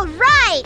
All right!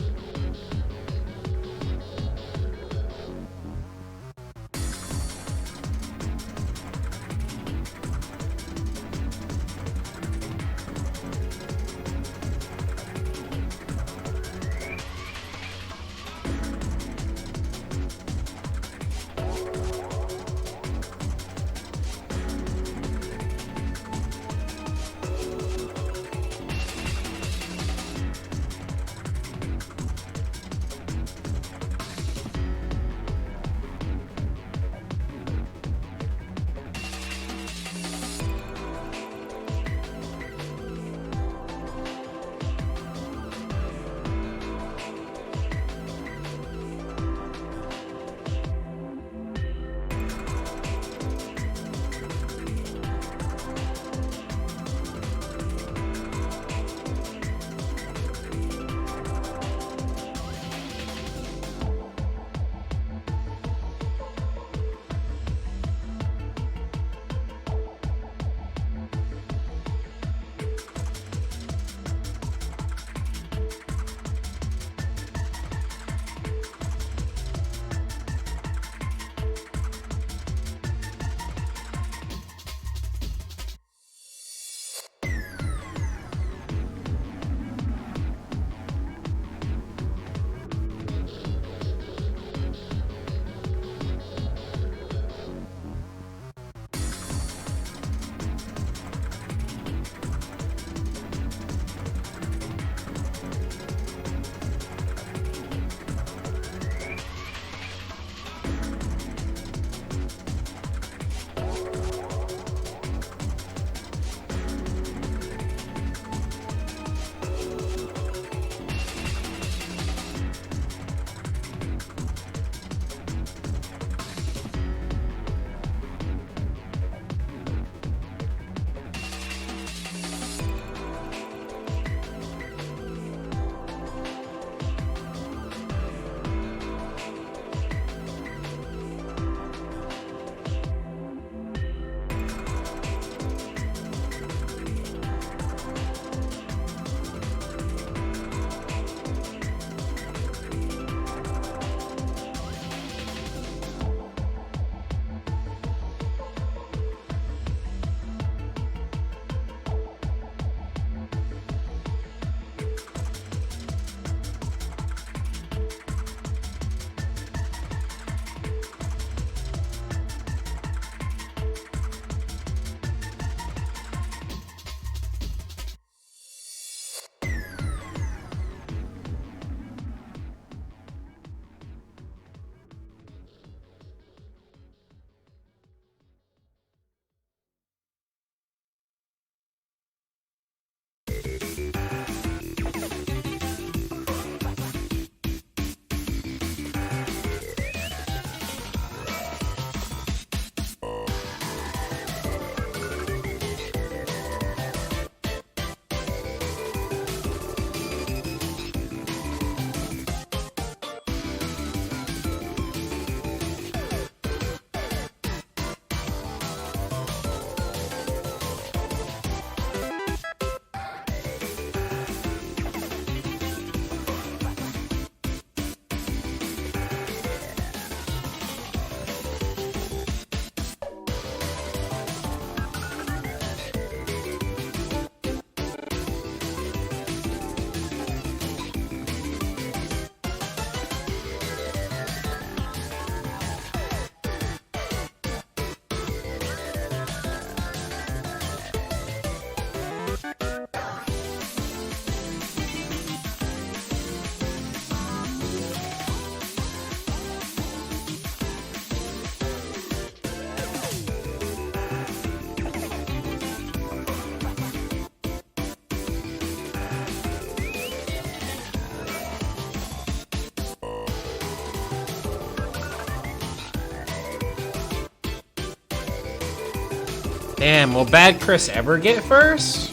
Damn, will Bad Chris ever get first?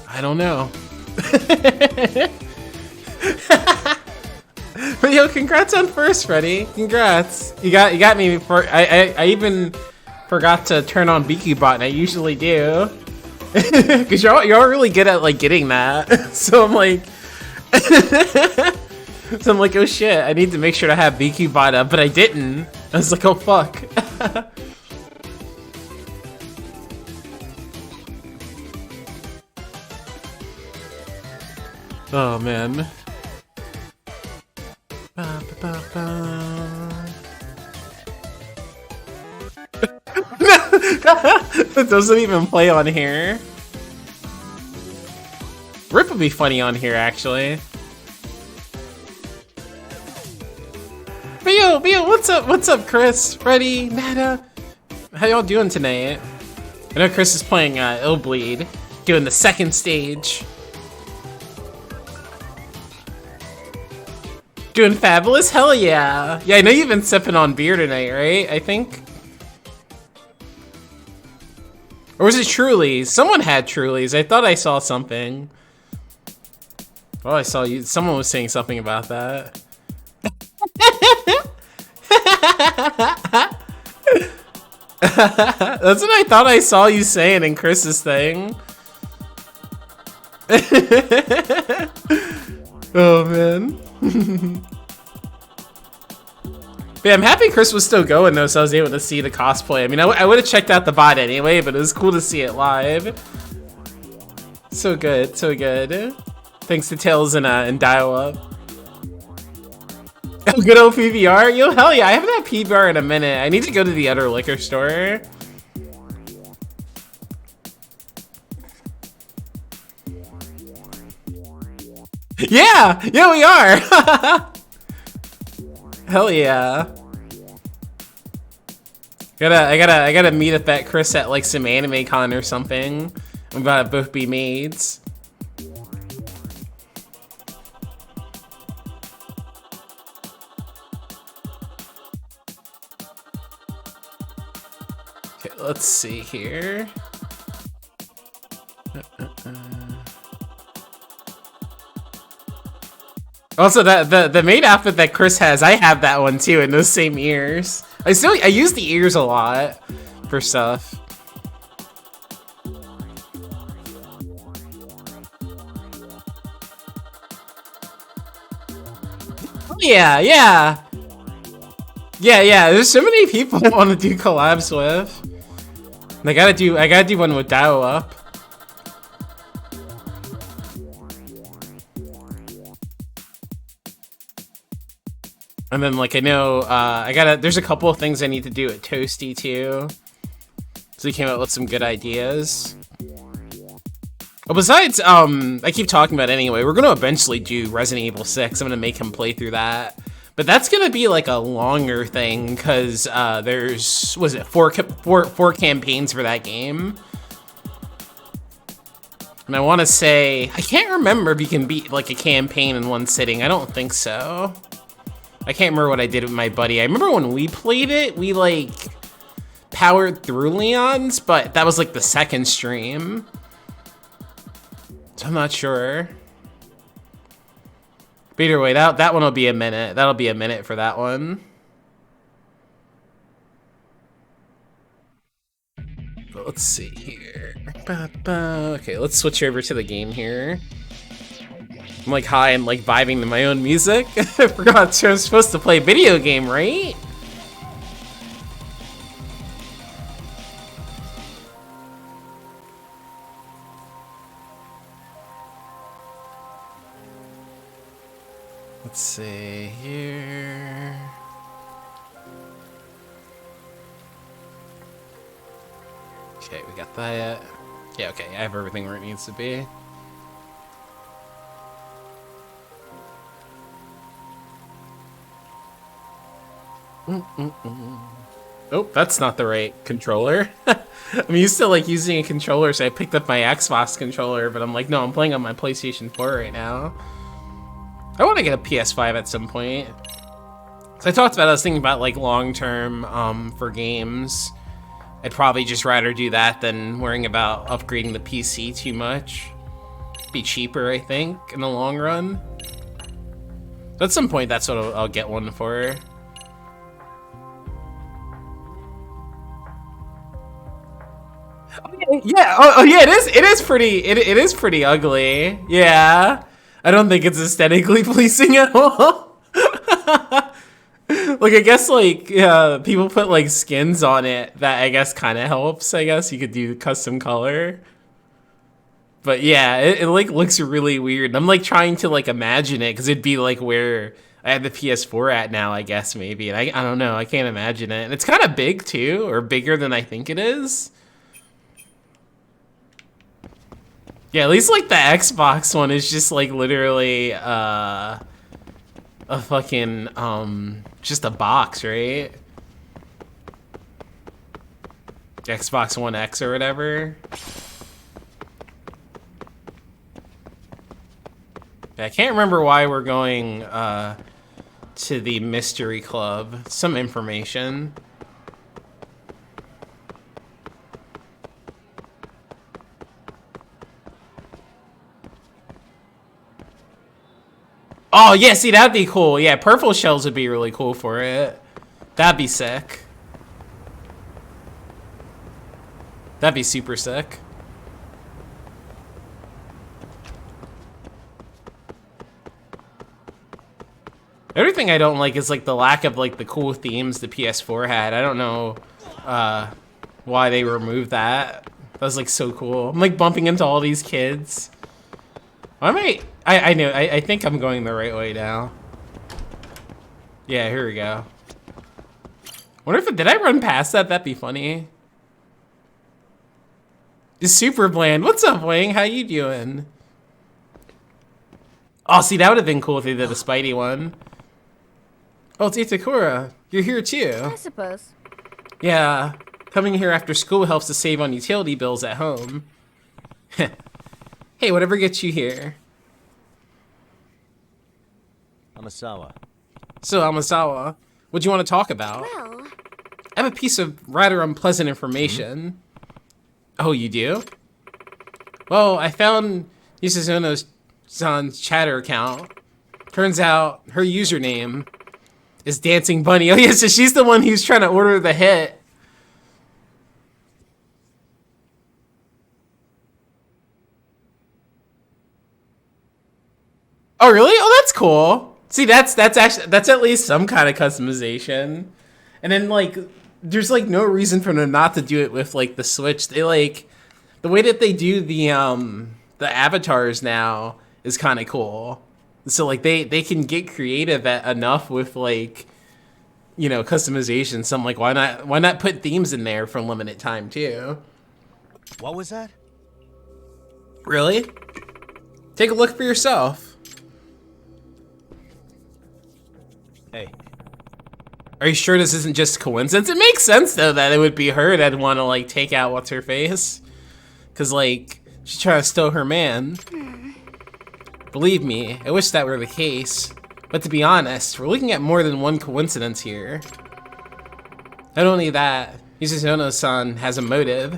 I don't know. But yo, congrats on first, Freddy. Congrats. You got me before I even forgot to turn on BeakyBot, and I usually do. Cause you're really good at like getting that. So I'm like, So I'm like, oh shit, I need to make sure to have BQ-Bot up, but I didn't. I was like, oh fuck. Oh man. It doesn't even play on here. Rip would be funny on here, actually. Bio, what's up? What's up, Chris? Freddy, Nada? How y'all doing tonight? I know Chris is playing Illbleed, doing the second stage. Doing fabulous? Hell yeah. Yeah, I know you've been sipping on beer tonight, right? I think. Or was it Truly's? Someone had Truly's. I thought I saw something. Oh, I saw you. Someone was saying something about that. That's what I thought I saw you saying in Chris's thing. Oh man. Yeah, I'm happy Chris was still going though, so I was able to see the cosplay. I mean, I would have checked out the bot anyway, but it was cool to see it live. So good, so good. Thanks to Tails and Dial-Up. Good old PBR? Yo, hell yeah, I haven't had PBR in a minute. I need to go to the other liquor store. Yeah, we are. Hell yeah. I gotta meet up at Chris at like some anime con or something. I'm about to both be maids. Okay, let's see here. Also, the maid outfit that Chris has, I have that one too, in those same ears. I use the ears a lot for stuff. Yeah. There's so many people I want to do collabs with. I gotta do one with Dial-Up. And then, like, I know, there's a couple of things I need to do at Toasty, too. So he came out with some good ideas. Well, besides, I keep talking about it anyway, we're gonna eventually do Resident Evil 6. I'm gonna make him play through that. But that's gonna be, like, a longer thing, because, there's, was it, four campaigns for that game? And I want to say, I can't remember if you can beat, like, a campaign in one sitting. I don't think so. I can't remember what I did with my buddy. I remember when we played it, we like powered through Leon's, but that was like the second stream. So I'm not sure. But either way, that one will be a minute. That'll be a minute for that one. But let's see here. Okay, let's switch over to the game here. I'm like high and like vibing to my own music. I forgot I was supposed to play video game, right? Let's see here. Okay, we got that. Yeah, okay, I have everything where it needs to be. Oh, that's not the right controller. I'm used to like using a controller, so I picked up my Xbox controller, but I'm like, no, I'm playing on my PlayStation 4 right now. I want to get a PS5 at some point. So I talked about, I was thinking about like long-term for games. I'd probably just rather do that than worrying about upgrading the PC too much. Be cheaper, I think, in the long run. So at some point, that's what I'll get one for. Yeah. Oh yeah. It is pretty. It is pretty ugly. Yeah. I don't think it's aesthetically pleasing at all. Like, I guess, like, people put, like, skins on it. That, I guess, kind of helps, I guess. You could do custom color. But, yeah, it, like, looks really weird. I'm, like, trying to, like, imagine it. Because it'd be, like, where I have the PS4 at now, I guess, maybe. And I don't know. I can't imagine it. And it's kind of big, too. Or bigger than I think it is. Yeah, at least, like, the Xbox one is just, like, literally, a fucking, just a box, right? Xbox One X or whatever. I can't remember why we're going, to the Mystery Club. Some information. Oh, yeah, see, that'd be cool. Yeah, purple shells would be really cool for it. That'd be sick. That'd be super sick. Everything I don't like is, like, the lack of, like, the cool themes the PS4 had. I don't know why they removed that. That was, like, so cool. I'm, like, bumping into all these kids. Why am I know. I think I'm going the right way now. Yeah, here we go. Wonder if did I run past that? That'd be funny. It's super bland. What's up, Wang? How you doing? Oh, see, that would have been cool if they did a Spidey one. Oh, it's Itakura. You're here too. I suppose. Yeah, coming here after school helps to save on utility bills at home. Hey, whatever gets you here. Amasawa. So, Amasawa, what do you want to talk about? Well, I have a piece of rather unpleasant information. Oh, you do? Well, I found Yusuzono-san's chatter account. Turns out her username is Dancing Bunny. Oh, yeah, so she's the one who's trying to order the hit. Oh, really? Oh, that's cool. See, that's at least some kind of customization. And then, like, there's, like, no reason for them not to do it with, like, the Switch. They, like, the way that they do the avatars now is kind of cool. So, like, they can get creative enough with, like, you know, customization. So I'm like, why not put themes in there for limited time, too? What was that? Really? Take a look for yourself. Hey. Are you sure this isn't just coincidence? It makes sense, though, that it would be her that'd want to, like, take out what's-her-face. Because, like, she's trying to steal her man. Believe me, I wish that were the case. But to be honest, we're looking at more than one coincidence here. Not only that, Yusuzono-san has a motive.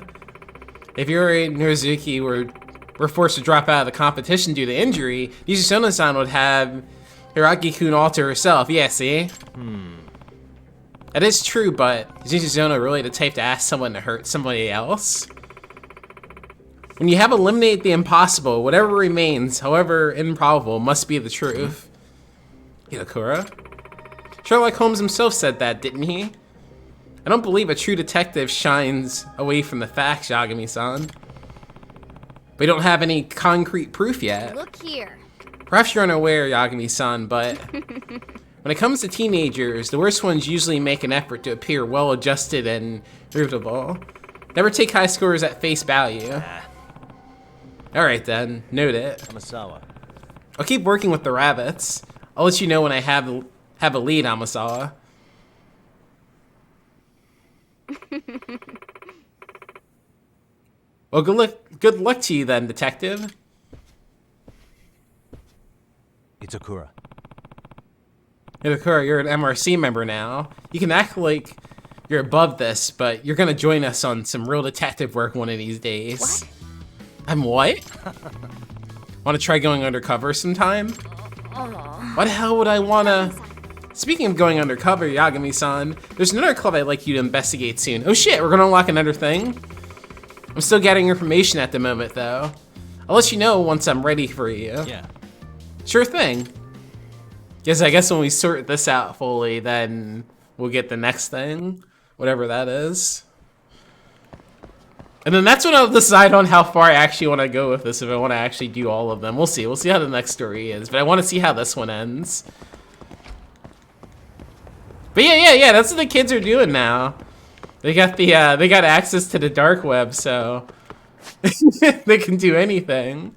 If Yuri and Norizuki were forced to drop out of the competition due to injury, Yusuzono-san would have Hiraki-kun all to herself. Yeah, see? That is true, but is Yusuzono really the type to ask someone to hurt somebody else? When you have eliminated the impossible, whatever remains, however improbable, must be the truth. Itakura? Sherlock Holmes himself said that, didn't he? I don't believe a true detective shines away from the facts, Yagami-san. We don't have any concrete proof yet. look here. Perhaps you're unaware, Yagami-san, but when it comes to teenagers, the worst ones usually make an effort to appear well-adjusted and irritable. Never take high scores at face value. Alright then, note it. Amasawa. I'll keep working with the rabbits. I'll let you know when I have a lead, Amasawa. Well, good luck to you then, detective. Itakura. Itakura, you're an MRC member now. You can act like you're above this, but you're gonna join us on some real detective work one of these days. What? I'm what? Wanna try going undercover sometime? Why the hell would I wanna... Speaking of going undercover, Yagami-san, there's another club I'd like you to investigate soon. Oh shit, we're gonna unlock another thing? I'm still getting information at the moment, though. I'll let you know once I'm ready for you. Yeah. Sure thing. Yes, I guess when we sort this out fully, then we'll get the next thing, whatever that is. And then that's when I'll decide on how far I actually want to go with this, if I want to actually do all of them. We'll see. We'll see how the next story is, but I want to see how this one ends. But yeah, that's what the kids are doing now. They got they got access to the dark web, so they can do anything.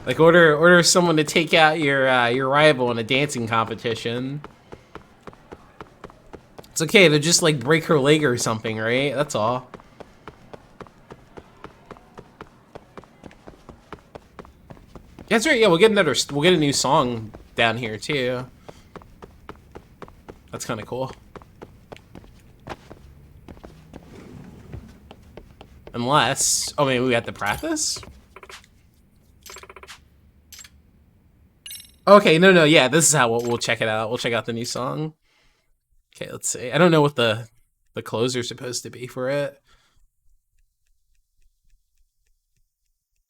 Like order someone to take out your rival in a dancing competition. It's okay to just like break her leg or something, right? That's all. That's right. Yeah, we'll get a new song down here too. That's kind of cool. Unless, oh, maybe we have to practice. Okay, no, yeah, this is how we'll check it out. We'll check out the new song. Okay, let's see. I don't know what the closer's supposed to be for it.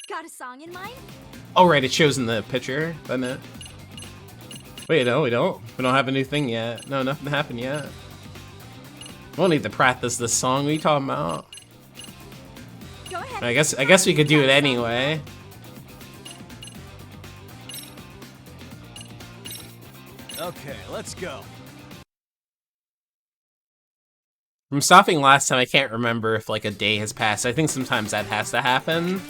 Got a song in mind? Oh, right, it shows in the picture, doesn't it? Wait, no, we don't. We don't have a new thing yet. No, nothing happened yet. We'll need to practice this song. What are you talking about? Go ahead. I guess we could do it anyway. Okay, let's go. From stopping last time, I can't remember if like a day has passed. I think sometimes that has to happen.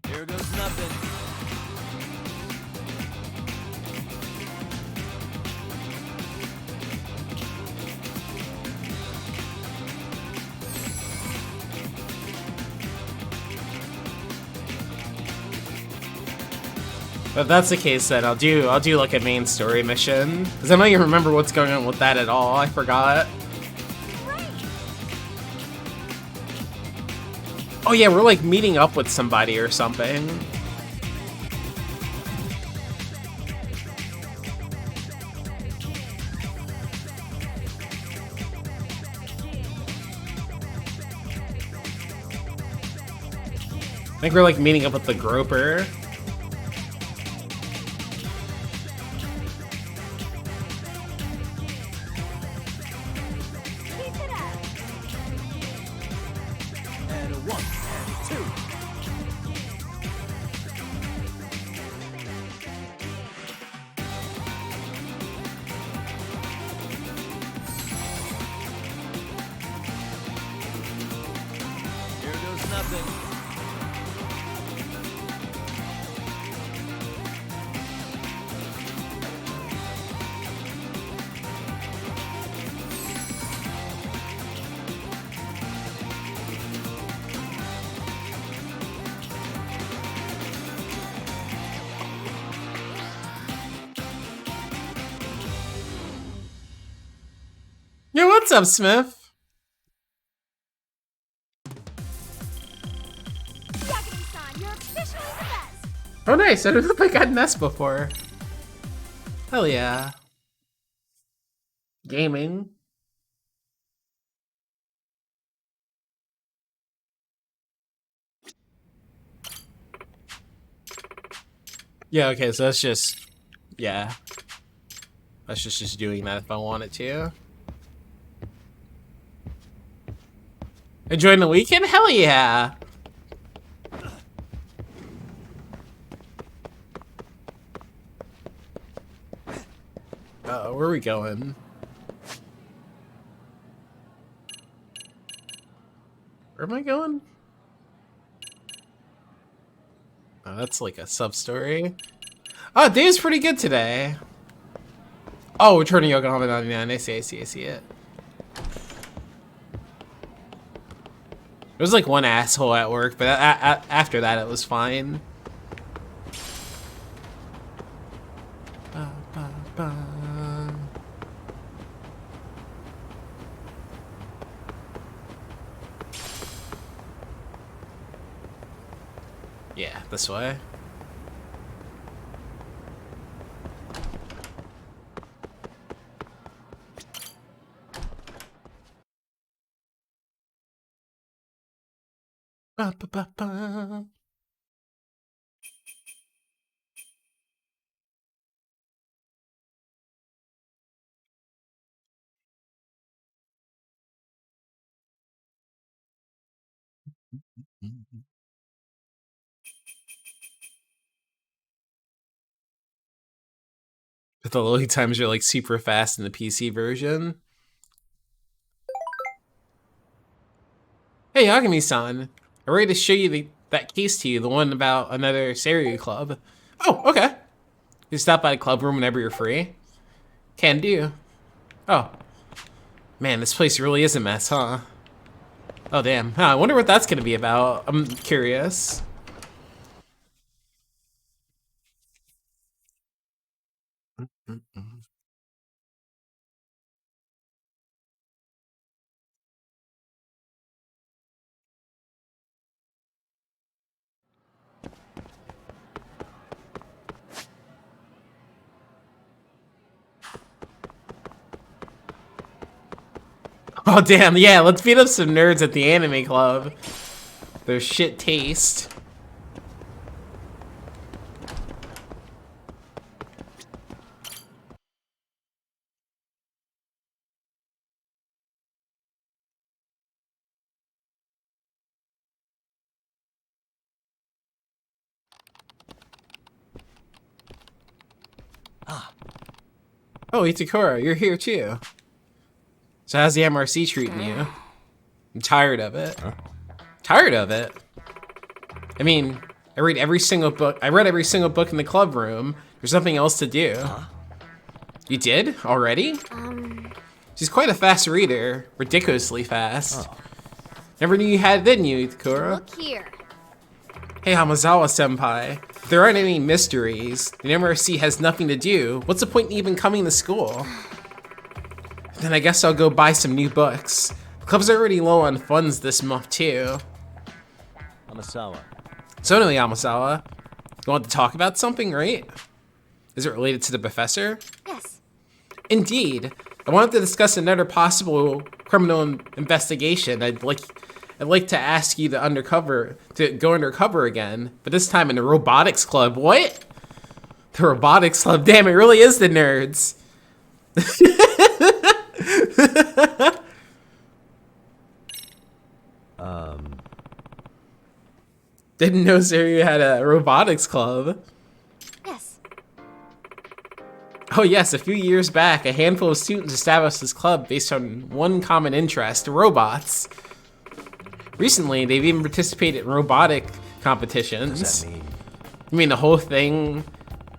Here goes nothing. If that's the case, then I'll do like a main story mission, because I don't even remember what's going on with that at all. I forgot. Oh yeah, we're like meeting up with somebody or something. I think we're like meeting up with the Groper. And a 1 and 2. Here goes nothing. Yo, what's up, Smith? Yakini-san, you're officially the best. Oh nice, I don't know if I got an S before. Hell yeah. Gaming. Yeah, okay, so that's just, yeah. That's just doing that if I wanted to. Enjoying the weekend? Hell yeah! Where are we going? Where am I going? Oh, that's like a sub-story. Oh, day's pretty good today. Oh, we're turning Yokohama 99. I see it. There was like one asshole at work, but after that it was fine. Yeah, this way. Ba, ba, ba, ba. But the loading times are like super fast in the PC version. Hey, Yagami-san. I'm ready to show you that case to you, the one about another Seiryu club. Oh, okay. You stop by the club room whenever you're free. Can do. Oh. Man, this place really is a mess, huh? Oh, damn. Huh, I wonder what that's gonna be about. I'm curious. Oh, damn, yeah, let's beat up some nerds at the anime club. Their shit taste. Oh, Itakura, you're here too. So how's the MRC treating you? I'm tired of it. Tired of it? I mean, I read every single book. I read every single book in the club room. There's nothing else to do. You did? Already? She's quite a fast reader. Ridiculously fast. Never knew you had it in you, Itakura. Look here. Hey, Hamazawa-senpai. If there aren't any mysteries, the MRC has nothing to do. What's the point in even coming to school? Then I guess I'll go buy some new books. The club's already low on funds this month, too. Amasawa. So anyway, Yamasawa, you want to talk about something, right? Is it related to the professor? Yes. Indeed. I wanted to discuss another possible criminal investigation. I'd like to ask you to go undercover again, but this time in the robotics club. What? The robotics club? Damn, it really is the nerds. Didn't know Seiryu had a robotics club. Yes. Oh yes, a few years back, a handful of students established this club based on one common interest, robots. Recently, they've even participated in robotic competitions. What does that mean? You mean the whole thing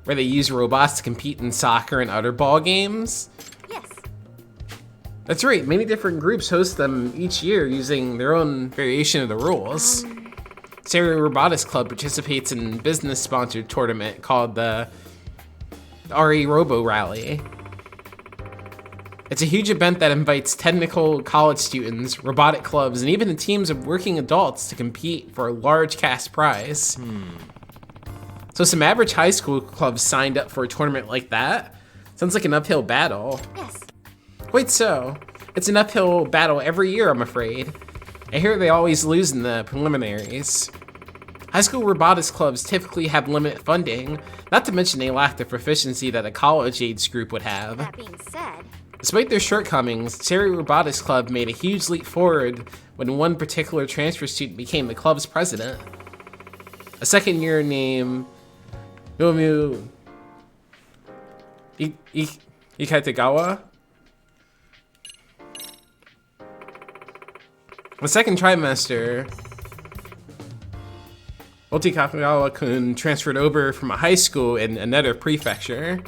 where they use robots to compete in soccer and other ball games? Yes. That's right, many different groups host them each year using their own variation of the rules. Seiryu Robotics Club participates in a business-sponsored tournament called the RE Robo Rally. It's a huge event that invites technical college students, robotic clubs, and even the teams of working adults to compete for a large cash prize. So some average high school clubs signed up for a tournament like that? Sounds like an uphill battle. Yes. Wait, so? It's an uphill battle every year, I'm afraid. I hear they always lose in the preliminaries. High school robotics clubs typically have limited funding, not to mention they lack the proficiency that a college-age group would have. That being said, Despite their shortcomings, Seiryu Robotics Club made a huge leap forward when one particular transfer student became the club's president. A second-year named Yomu Ikatagawa. The second trimester, Otikagawa-kun transferred over from a high school in another prefecture.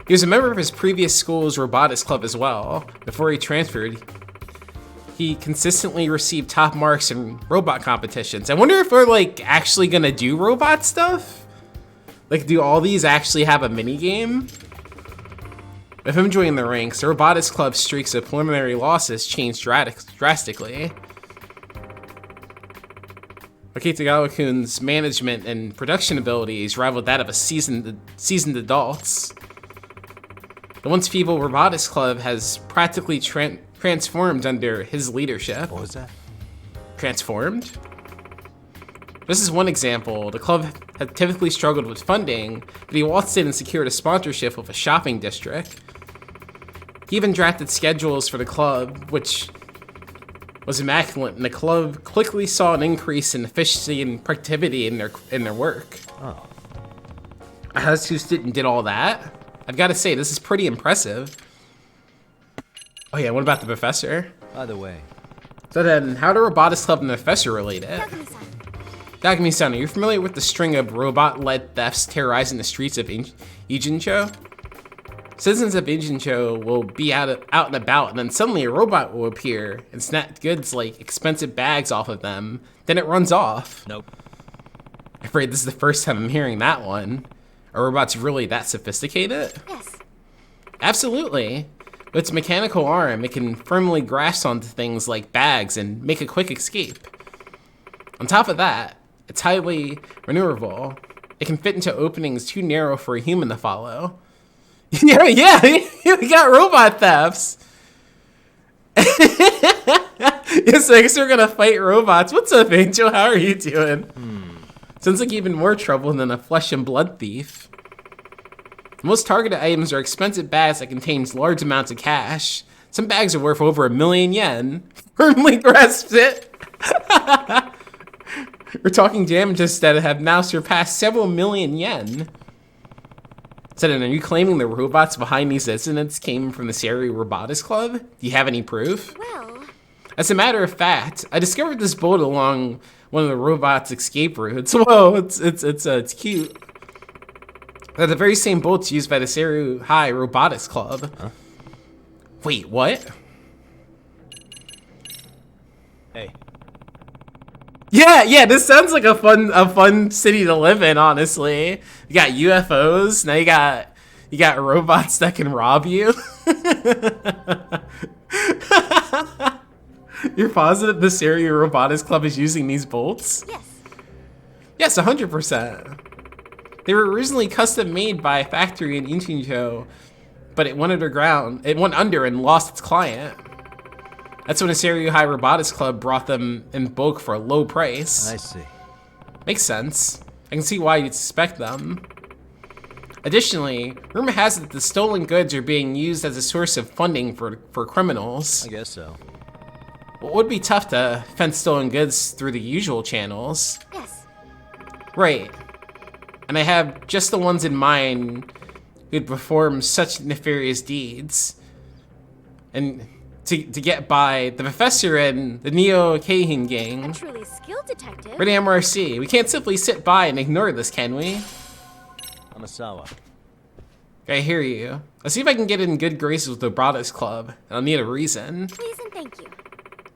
He was a member of his previous school's robotics club as well. Before he transferred, he consistently received top marks in robot competitions. I wonder if we're like actually gonna do robot stuff? Like, do all these actually have a mini game? With him joining the ranks, the robotics club's streaks of preliminary losses changed drastically. but Kitagawa-kun's management and production abilities rivaled that of a seasoned adults. The once feeble Robotics Club has practically transformed under his leadership. What was that? Transformed? This is one example. The club had typically struggled with funding, but he waltzed in and secured a sponsorship of a shopping district. He even drafted schedules for the club, which was immaculate, and the club quickly saw an increase in efficiency and productivity in their work. Oh. His student did all that. I've got to say, this is pretty impressive. Oh yeah, what about the professor? Either way. So then, how do Robotics Club and the professor related? Yagami-san. Yagami-san, are you familiar with the string of robot-led thefts terrorizing the streets of Ijincho? Citizens of Ijincho will be out and about, and then suddenly a robot will appear and snap goods like expensive bags off of them. Then it runs off. Nope. I'm afraid this is the first time I'm hearing that one. Are robots really that sophisticated? Yes. Absolutely. With its mechanical arm, it can firmly grasp onto things like bags and make a quick escape. On top of that, it's highly maneuverable. It can fit into openings too narrow for a human to follow. Yeah, we got robot thefts. Yes, I guess we're gonna fight robots. What's up, Angel? How are you doing? Sounds like even more trouble than a flesh and blood thief. The most targeted items are expensive bags that contains large amounts of cash. Some bags are worth over 1,000,000 yen. Firmly grasps it. We're talking damages that have now surpassed several million yen. So then, are you claiming the robots behind these incidents came from the Seiryu Robotics Club? Do you have any proof? Well, As a matter of fact, I discovered this boat along one of the robots' escape routes. Whoa, it's cute. They're the very same boats used by the Seiryu High Robotics Club. Huh? Wait, what? Hey. Yeah, this sounds like a fun city to live in, honestly. You got UFOs, now you got robots that can rob you. You're positive the Seiryu Robotics Club is using these bolts? yes. Yes, 100%. They were originally custom made by a factory in Ichinjo, but it went underground. It went under and lost its client. That's when the Seiryu High Robotics Club brought them in bulk for a low price. I see. Makes sense. I can see why you'd suspect them. Additionally, rumor has it that the stolen goods are being used as a source of funding for criminals. I guess so. Well, it would be tough to fence stolen goods through the usual channels. Yes. Right. And I have just the ones in mind who'd perform such nefarious deeds. And to get by the professor and the Neo Keihin A gang. truly skilled detective. We're the MRC. We can't simply sit by and ignore this, can we? Amasawa. I hear you. Let's see if I can get in good graces with the Robotics Club. I'll need a reason. Please and thank you.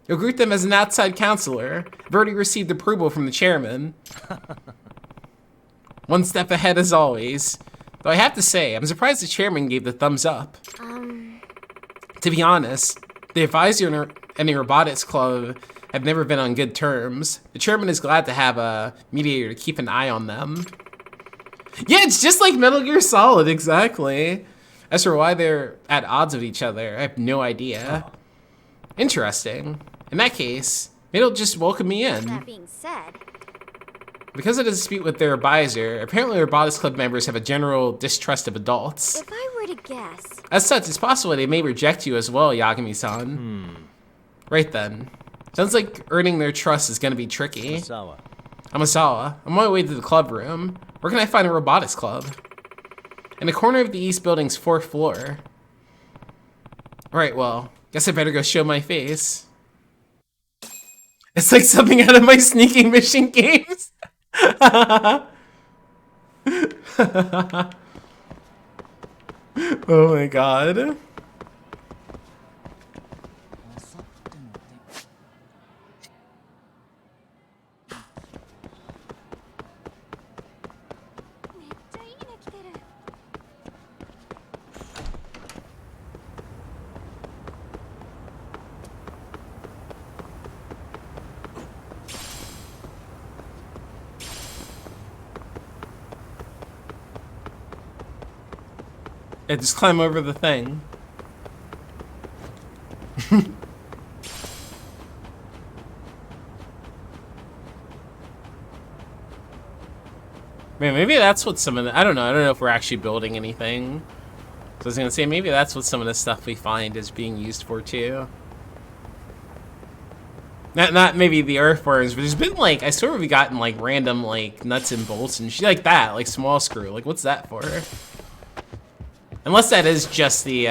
You'll greet them as an outside counselor. I've already received approval from the chairman. One step ahead as always. Though I have to say, I'm surprised the chairman gave the thumbs up. To be honest, the advisor and the Robotics Club have never been on good terms. The chairman is glad to have a mediator to keep an eye on them. Yeah, it's just like Metal Gear Solid, exactly. As for why they're at odds with each other, I have no idea. Interesting. In that case, maybe they'll just welcome me in. That being said, Because of the dispute with their advisor, apparently Robotics Club members have a general distrust of adults. if I were to guess, As such, it's possible they may reject you as well, Yagami-san. Right then. Sounds like earning their trust is gonna be tricky. Amasawa. Amasawa, I'm on my way to the club room. Where can I find a robotics club? In the corner of the east building's 4th floor. Alright, well, guess I better go show my face. It's like something out of my sneaking mission games. Oh my god. Yeah, just climb over the thing. Man, maybe that's what some of the... I don't know if we're actually building anything. So I was gonna say, maybe that's what some of the stuff we find is being used for, too. Not maybe the earthworms, but there's been, like... I swear we've gotten, like, random, like, nuts and bolts and shit like that. Like, small screw. Like, what's that for? Unless that is just the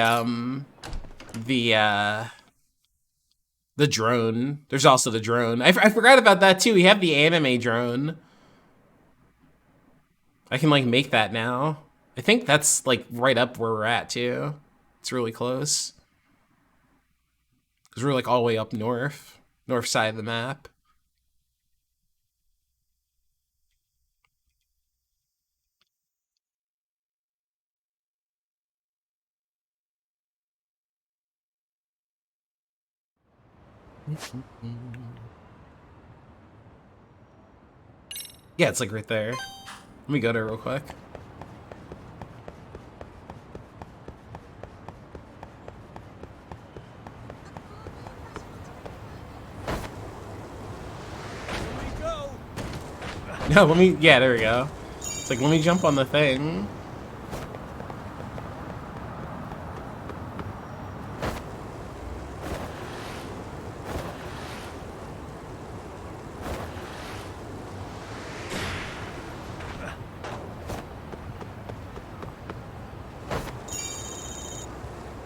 drone. There's also the drone. I forgot about that, too. We have the anime drone. I can, like, make that now. I think that's, like, right up where we're at, too. It's really close. Because we're, like, all the way up north. North side of the map. Yeah, it's, like, right there. Let me go there real quick. No, let me... Yeah, there we go. It's like, let me jump on the thing.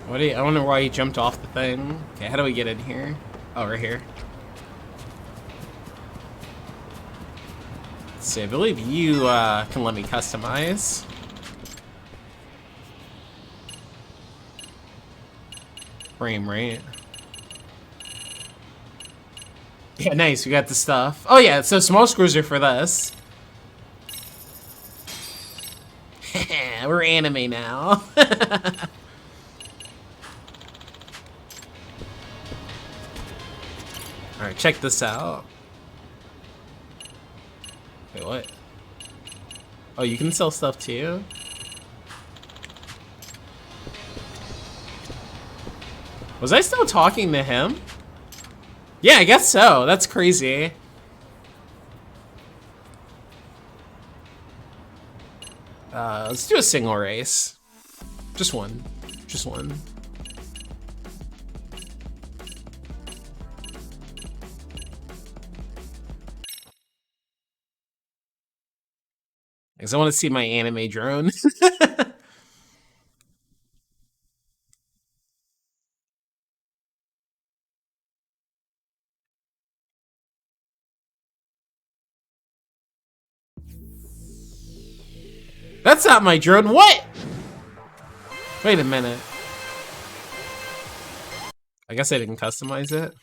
What do you... I wonder why he jumped off the thing. Okay, how do we get in here? Oh, right here. See, I believe you can let me customize. Frame rate. Yeah, nice, we got the stuff. Oh yeah, so small screws are for this. We're anime now. Alright, check this out. Wait, what? Oh, you can sell stuff too? Was I still talking to him? Yeah, I guess so. That's crazy. Let's do a single race. Just one. Just one. Because I want to see my anime drone. That's not my drone. What? Wait a minute. I guess I didn't customize it.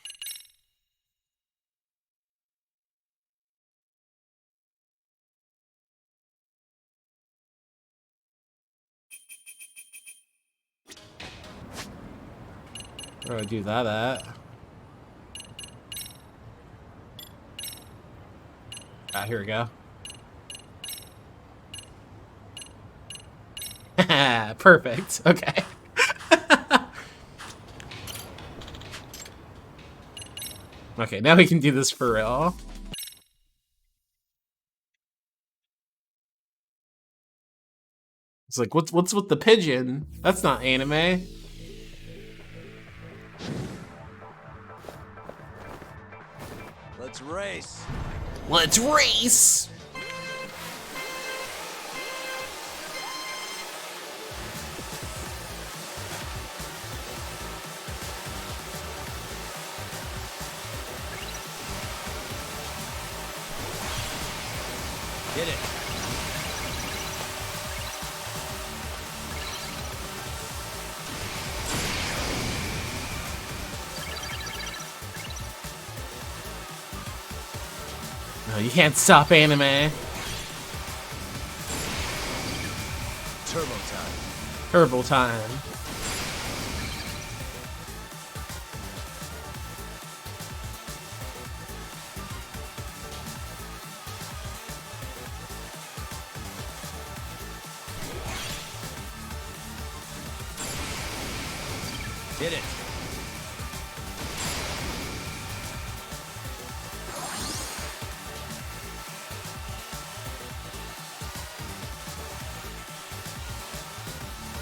Where do I do that at? Ah, here we go. Perfect. Okay. Okay, now we can do this for real. It's like, what's with the pigeon? That's not anime. Let's race. Let's race! Get it. No, you can't stop anime. Turbo time. Turbo time. Hit it.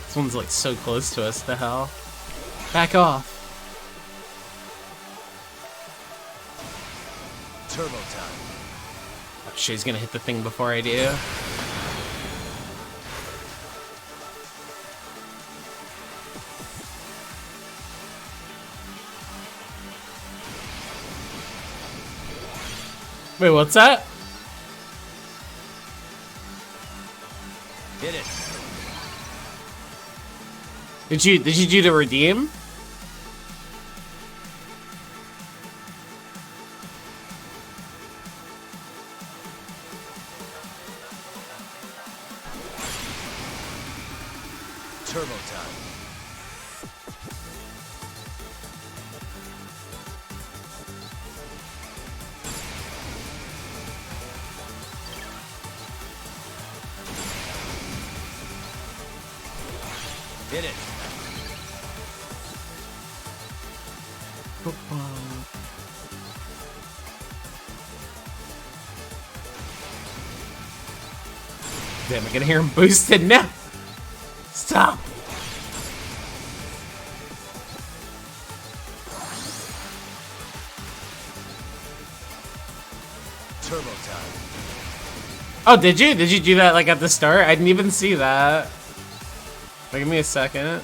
This one's like so close to us, the hell. Back off. Turbo time. Oh, shit, he's gonna hit the thing before I do. Wait, what's that? Hit it. Did you do the redeem? Turbo time. Hit it. Damn, I can hear him boosted now. Stop. Turbo time. Oh, did you? Did you do that like at the start? I didn't even see that. Wait, give me a second.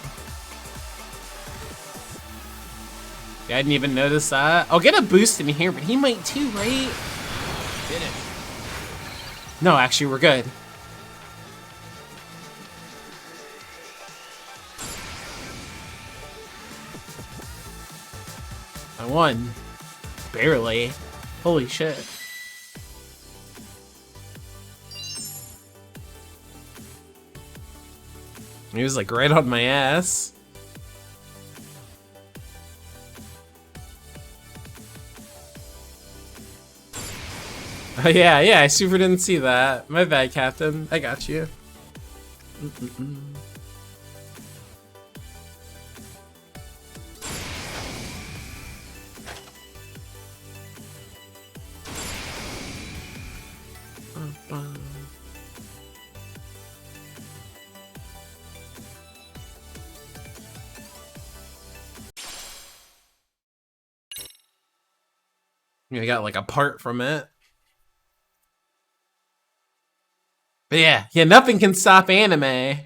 Yeah, I didn't even notice that. I'll get a boost in here, but he might too, right? Hit it. No, actually, we're good. I won. Barely. Holy shit. He was like right on my ass. Oh yeah, I super didn't see that. My bad, Captain. I got you. I got like a part from it. But yeah, nothing can stop anime. Okay,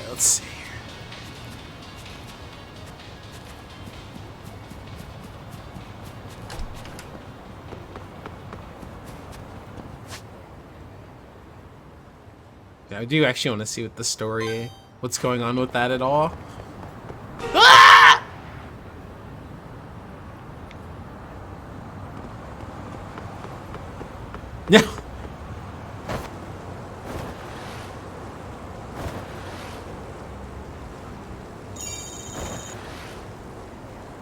let's see. Yeah, I do actually want to see what the story, what's going on with that at all. Ah! No.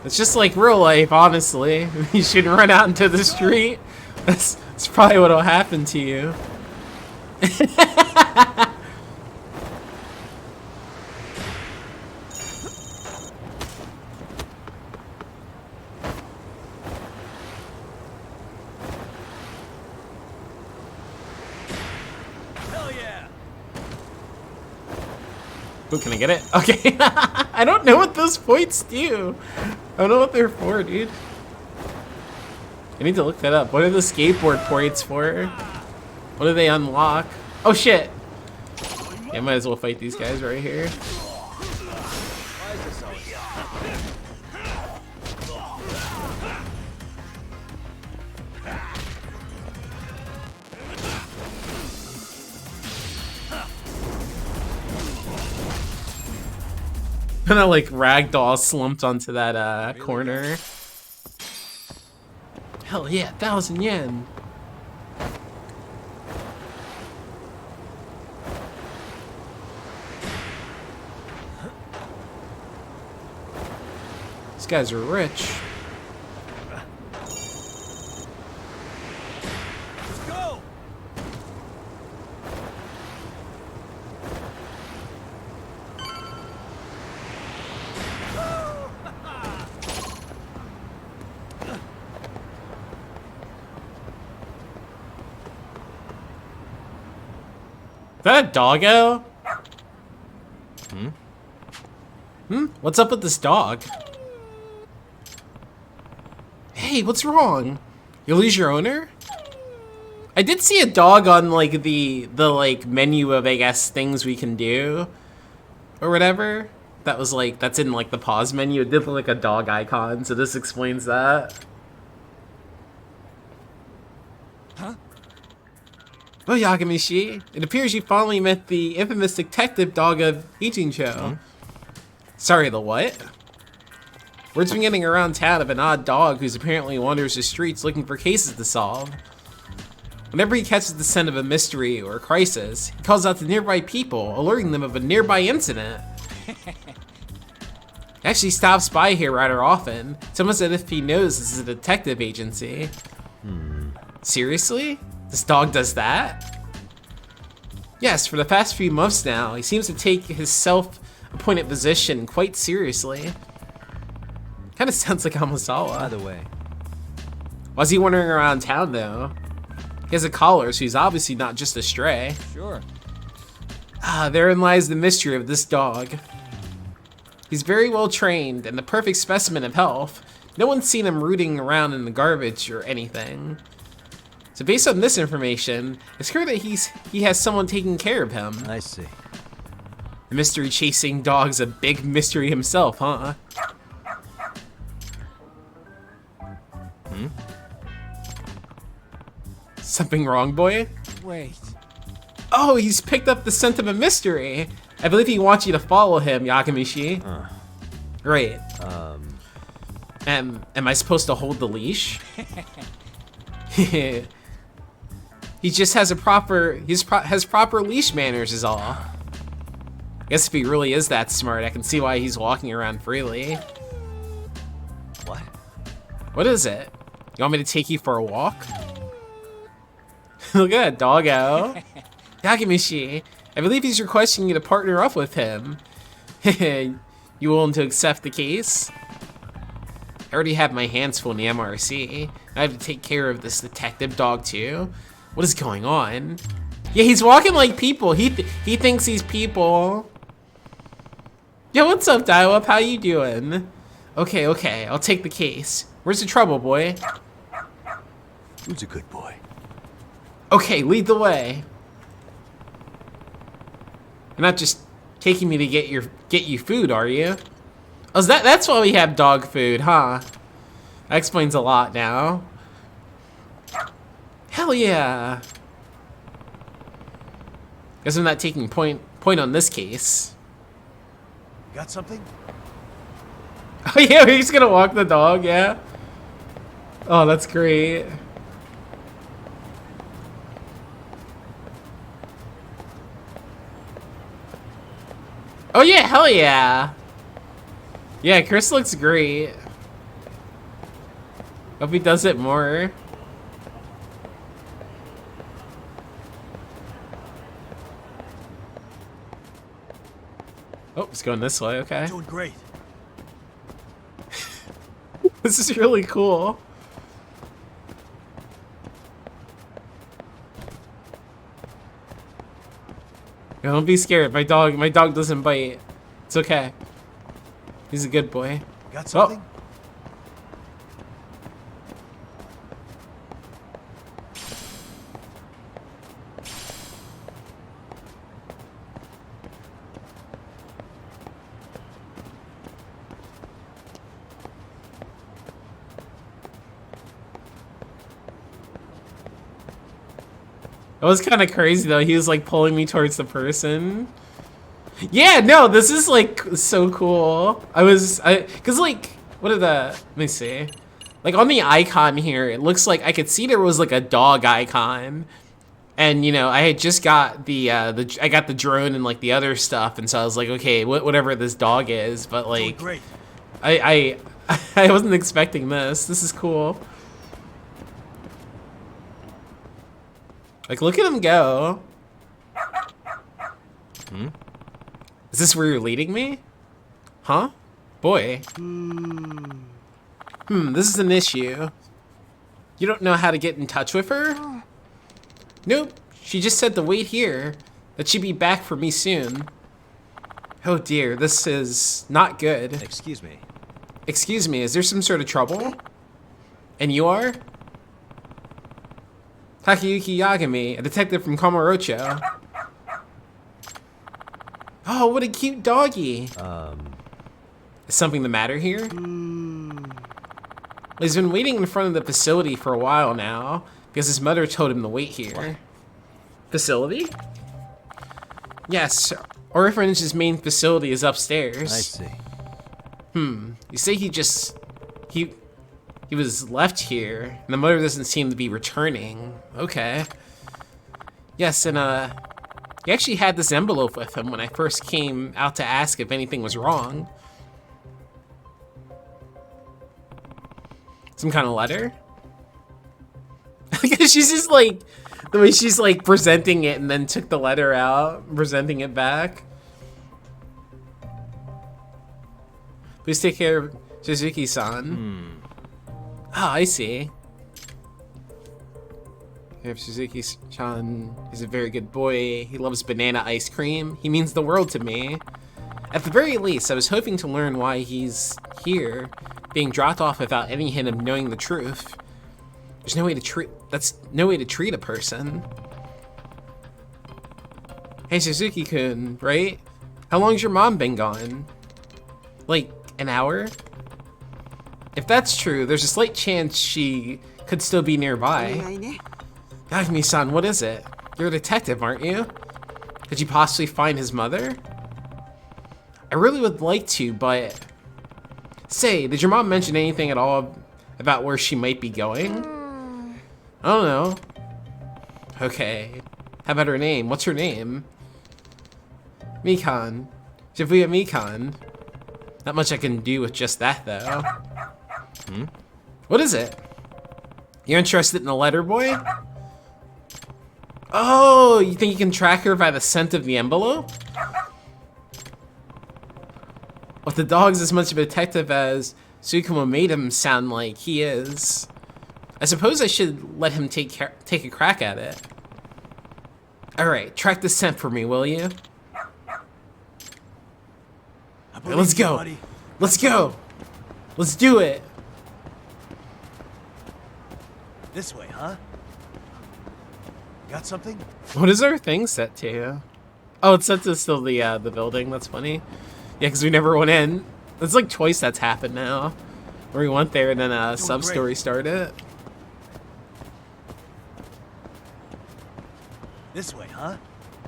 It's just like real life, honestly. You shouldn't run out into the street. That's probably what'll happen to you. Hell yeah. Ooh, can I get it? Okay. I don't know what those points do. I don't know what they're for, dude. I need to look that up. What are the skateboard points for? What do they unlock? Oh shit! Yeah, I might as well fight these guys right here. Why is this always Kind of like ragdoll slumped onto that corner. Hell yeah, 1,000 yen. These guys are rich. Let's go. Is that a doggo? What's up with this dog? Hey, what's wrong? You lose your owner? I did see a dog on like the like menu of, I guess, things we can do or whatever. That was like, that's in like the pause menu. It did look like a dog icon, so this explains that. Huh? Oh, Yagamishi, it appears you finally met the infamous detective dog of Ichincho. Sorry, the what? Word's been getting around town of an odd dog who's apparently wanders the streets looking for cases to solve. Whenever he catches the scent of a mystery or a crisis, he calls out to nearby people, alerting them of a nearby incident. He actually stops by here rather often. It's almost as if he knows this is a detective agency. Seriously? This dog does that? Yes, for the past few months now, he seems to take his self-appointed position quite seriously. Kind of sounds like Amazawa. By the way, Why's he wandering around town though? He has a collar, so he's obviously not just a stray. sure. Ah, therein lies the mystery of this dog. He's very well trained and the perfect specimen of health. No one's seen him rooting around in the garbage or anything. So based on this information, it's clear that he has someone taking care of him. I see. The mystery chasing dog's a big mystery himself, huh? Something wrong, boy? Wait. Oh, he's picked up the scent of a mystery. I believe he wants you to follow him, Yakamishi. Right. Am I supposed to hold the leash? He just has has proper leash manners is all. I guess if he really is that smart, I can see why he's walking around freely. What? What is it? You want me to take you for a walk? Look at that doggo. Yakamishi, I believe he's requesting you to partner up with him. You willing to accept the case? I already have my hands full in the MRC. I have to take care of this detective dog too. What is going on? Yeah, he's walking like people. He thinks he's people. Yo, what's up, Dial-Up? How you doing? Okay, I'll take the case. Where's the trouble, boy? Who's a good boy? Okay, lead the way. You're not just taking me to get you food, are you? Oh, that's why we have dog food, huh? That explains a lot now. Hell yeah. Guess I'm not taking point on this case. Got something? Oh yeah, we're just gonna walk the dog, yeah? Oh, that's great. Oh yeah, hell yeah. Yeah, Chris looks great. Hope he does it more. Oh, it's going this way, okay. Doing great. This is really cool. Yeah, don't be scared. My dog doesn't bite. It's okay. He's a good boy. Got something? It was kind of crazy though. He was like pulling me towards the person. Yeah, no, this is like so cool. Cause like, what are let me see. Like on the icon here, it looks like I could see there was like a dog icon. And you know, I had just got I got the drone and like the other stuff. And so I was like, okay, whatever this dog is, but like, Doing great. I wasn't expecting this. This is cool. Like, look at him go. Is this where you're leading me? Huh? Boy. This is an issue. You don't know how to get in touch with her? Nope. She just said to wait here. That she'd be back for me soon. Oh dear, this is not good. Excuse me. Excuse me, is there some sort of trouble? And you are? Takayuki Yagami, a detective from Kamurocho. Oh, what a cute doggy. Is something the matter here? He's been waiting in front of the facility for a while now because his mother told him to wait here. Facility? Yes, Orphanage's main facility is upstairs. I see. You say he was left here, and the mother doesn't seem to be returning. Okay. Yes, and he actually had this envelope with him when I first came out to ask if anything was wrong. Some kind of letter? Because she's just like, the way she's like presenting it and then took the letter out, presenting it back. Please take care of Suzuki-san. Ah, I see. If Suzuki-chan is a very good boy, he loves banana ice cream. He means the world to me. At the very least, I was hoping to learn why he's here, being dropped off without any hint of knowing the truth. There's no way to treat. That's no way to treat a person. Hey, Suzuki-kun, right? How long's your mom been gone? Like an hour? If that's true, there's a slight chance she could still be nearby. Yagami-san, what is it? You're a detective, aren't you? Could you possibly find his mother? I really would like to, but... Say, did your mom mention anything at all about where she might be going? I don't know. Okay. How about her name? What's her name? Mikan. Shibuya Mikan. Not much I can do with just that, though. What is it? You're interested in the letter, boy? Oh, you think you can track her by the scent of the envelope? Well, the dog's as much of a detective as Tsukumo made him sound like he is. I suppose I should let him take a crack at it. Alright, track the scent for me, will you? Okay, let's go. Let's go. Let's do it. This way, huh? Got something? What is our thing set to? Oh, it's set to still the building. That's funny. Yeah, because we never went in. It's like twice that's happened now. Where we went there and then a sub-story started. This way, huh?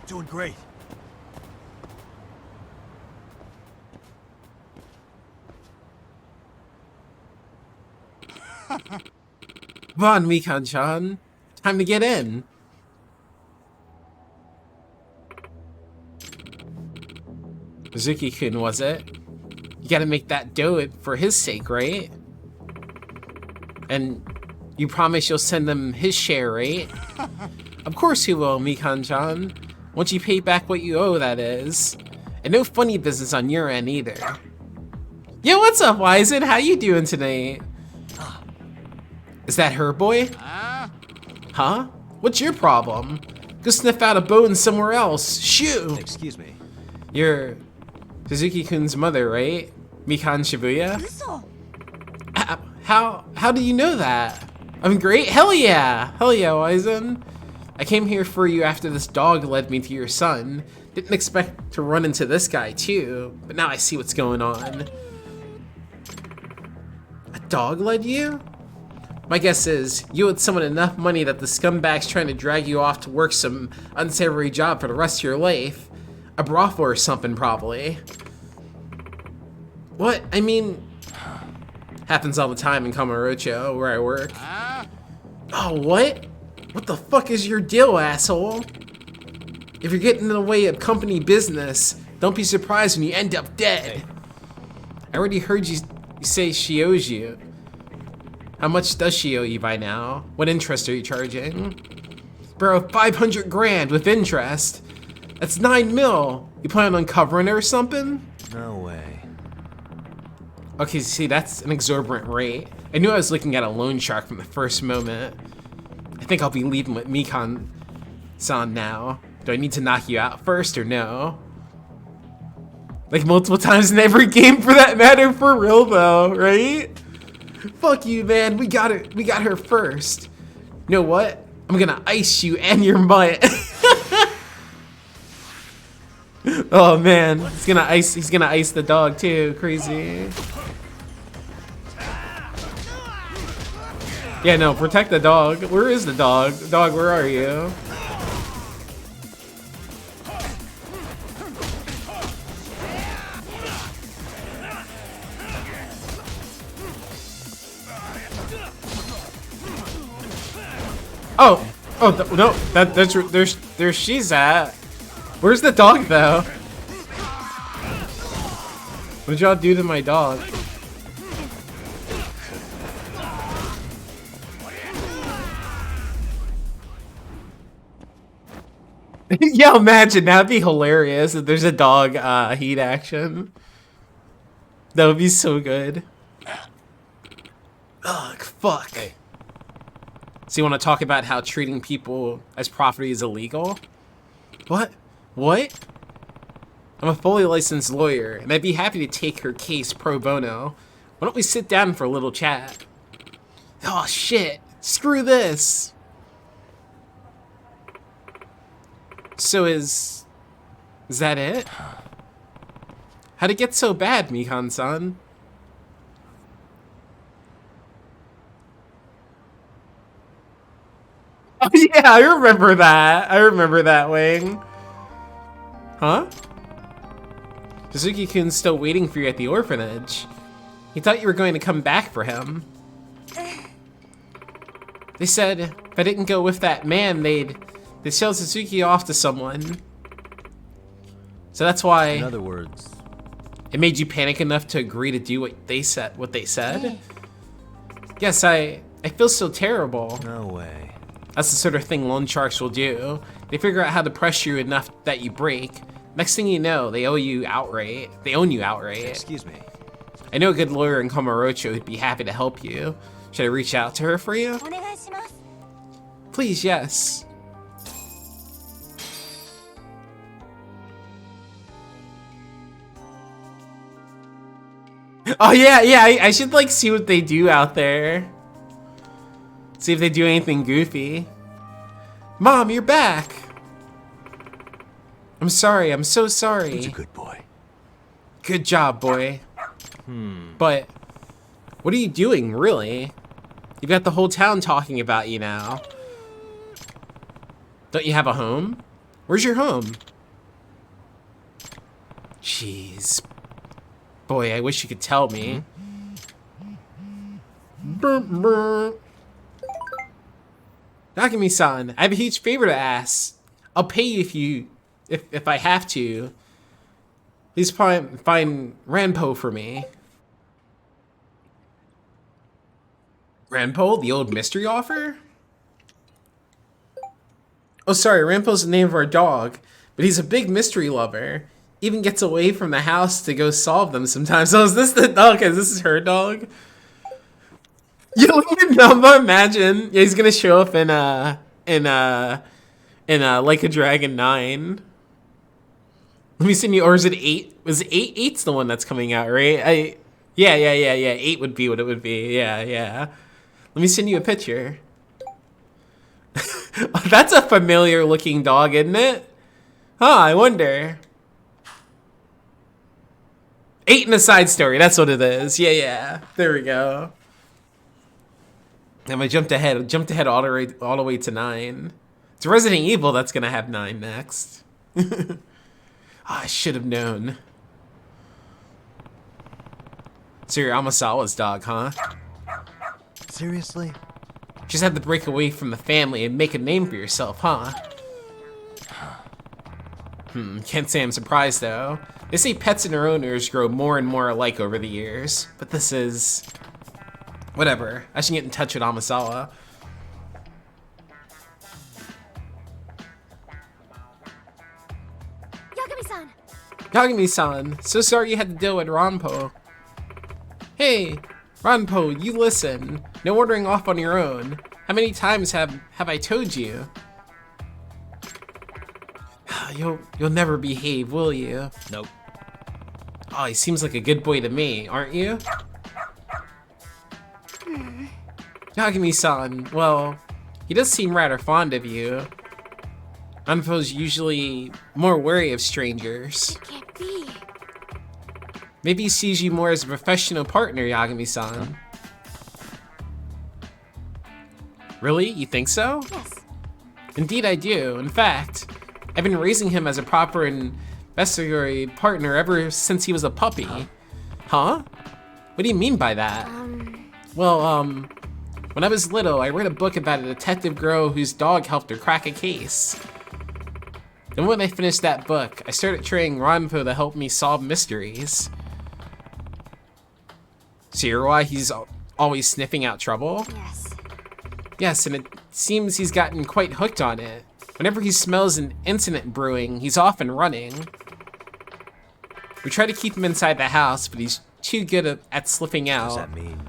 Doing great. Come on, Mikan-chan. Time to get in. Suzuki-kun, was it? You gotta make that dough for his sake, right? And you promise you'll send him his share, right? Of course he will, Mikan-chan. Once you pay back what you owe, that is. And no funny business on your end, either. Yo, what's up, Wizen? How you doing tonight? Is that her, boy? Huh? What's your problem? Go sniff out a bone somewhere else. Shoo! Excuse me. You're Suzuki-kun's mother, right? Mikan Shibuya? How do you know that? I'm great? Hell yeah! Hell yeah, Wizen. I came here for you after this dog led me to your son. Didn't expect to run into this guy too, but now I see what's going on. A dog led you? My guess is you owed someone enough money that the scumbag's trying to drag you off to work some unsavory job for the rest of your life. A brothel or something, probably. What? I mean, happens all the time in Kamurocho, where I work. Oh, what? What the fuck is your deal, asshole? If you're getting in the way of company business, don't be surprised when you end up dead. I already heard you You say she owes you. How much does she owe you by now? What interest are you charging? Bro, 500 grand with interest. That's 9 mil. You plan on covering it or something? No way. Okay, see, that's an exorbitant rate. I knew I was looking at a loan shark from the first moment. I think I'll be leaving with Mikan-san now. Do I need to knock you out first or no? Like multiple times in every game for that matter, for real though, right? Fuck you, man. We got her first. You know what? I'm gonna ice you and your mutt. Oh man, he's gonna ice the dog too. Crazy. Yeah, no, protect the dog. Where is the dog? Dog, where are you? No, there's she's at. Where's the dog though? What did y'all do to my dog? Yeah, imagine that'd be hilarious if there's a dog heat action. That would be so good. Ugh, fuck. Hey. So you want to talk about how treating people as property is illegal? What? What? I'm a fully licensed lawyer, and I'd be happy to take her case pro bono. Why don't we sit down for a little chat? Oh shit! Screw this! So is that it? How'd it get so bad, Mikan-san? Oh yeah, I remember that. I remember that, Wing. Huh? Suzuki-kun's still waiting for you at the orphanage. He thought you were going to come back for him. They said if I didn't go with that man, they'd sell Suzuki off to someone. So that's why. In other words, it made you panic enough to agree to do what they said. What they said. Yes, I feel so terrible. no way. That's the sort of thing loan sharks will do. They figure out how to pressure you enough that you break. Next thing you know, they owe you outright. They own you outright. Excuse me. I know a good lawyer in Kamurocho who'd be happy to help you. Should I reach out to her for you? Please, yes. Oh yeah, I should like see what they do out there. See if they do anything goofy. Mom, you're back. I'm sorry, I'm so sorry. He's a good boy. Good job, boy. But what are you doing, really? You've got the whole town talking about you now. Don't you have a home? Where's your home? Jeez. Boy, I wish you could tell me. Nakami-san, I have a huge favor to ask. I'll pay you if I have to. Please find Ranpo for me. Ranpo, the old mystery offer? Oh, sorry, Ranpo's the name of our dog, but he's a big mystery lover. Even gets away from the house to go solve them sometimes. So is this the dog? Okay, this is her dog. You don't imagine. Yeah, he's gonna show up in Like a Dragon 9. Let me send you, or is it 8? Was it 8? 8's the one that's coming out, right? Yeah. 8 would be what it would be. Yeah. Let me send you a picture. That's a familiar looking dog, isn't it? Huh, I wonder. 8 in a side story, that's what it is. Yeah. There we go. And I jumped ahead all the way to 9. It's Resident Evil that's gonna have 9 next. Oh, I should have known. So you're Amasawa's dog, huh? Seriously? Just had to break away from the family and make a name for yourself, huh? Can't say I'm surprised though. They say pets and their owners grow more and more alike over the years, but this is... whatever. I should get in touch with Amasawa. Yagami-san! Yagami-san, so sorry you had to deal with Ranpo. Hey, Ranpo, you listen. No ordering off on your own. How many times have I told you? You'll never behave, will you? Nope. Oh, he seems like a good boy to me, aren't you? Yagami-san, well, he does seem rather fond of you. Ranpo's usually more wary of strangers. It can't be. Maybe he sees you more as a professional partner, Yagami-san. Really? You think so? Yes. Indeed I do. In fact, I've been raising him as a proper and investigatory partner ever since he was a puppy. Huh? What do you mean by that? Well, when I was little, I read a book about a detective girl whose dog helped her crack a case. Then when I finished that book, I started training Ranpo to help me solve mysteries. So you're why he's always sniffing out trouble? Yes. Yes, and it seems he's gotten quite hooked on it. Whenever he smells an incident brewing, he's off and running. We try to keep him inside the house, but he's too good at slipping out. What does that mean?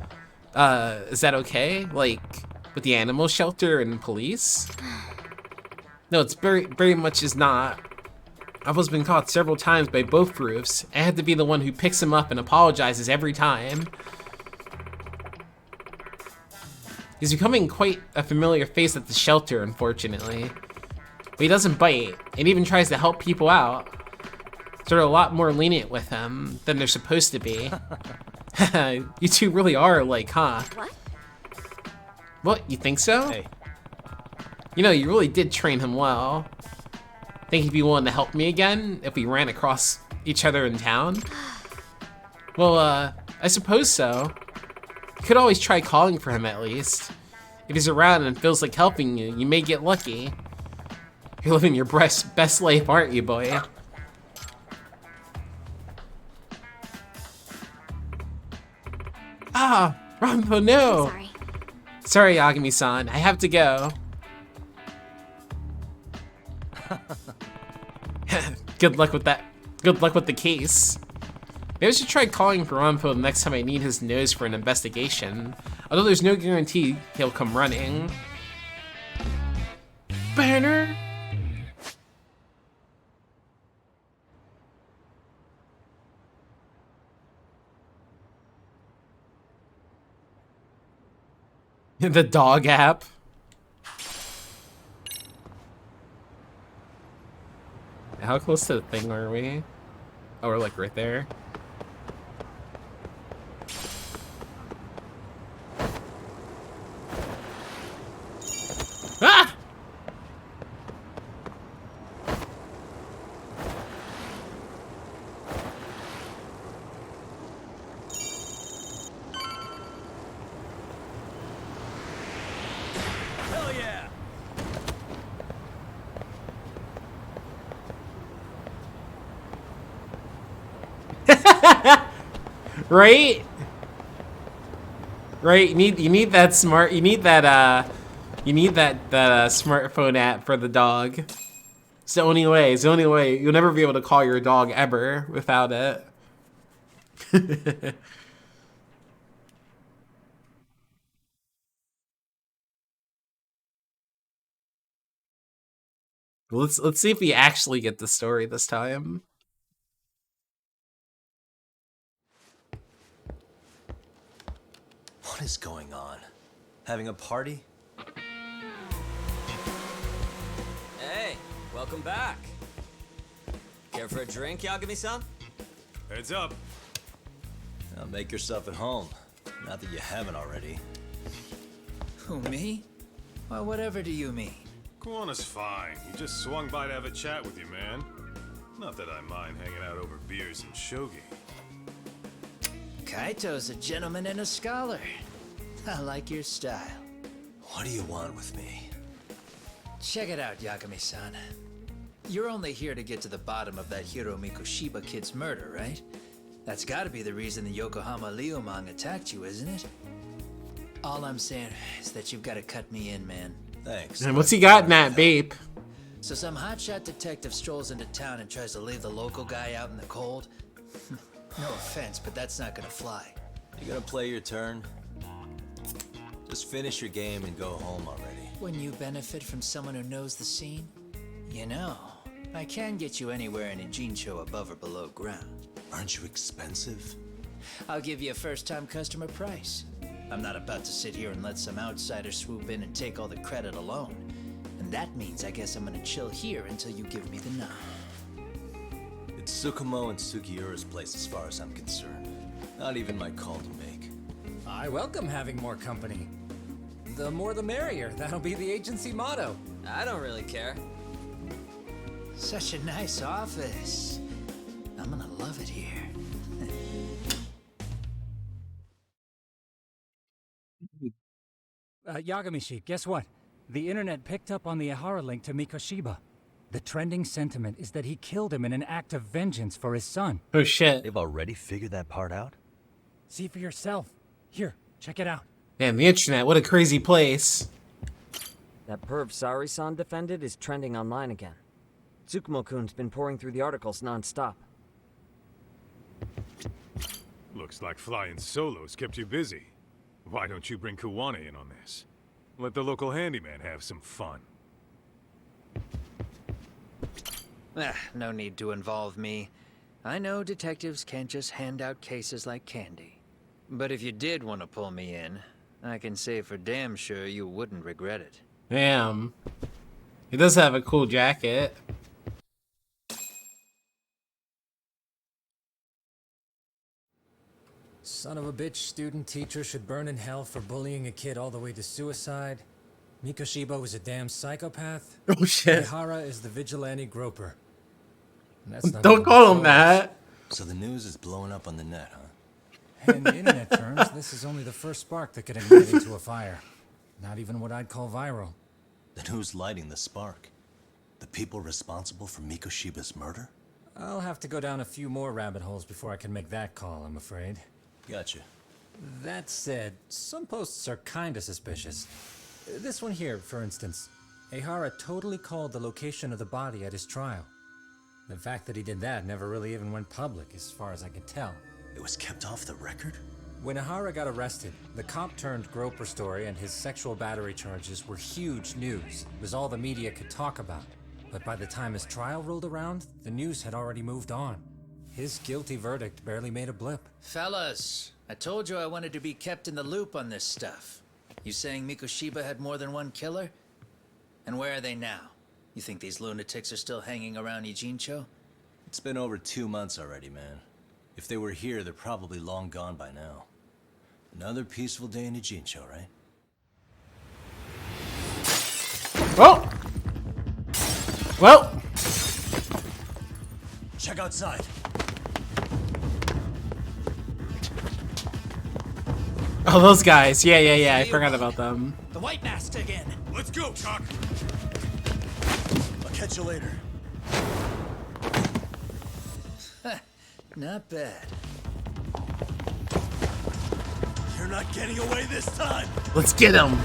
Is that okay? Like, with the animal shelter and police? No, it's very much is not. I've always been caught several times by both groups. I had to be the one who picks him up and apologizes every time. He's becoming quite a familiar face at the shelter, unfortunately. But he doesn't bite, and even tries to help people out. Sort of a lot more lenient with him than they're supposed to be. You two really are alike, huh? What? What, you think so? Hey, You know, you really did train him well. Think he'd be willing to help me again if we ran across each other in town? Well, I suppose so. You could always try calling for him at least. If he's around and feels like helping you, you may get lucky. You're living your best life, aren't you, boy? Ah, Ranpo, no! Sorry. Sorry, Yagami-san, I have to go. Good luck with that. Good luck with the case. Maybe I should try calling for Ranpo the next time I need his nose for an investigation. Although there's no guarantee he'll come running. Banner! The dog app. How close to the thing are we? Oh, we're like right there. Ah! hell yeah! Right? Right, you need that smart, you need that smartphone app for the dog. It's the only way, You'll never be able to call your dog ever without it. Let's see if we actually get the story this time. What is going on? Having a party? Hey, welcome back. Care for a drink, Yagami-san? Heads up. Now make yourself at home. Not that you haven't already. Who, me? Well, whatever do you mean? Kuwana's fine. He just swung by to have a chat with you, man. Not that I mind hanging out over beers and shogi. Kaito's a gentleman and a scholar. I like your style. What do you want with me? Check it out, Yagami-san. You're only here to get to the bottom of that Hiro Mikoshiba kid's murder, right? That's gotta be the reason the Yokohama Leomang attacked you, isn't it? All I'm saying is that you've gotta cut me in, man. Thanks. And what's he got in that babe? So some hotshot detective strolls into town and tries to leave the local guy out in the cold? No offense, but that's not gonna fly. You gonna play your turn? Just finish your game and go home already. When you benefit from someone who knows the scene? You know, I can get you anywhere in a Jincho above or below ground. Aren't you expensive? I'll give you a first-time customer price. I'm not about to sit here and let some outsider swoop in and take all the credit alone. And that means I guess I'm gonna chill here until you give me the nod. It's Tsukumo and Sugiura's place as far as I'm concerned. Not even my call to make. I welcome having more company. The more the merrier. That'll be the agency motto. I don't really care. Such a nice office. I'm gonna love it here. Yagamishi, guess what? The internet picked up on the Ihara link to Mikoshiba. The trending sentiment is that he killed him in an act of vengeance for his son. Oh shit. They've already figured that part out? See for yourself. Here, check it out. Damn, the internet, what a crazy place. That perv Sari-san defended is trending online again. Tsukumo-kun's been pouring through the articles non-stop. Looks like flying solos kept you busy. Why don't you bring Kuwane in on this? Let the local handyman have some fun. No need to involve me. I know detectives can't just hand out cases like candy. But if you did want to pull me in, I can say for damn sure you wouldn't regret it. Damn. He does have a cool jacket. Son of a bitch student teacher should burn in hell for bullying a kid all the way to suicide. Mikoshiba was a damn psychopath. Oh shit. Ihara is the vigilante groper. And that's not Don't even call him close. that. So the news is blowing up on the net, huh? In the internet terms, this is only the first spark that could ignite into a fire. Not even what I'd call viral. Then who's lighting the spark? The people responsible for Mikoshiba's murder? I'll have to go down a few more rabbit holes before I can make that call, I'm afraid. Gotcha. That said, some posts are kinda suspicious. This one here, for instance. Ihara totally called the location of the body at his trial. The fact that he did that never really even went public, as far as I can tell. It was kept off the record? When Ihara got arrested, the cop-turned-groper story and his sexual battery charges were huge news. It was all the media could talk about. But by the time his trial rolled around, the news had already moved on. His guilty verdict barely made a blip. Fellas, I told you I wanted to be kept in the loop on this stuff. You saying Mikoshiba had more than one killer? And where are they now? You think these lunatics are still hanging around Ijincho? It's been over 2 months already, man. If they were here, they're probably long gone by now. Another peaceful day in Ijincho, right? Oh! Well, Check outside. oh, those guys. Yeah. I forgot about them. The White Mask again! Let's go, Chuck! I'll catch you later. Not bad. You're not getting away this time! Let's get him.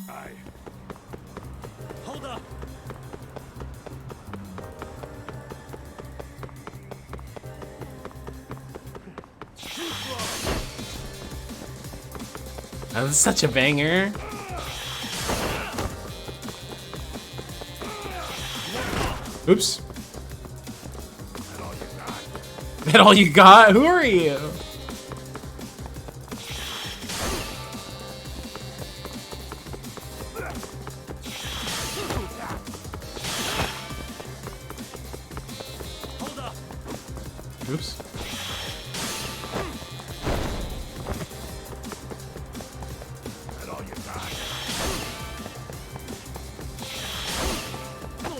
Aye. Hold up! That was such a banger. Oops. That all you got? Who are you? Hold up! Oops.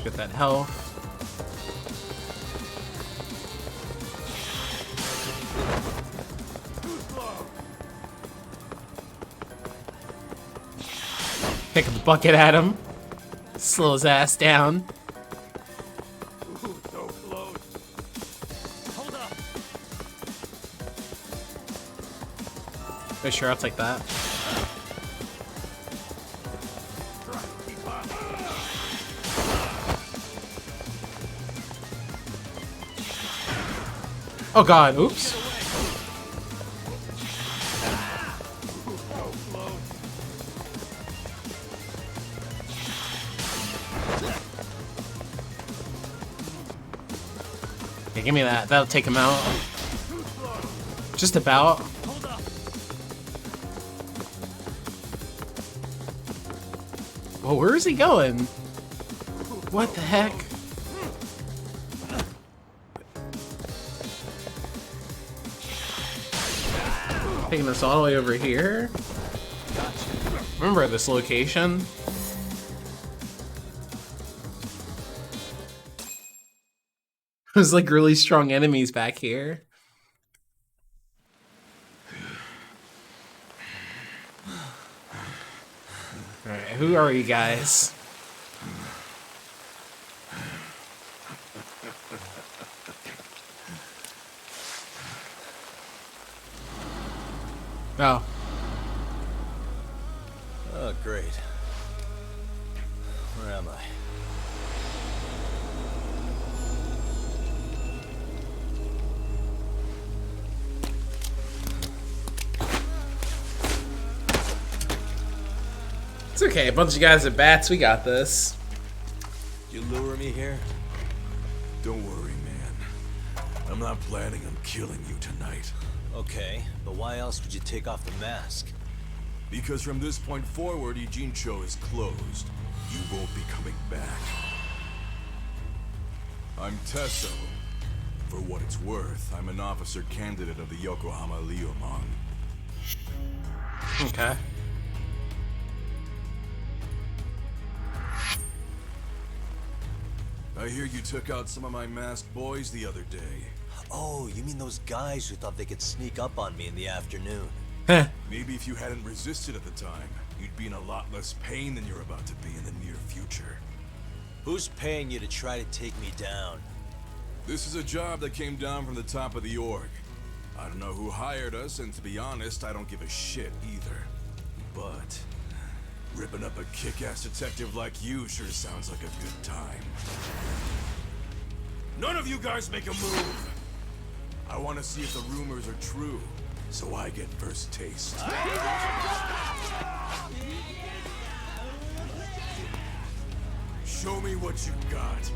Get that health. Pick up the bucket at him. Slow his ass down. Ooh, so close. Hold up. Oh, sure, I'll take that. Oh god, oops. Okay, give me that. That'll take him out. Just about. Well, where is he going? What the heck? Taking us all the way over here. Remember this location? There's like really strong enemies back here. Alright, who are you guys? Oh. Oh, great. Where am I? It's okay, a bunch of guys at bats, we got this. You lure me here? Don't worry, man. I'm not planning on killing you tonight. Okay, but why else would you take off the mask? Because from this point forward, Ijincho is closed. You won't be coming back. I'm Tesso. For what it's worth, I'm an officer candidate of the Yokohama Leomon. Okay. I hear you took out some of my masked boys the other day. Oh, you mean those guys who thought they could sneak up on me in the afternoon? Maybe if you hadn't resisted at the time, you'd be in a lot less pain than you're about to be in the near future. Who's paying you to try to take me down? This is a job that came down from the top of the org. I don't know who hired us, and to be honest, I don't give a shit either. But ripping up a kick-ass detective like you sure sounds like a good time. None of you guys make a move! I want to see if the rumors are true, so I get first taste. Show me what you got.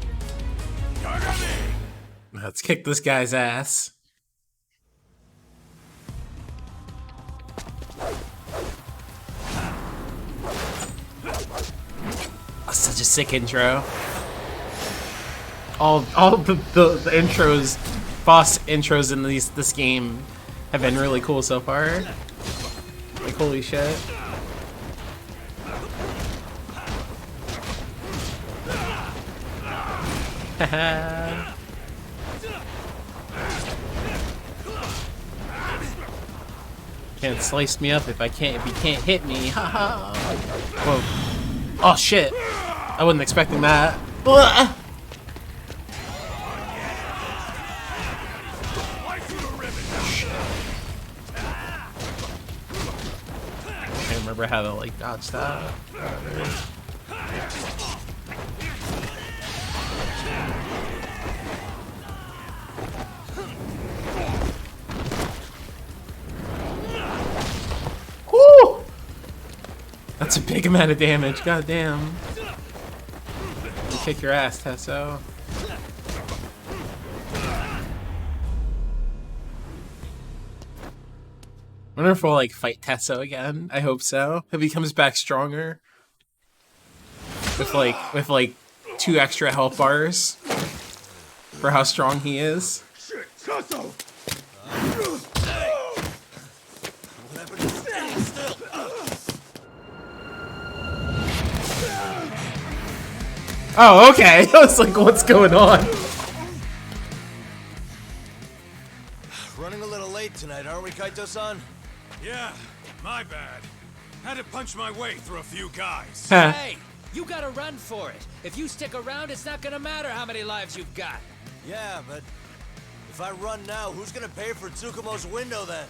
Let's kick this guy's ass. Oh, such a sick intro. All the intros, boss intros in this game have been really cool so far. Like, holy shit. Haha. Can't slice me up if you can't hit me. Haha. Whoa. Oh shit. I wasn't expecting that. Ugh. I can't remember how to like dodge that. Woo! That's a big amount of damage. God damn. You kick your ass, Tesso. I wonder if we'll like fight Tesso again. I hope so. If he comes back stronger. With like 2 extra health bars. For how strong he is. Shit, Tesso! Oh, okay. I was like, what's going on? Running a little late tonight, aren't we, Kaito-san? Yeah, my bad. Had to punch my way through a few guys. Hey, you gotta run for it. If you stick around, it's not gonna matter how many lives you've got. Yeah, but if I run now, who's gonna pay for Tsukumo's window then?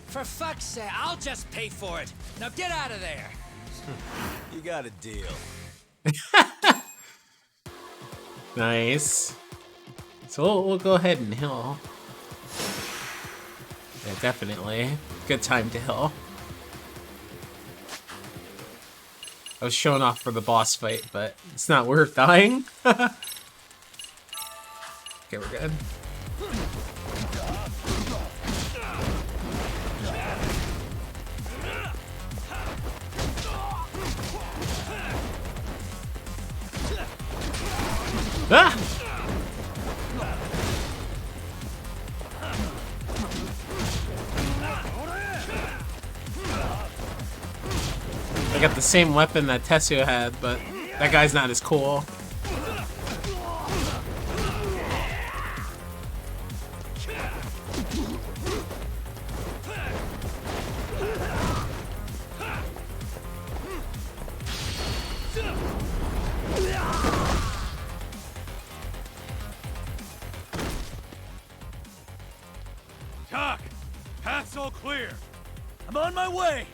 For fuck's sake, I'll just pay for it. Now get out of there. You got a deal. Nice. So we'll go ahead and heal. Yeah, definitely. Good time to heal. I was showing off for the boss fight, but it's not worth dying. Okay, we're good. Ah! I got the same weapon that Tetsuo had, but that guy's not as cool. Talk! Path's all clear. I'm on my way.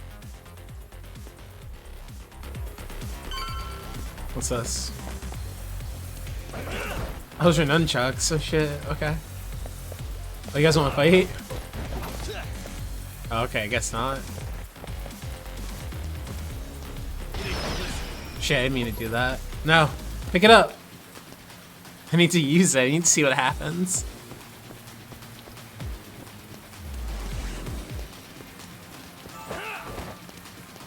What's this? Those are nunchucks. Oh shit. Okay. Oh, you guys want to fight? Oh, okay, I guess not. Shit, I didn't mean to do that. No, pick it up. I need to use it. I need to see what happens.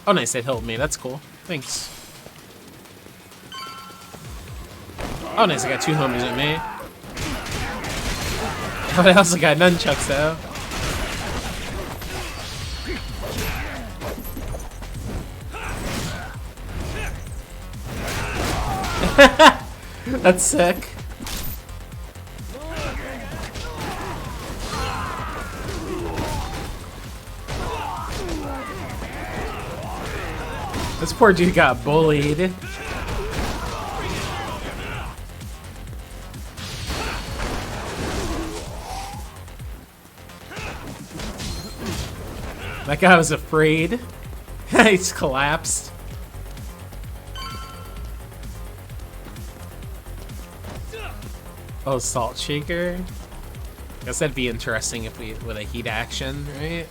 Oh, nice. It healed me. That's cool. Thanks. Oh, nice, I got two homies with me. Oh, I also got nunchucks, though. That's sick. This poor dude got bullied. That guy was afraid. He's collapsed. Oh, salt shaker. Guess that'd be interesting if we with a heat action, right?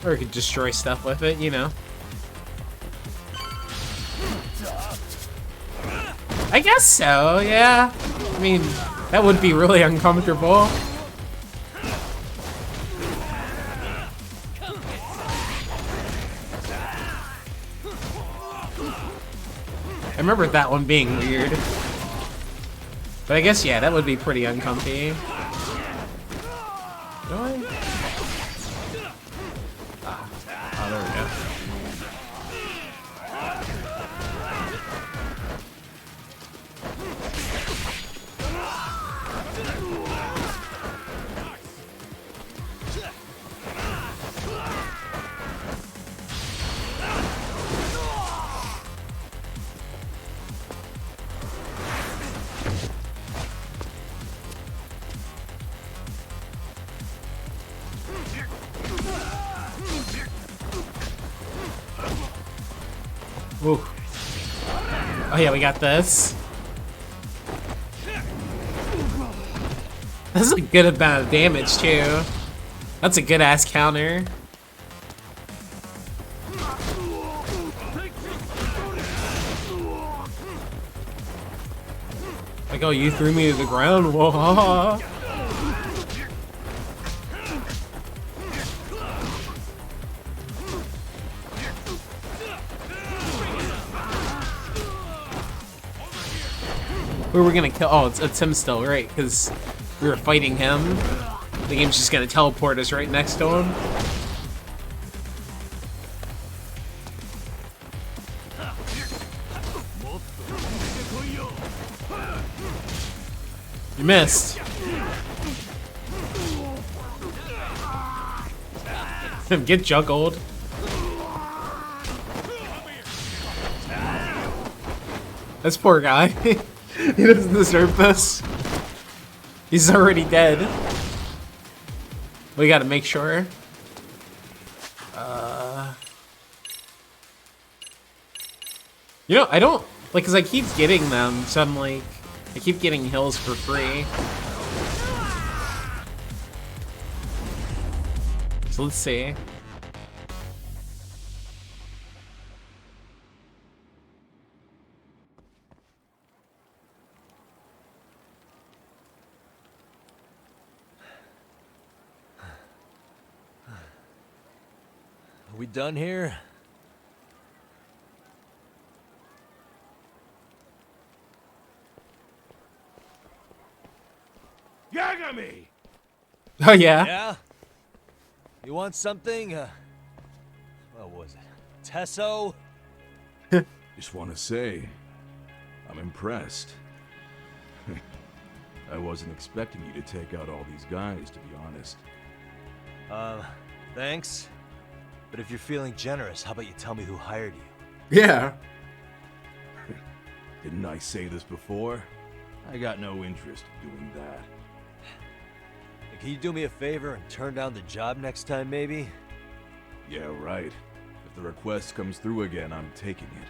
Or we could destroy stuff with it, you know. I guess so, yeah. I mean, that would be really uncomfortable. I remember that one being weird. But I guess, yeah, that would be pretty uncomfy. Really? Oh, there we go. Ooh. Oh yeah, we got this. That's a good amount of damage too. That's a good ass counter. Like, oh, you threw me to the ground? Whoa. Who are we gonna kill? Oh, it's him still, right? Because we were fighting him. The game's just gonna teleport us right next to him. You missed. Get juggled. This poor guy. He doesn't deserve this. He's already dead. We gotta make sure. You know, I don't like, cause I keep getting them, so I'm like, I keep getting hills for free. So let's see. Are we done here? Yagami! Oh yeah? Yeah? You want something? What was it? Tesso? Just want to say, I'm impressed. I wasn't expecting you to take out all these guys, to be honest. Thanks. But if you're feeling generous, how about you tell me who hired you? Yeah. Didn't I say this before? I got no interest in doing that. Can you do me a favor and turn down the job next time, maybe? Yeah, right. If the request comes through again, I'm taking it.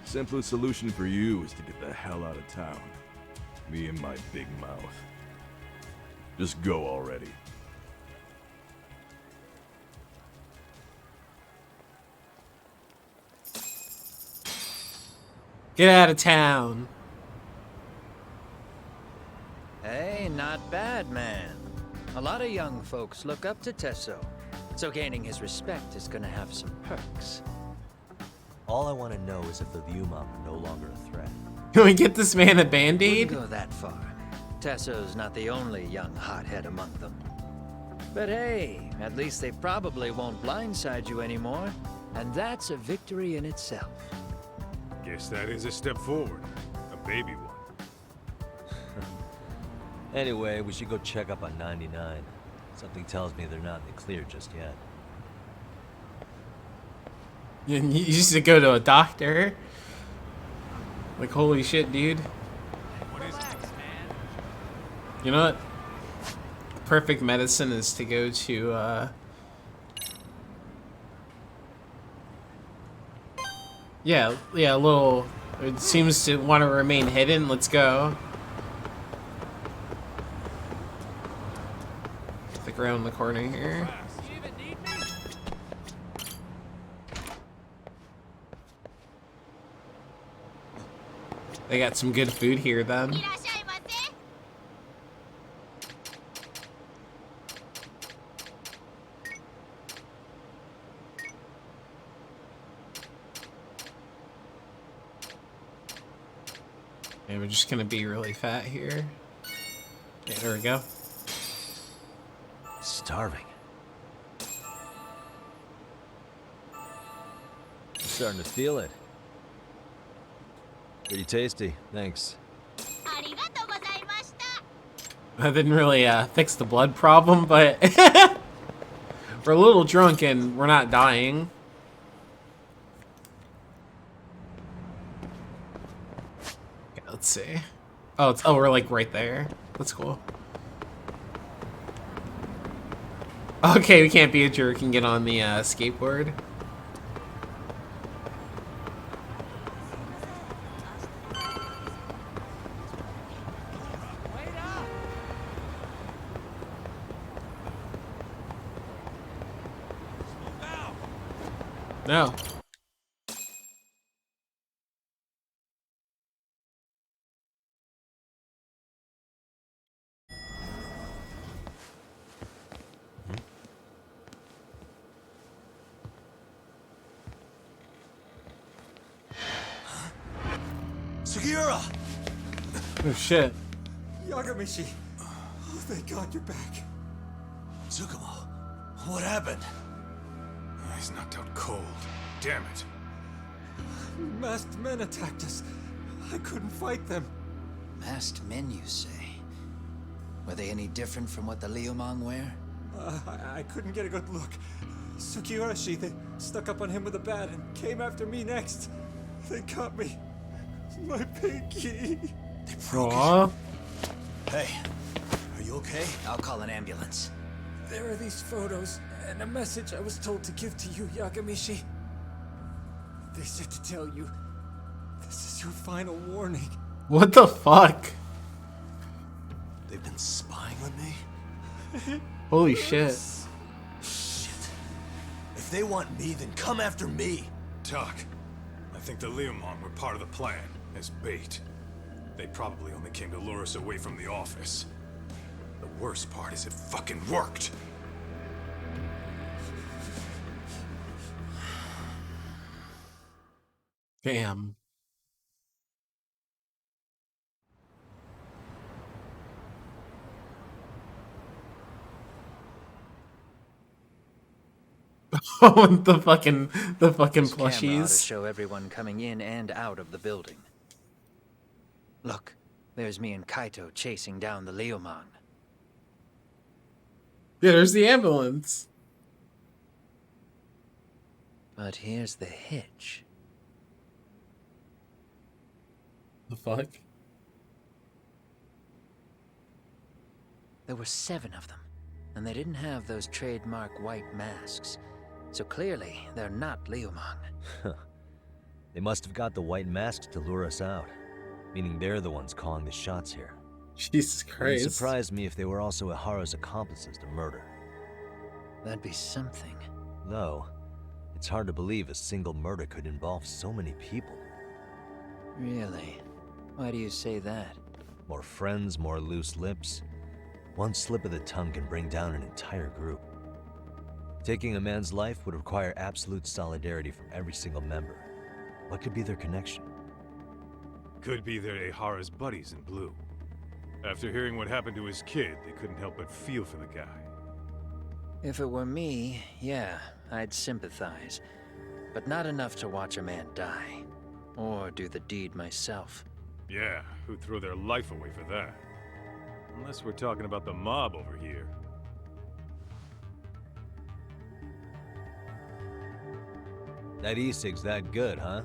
Simplest solution for you is to get the hell out of town. Me and my big mouth. Just go already. Get out of town. Hey, not bad, man. A lot of young folks look up to Tesso, so gaining his respect is gonna have some perks. All I want to know is if the Lyumam are no longer a threat. Can we get this man a Wouldn't band-aid? go that far. Tesso's not the only young hothead among them. But hey, at least they probably won't blindside you anymore, and that's a victory in itself. Guess that is a step forward. A baby one. Anyway, we should go check up on 99. Something tells me they're not in the clear just yet. You used to go to a doctor. Like, holy shit, dude. You know what? Perfect medicine is to go to, Yeah, a little... It seems to want to remain hidden. Let's go. Stick around the corner here. They got some good food here, then. Okay, we're just gonna be really fat here. Yeah, there we go. Starving. I'm starting to feel it. Pretty tasty, thanks. That didn't really fix the blood problem, but we're a little drunk and we're not dying. Okay, let's see. Oh, we're like right there. That's cool. Okay, we can't be a jerk and get on the skateboard. No. Sugiura! Oh shit. Yagamishi! Oh, thank God you're back. Tsukumo, what happened? He's knocked out cold. Damn it. Masked men attacked us. I couldn't fight them. Masked men, you say? Were they any different from what the Liumang wear? I couldn't get a good look. Sukiyoshi, they stuck up on him with a bat and came after me next. They got me. My pinky. Aww. Hey, are you okay? I'll call an ambulance. There are these photos and a message I was told to give to you, Yagamishi. They said to tell you, this is your final warning. What the fuck? They've been spying on me? Holy shit. Shit. If they want me, then come after me. Tuck, I think the Liumang were part of the plan, as bait. They probably only came to lure us away from the office. The worst part is it fucking worked. Damn. Oh, and the fucking This camera ought to plushies. show everyone coming in and out of the building. Look, there's me and Kaito chasing down the Liumang. Yeah, there's the ambulance. But here's the hitch. The fuck? There were 7 of them, and they didn't have those trademark white masks. So clearly, they're not Liumang. They must have got the white masks to lure us out, meaning they're the ones calling the shots here. Jesus It Christ. surprised me if they were also Ihara's accomplices to murder. That'd be something. Though, it's hard to believe a single murder could involve so many people. Really? Why do you say that? More friends, more loose lips. One slip of the tongue can bring down an entire group. Taking a man's life would require absolute solidarity from every single member. What could be their connection? Could be they're Ihara's buddies in blue. After hearing what happened to his kid, they couldn't help but feel for the guy. If it were me, yeah, I'd sympathize. But not enough to watch a man die. Or do the deed myself. Yeah, who'd throw their life away for that? Unless we're talking about the mob over here. That e-cig's that good, huh?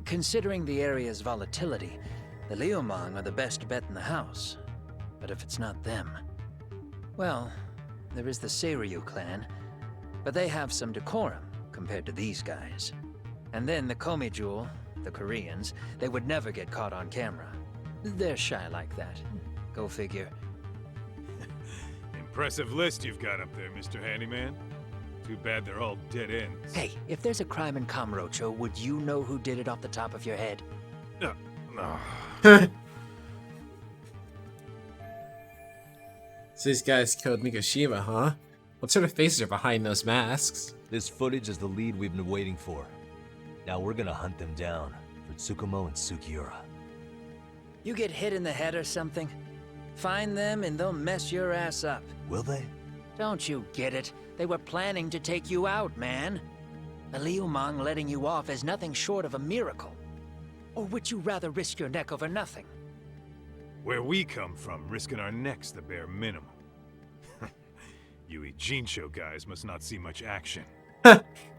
Considering the area's volatility, the Liumang are the best bet in the house. But if it's not them... Well, there is the Seiryu clan, but they have some decorum compared to these guys. And then the Komijul, the Koreans, they would never get caught on camera. They're shy like that. Go figure. Impressive list you've got up there, Mr. Handyman. Too bad they're all dead ends. Hey, if there's a crime in Kamurocho, would you know who did it off the top of your head? No. So these guys killed Mikoshiba, huh? What sort of faces are behind those masks? This footage is the lead we've been waiting for. Now we're gonna hunt them down for Tsukumo and Sugiura. You get hit in the head or something? Find them and they'll mess your ass up. Will they? Don't you get it? They were planning to take you out, man. The Liumang letting you off is nothing short of a miracle. Or would you rather risk your neck over nothing? Where we come from, risking our necks the bare minimum. You Ijincho guys must not see much action.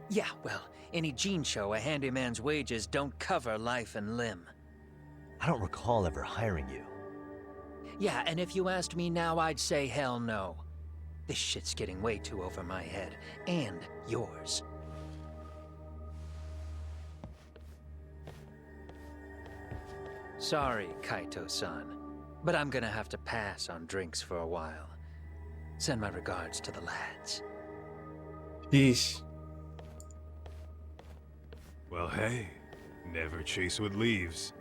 Yeah, well, in Ijincho, a handyman's wages don't cover life and limb. I don't recall ever hiring you. Yeah, and if you asked me now, I'd say hell no. This shit's getting way too over my head. And yours. Sorry, Kaito-san. But I'm gonna have to pass on drinks for a while. Send my regards to the lads. Yeesh. Well, hey, never chase what leaves.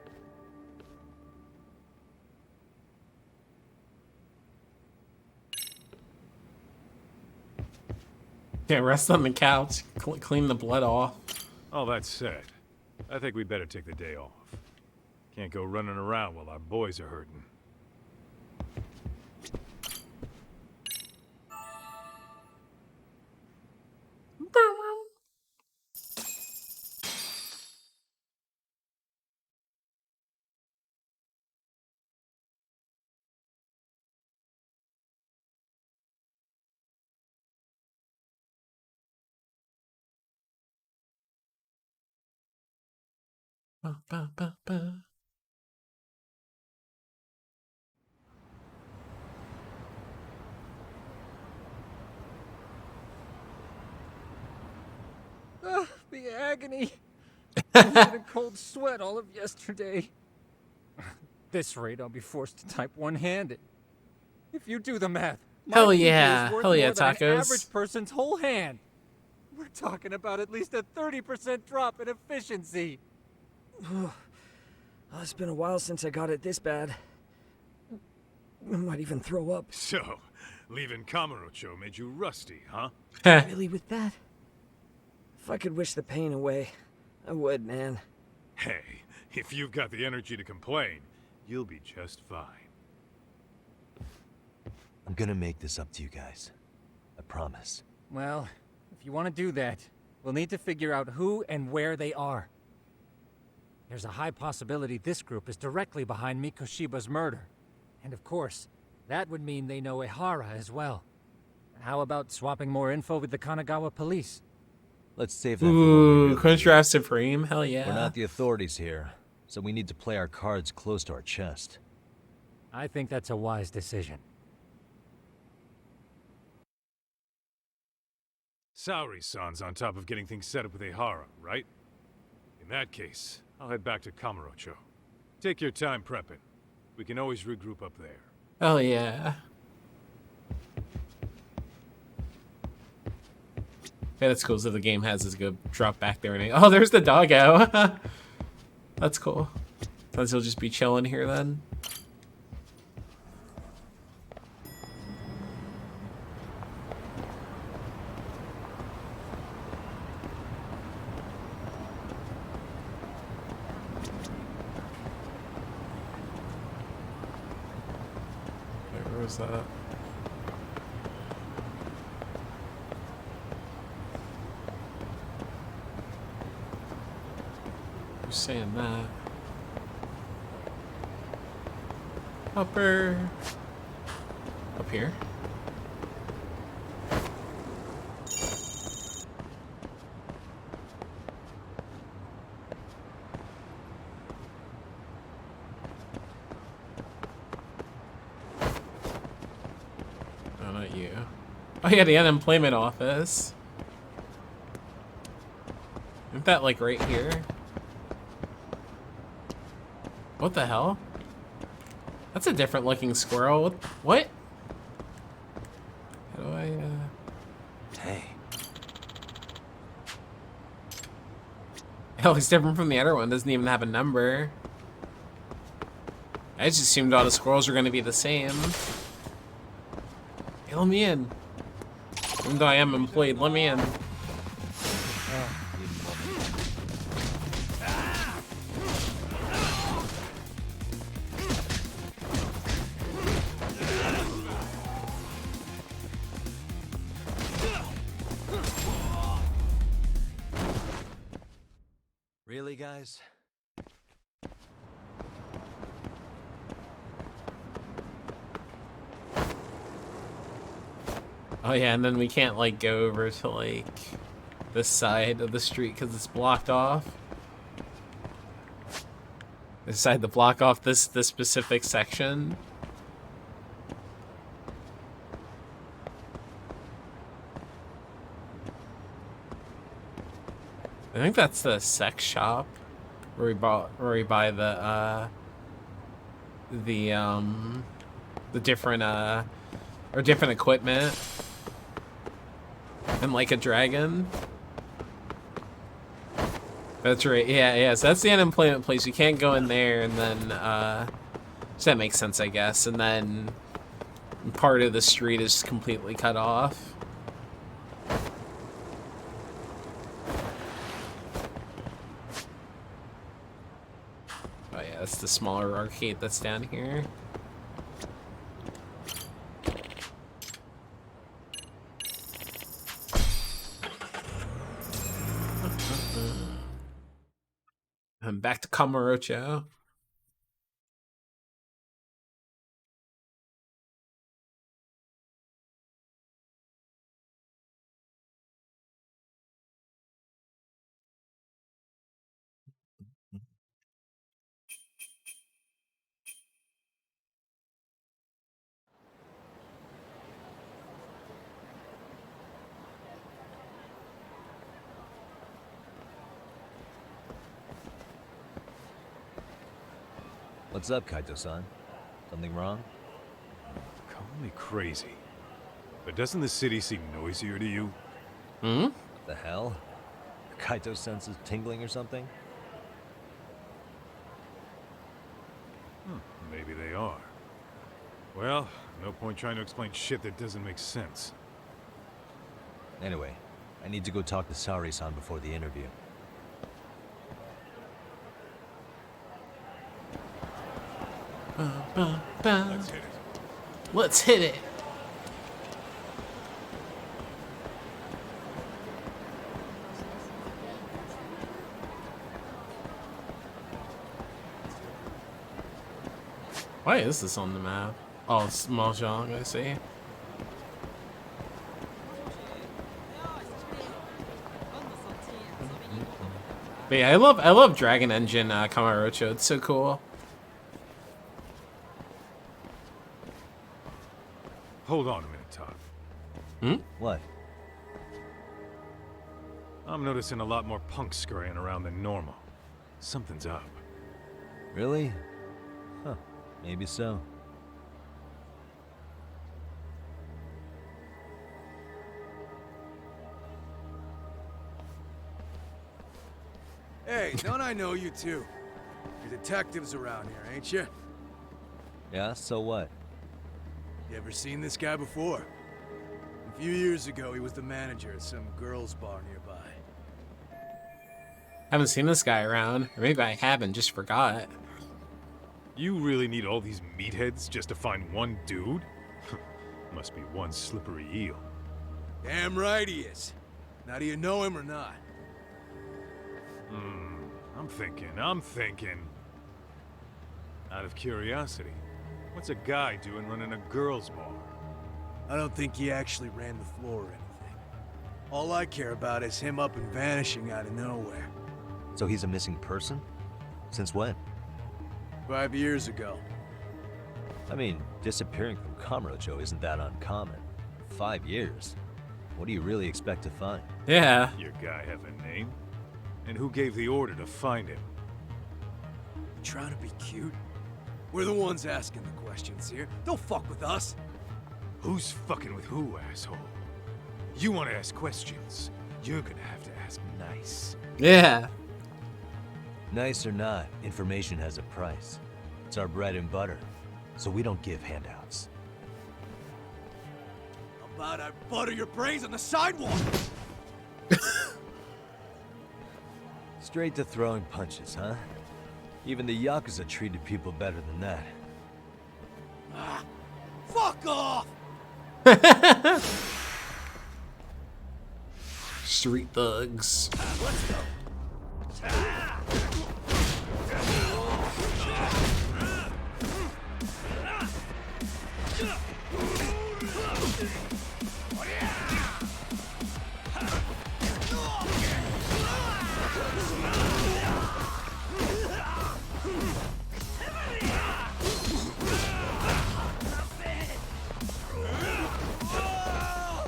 Can't rest on the couch, clean the blood off. All that said, I think we better take the day off. Can't go running around while our boys are hurting. Ba, ba, ba, ba. The agony. I was in a cold sweat all of yesterday. This rate, I'll be forced to type one-handed. If you do the math, my Hell keyboard yeah. is worth Hell yeah, more than an tacos. average person's whole hand. We're talking about at least a 30% drop in efficiency. It's been a while since I got it this bad. I might even throw up. So, leaving Kamurocho made you rusty, huh? Really with that? If I could wish the pain away, I would, man. Hey, if you've got the energy to complain, you'll be just fine. I'm gonna make this up to you guys. I promise. Well, if you want to do that, we'll need to figure out who and where they are. There's a high possibility this group is directly behind Mikoshiba's murder. And of course, that would mean they know Ehara as well. How about swapping more info with the Kanagawa police? Let's save that for when Ooh, we Contrast Supreme. Hell yeah. We're not the authorities here, so we need to play our cards close to our chest. I think that's a wise decision. Saori-san's on top of getting things set up with Ehara, right? In that case, I'll head back to Kamurocho. Take your time prepping. We can always regroup up there. Hell yeah. Yeah, that's cool. So the game has us go drop back there and oh, there's the doggo. That's cool. Guess he'll just be chilling here then. Where was that? Who's saying that? Upper. Up here. Oh, not you. Oh yeah, the unemployment office. Isn't that like right here? What the hell? That's a different looking squirrel. What? How do I, Hey. It looks different from the other one. Doesn't even have a number. I just assumed all the squirrels were gonna be the same. Hey, let me in. Even though I am employed, let me in. Really, guys? Oh yeah, and then we can't like go over to like this side of the street because it's blocked off. They decided to block off this specific section. I think that's the sex shop where we buy the different or different equipment. And like a dragon. That's right. Yeah. So that's the unemployment place. You can't go in there, and then so that makes sense, I guess. And then part of the street is completely cut off. Oh yeah, that's the smaller arcade that's down here. I'm back to Kamurocho. What's up, Kaito-san? Something wrong? Call me crazy, but doesn't the city seem noisier to you? Hmm? The hell? Kaito senses tingling or something? Maybe they are. Well, no point trying to explain shit that doesn't make sense. Anyway, I need to go talk to Saori-san before the interview. Let's hit it. Let's hit it. Why is this on the map? Oh, it's Mahjong, I see. But yeah, I love Dragon Engine Kamurocho. It's so cool. Hold on a minute, Todd. Hmm? What? I'm noticing a lot more punks scurrying around than normal. Something's up. Really? Huh. Maybe so. Hey, don't I know you too? You're detectives around here, ain't you? Yeah, so what? You ever seen this guy before? A few years ago, he was the manager at some girls' bar nearby. Haven't seen this guy around. Or maybe I haven't, just forgot. You really need all these meatheads just to find one dude? Must be one slippery eel. Damn right he is. Now, do you know him or not? I'm thinking. Out of curiosity, what's a guy doing running a girls' bar? I don't think he actually ran the floor or anything. All I care about is him up and vanishing out of nowhere. So he's a missing person? Since when? 5 years ago. I mean, disappearing from Kamurocho isn't that uncommon. 5 years? What do you really expect to find? Yeah. Your guy have a name? And who gave the order to find him? You trying to be cute? We're the ones asking the questions here. Don't fuck with us. Who's fucking with who, asshole? You want to ask questions? You're gonna have to ask nice. Yeah. Nice or not, information has a price. It's our bread and butter, so we don't give handouts. How about I butter your brains on the sidewalk? Straight to throwing punches, huh? Even the Yakuza treated people better than that. Ah, fuck off! Street thugs. Let's go.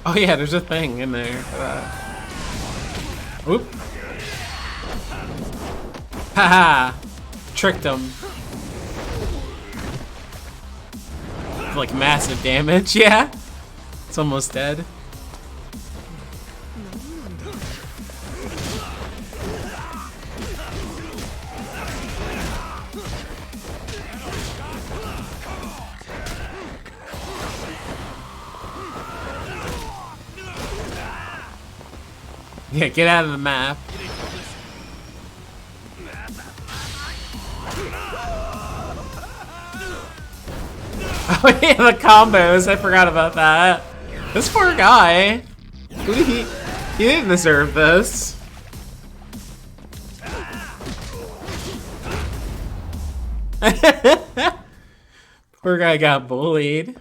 Oh yeah, there's a thing in there. Oop. Haha. Tricked him. Like massive damage, yeah. It's almost dead. Yeah, get out of the map. Oh yeah, the combos. I forgot about that. This poor guy. He didn't deserve this. Poor guy got bullied.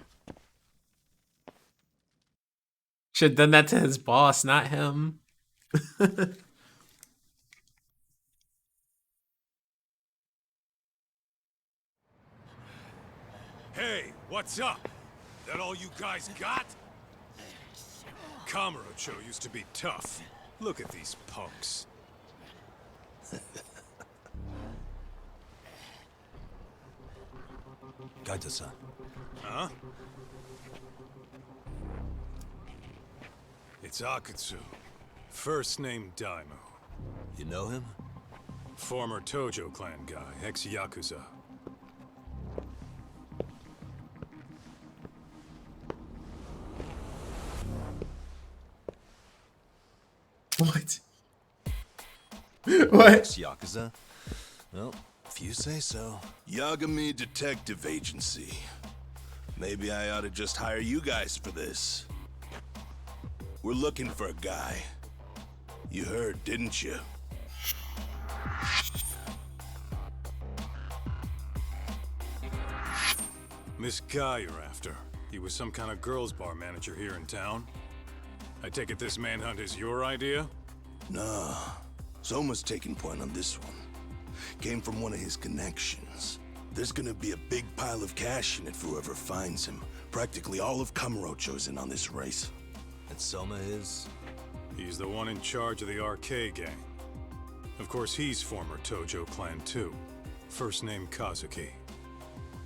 Should have done that to his boss, not him. Hey, what's up? That all you guys got? Kamurocho used to be tough. Look at these punks. Gaito-san. Huh? It's Akutsu. First name Daimyo. You know him? Former Tojo clan guy, ex-Yakuza. What? What? Yakuza? Well, if you say so. Yagami Detective Agency. Maybe I ought to just hire you guys for this. We're looking for a guy. You heard, didn't you? This guy you're after, he was some kind of girls' bar manager here in town? I take it this manhunt is your idea? Nah, Soma's taking point on this one. Came from one of his connections. There's gonna be a big pile of cash in it for whoever finds him. Practically all of Kamurocho's in on this race. And Soma is? He's the one in charge of the RK gang. Of course, he's former Tojo clan too. First name Kazuki.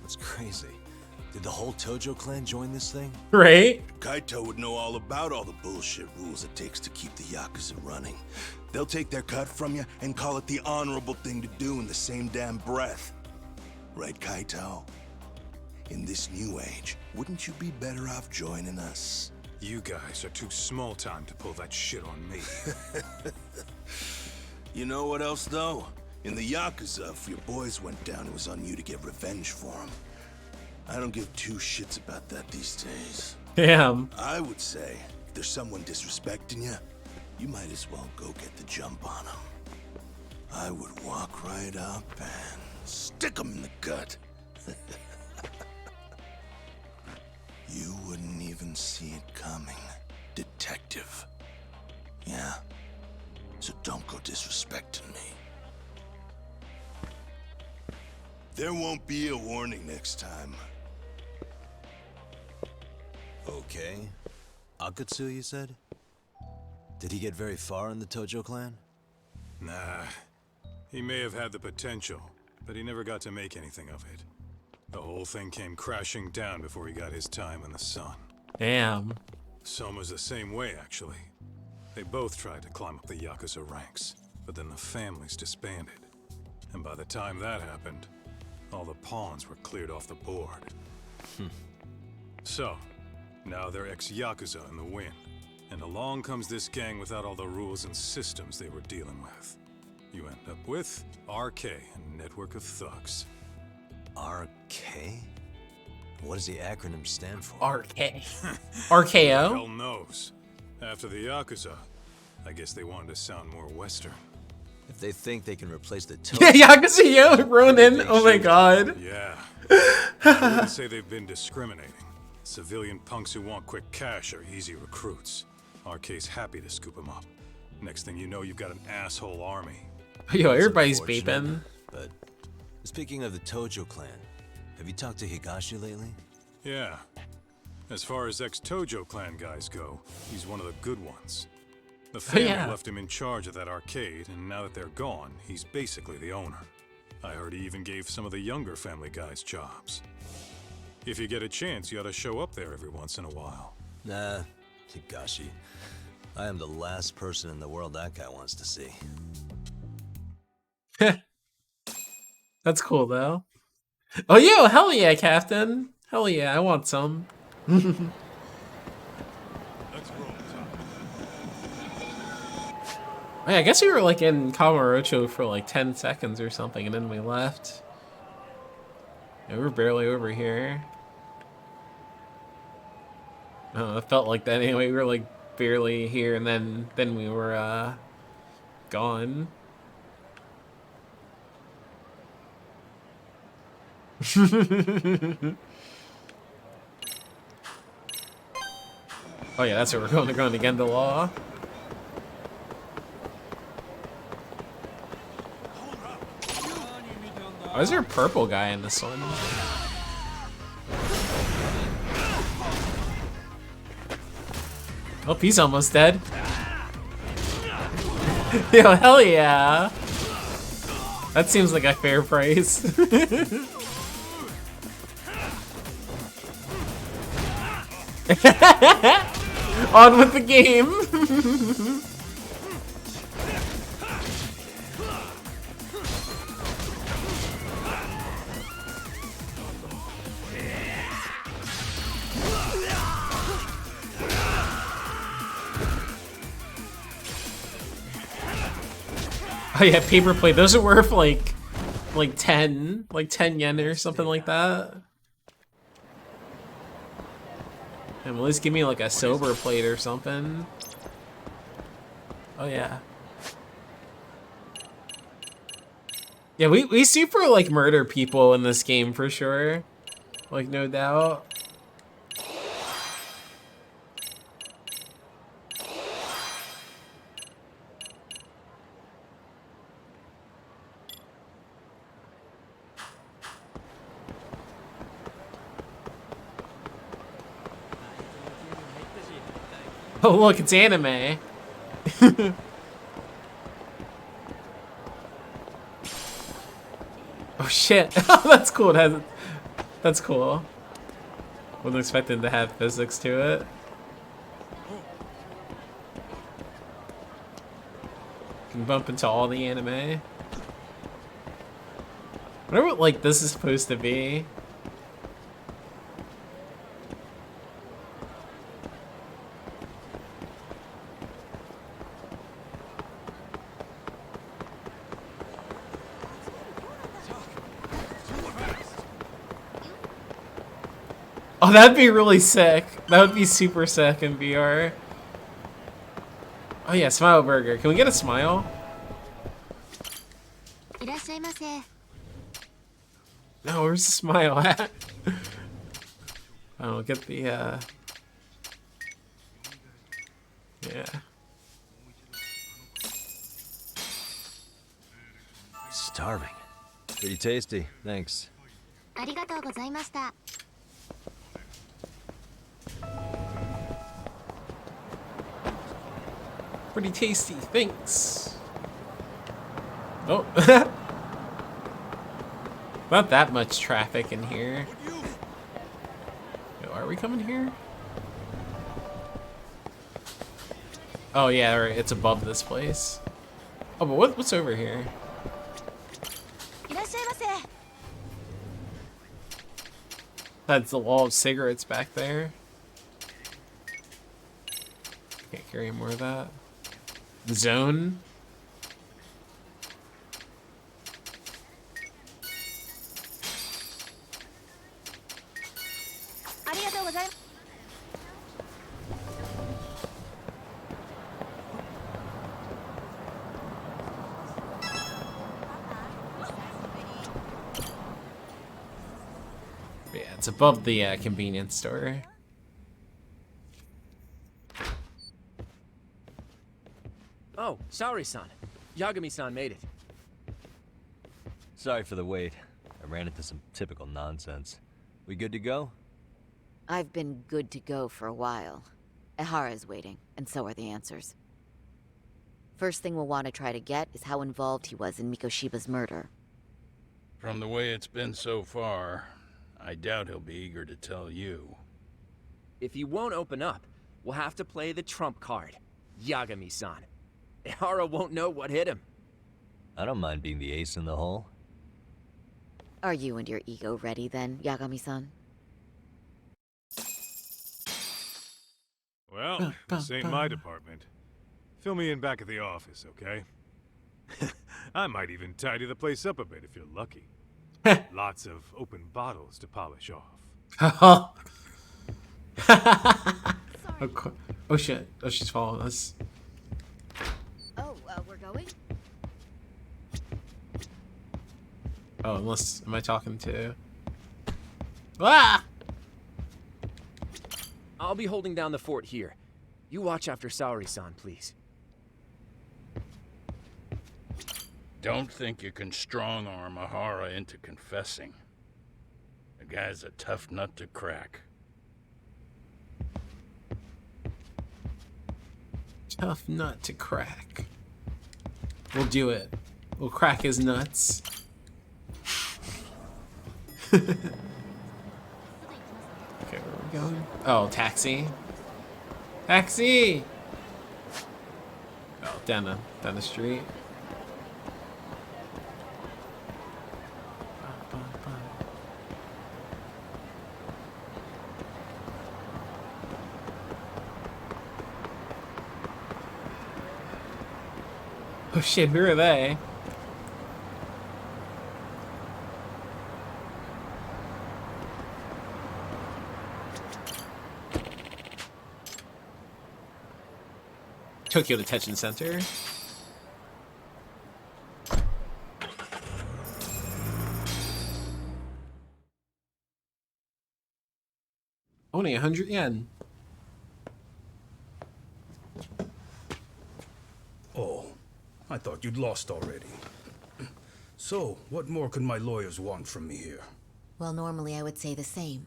That's crazy. Did the whole Tojo clan join this thing? Right? Kaito would know all about all the bullshit rules it takes to keep the Yakuza running. They'll take their cut from you and call it the honorable thing to do in the same damn breath. Right, Kaito? In this new age, wouldn't you be better off joining us? You guys are too small time to pull that shit on me. You know what else, though? In the Yakuza, if your boys went down, it was on you to get revenge for them. I don't give two shits about that these days. Damn. I would say, if there's someone disrespecting you, you might as well go get the jump on them. I would walk right up and stick them in the gut. You wouldn't even see it coming, detective. Yeah? So don't go disrespecting me. There won't be a warning next time. Okay. Akutsu, you said? Did he get very far in the Tojo clan? Nah. He may have had the potential, but he never got to make anything of it. The whole thing came crashing down before he got his time in the sun. Damn. Soma's the same way, actually. They both tried to climb up the Yakuza ranks, but then the families disbanded. And by the time that happened, all the pawns were cleared off the board. So, now they're ex-Yakuza in the wind. And along comes this gang without all the rules and systems they were dealing with. You end up with RK, a network of thugs. RK? What does the acronym stand for? RK. RKO? Hell knows. After the Yakuza, I guess they wanted to sound more Western. If they think they can replace the Yeah, Tojo... Yakuza, yo, Ronin. Oh my god. Yeah. I wouldn't say they've been discriminating. Civilian punks who want quick cash are easy recruits. RK's happy to scoop them up. Next thing you know, you've got an asshole army. Yo, everybody's Unfortunate, vaping. But speaking of the Tojo clan, have you talked to Higashi lately? Yeah. As far as ex-Tojo clan guys go, he's one of the good ones. The family left him in charge of that arcade, and now that they're gone, he's basically the owner. I heard he even gave some of the younger family guys jobs. If you get a chance, you ought to show up there every once in a while. Nah, Higashi. I am the last person in the world that guy wants to see. That's cool, though. Oh, yo, hell yeah, Captain. Hell yeah, I want some. Let's roll, Yeah, I guess we were like in Kamurocho for like 10 seconds or something, and then we left. Yeah, we were barely over here. Oh, it felt like that anyway. We were like barely here, and then we were gone. Oh yeah, that's where we're going to Genda Law. Why is there a purple guy in this one? Oh, he's almost dead. Yo, hell yeah. That seems like a fair price. On with the game. Oh yeah, paper plate. Those are worth like 10 yen or something like that. And at least give me like a silver plate or something. Oh yeah. Yeah, we super like murder people in this game for sure. Like no doubt. Oh look, it's anime. Oh shit. Oh, that's cool. That's cool. Wasn't expecting to have physics to it. Can bump into all the anime. I wonder what like this is supposed to be. Oh, that'd be really sick. That would be super sick in VR. Oh yeah, Smile Burger. Can we get a smile? No, where's the smile at? Oh, get the, yeah. Starving. Pretty tasty, thanks. Pretty tasty, thanks. Oh. Not that much traffic in here. Yo, are we coming here? Oh yeah, right, it's above this place. Oh, but what's over here? That's the wall of cigarettes back there. Can't carry any more of that. Zone. Yeah, it's above the convenience store. Oh, Saori-san. Yagami-san made it. Sorry for the wait. I ran into some typical nonsense. We good to go? I've been good to go for a while. Ehara's waiting, and so are the answers. First thing we'll want to try to get is how involved he was in Mikoshiba's murder. From the way it's been so far, I doubt he'll be eager to tell you. If he won't open up, we'll have to play the trump card. Yagami-san. Ehara won't know what hit him. I don't mind being the ace in the hole. Are you and your ego ready then, Yagami-san? Well, this ain't my department. Fill me in back at the office, okay? I might even tidy the place up a bit if you're lucky. Lots of open bottles to polish off. Oh shit. Oh, she's following us. Oh, we're going? Oh, unless, am I talking to... Ah! I'll be holding down the fort here. You watch after Saori-san, please. Don't think you can strong-arm Ehara into confessing. The guy's a tough nut to crack. Tough nut to crack. We'll do it. We'll crack his nuts. Okay, we going? Oh, taxi. Taxi! Oh, down the street. Oh shit, who are they? Tokyo Detention Center. Only 100 yen. Oh, I thought you'd lost already. So, what more could my lawyers want from me here? Well, normally I would say the same.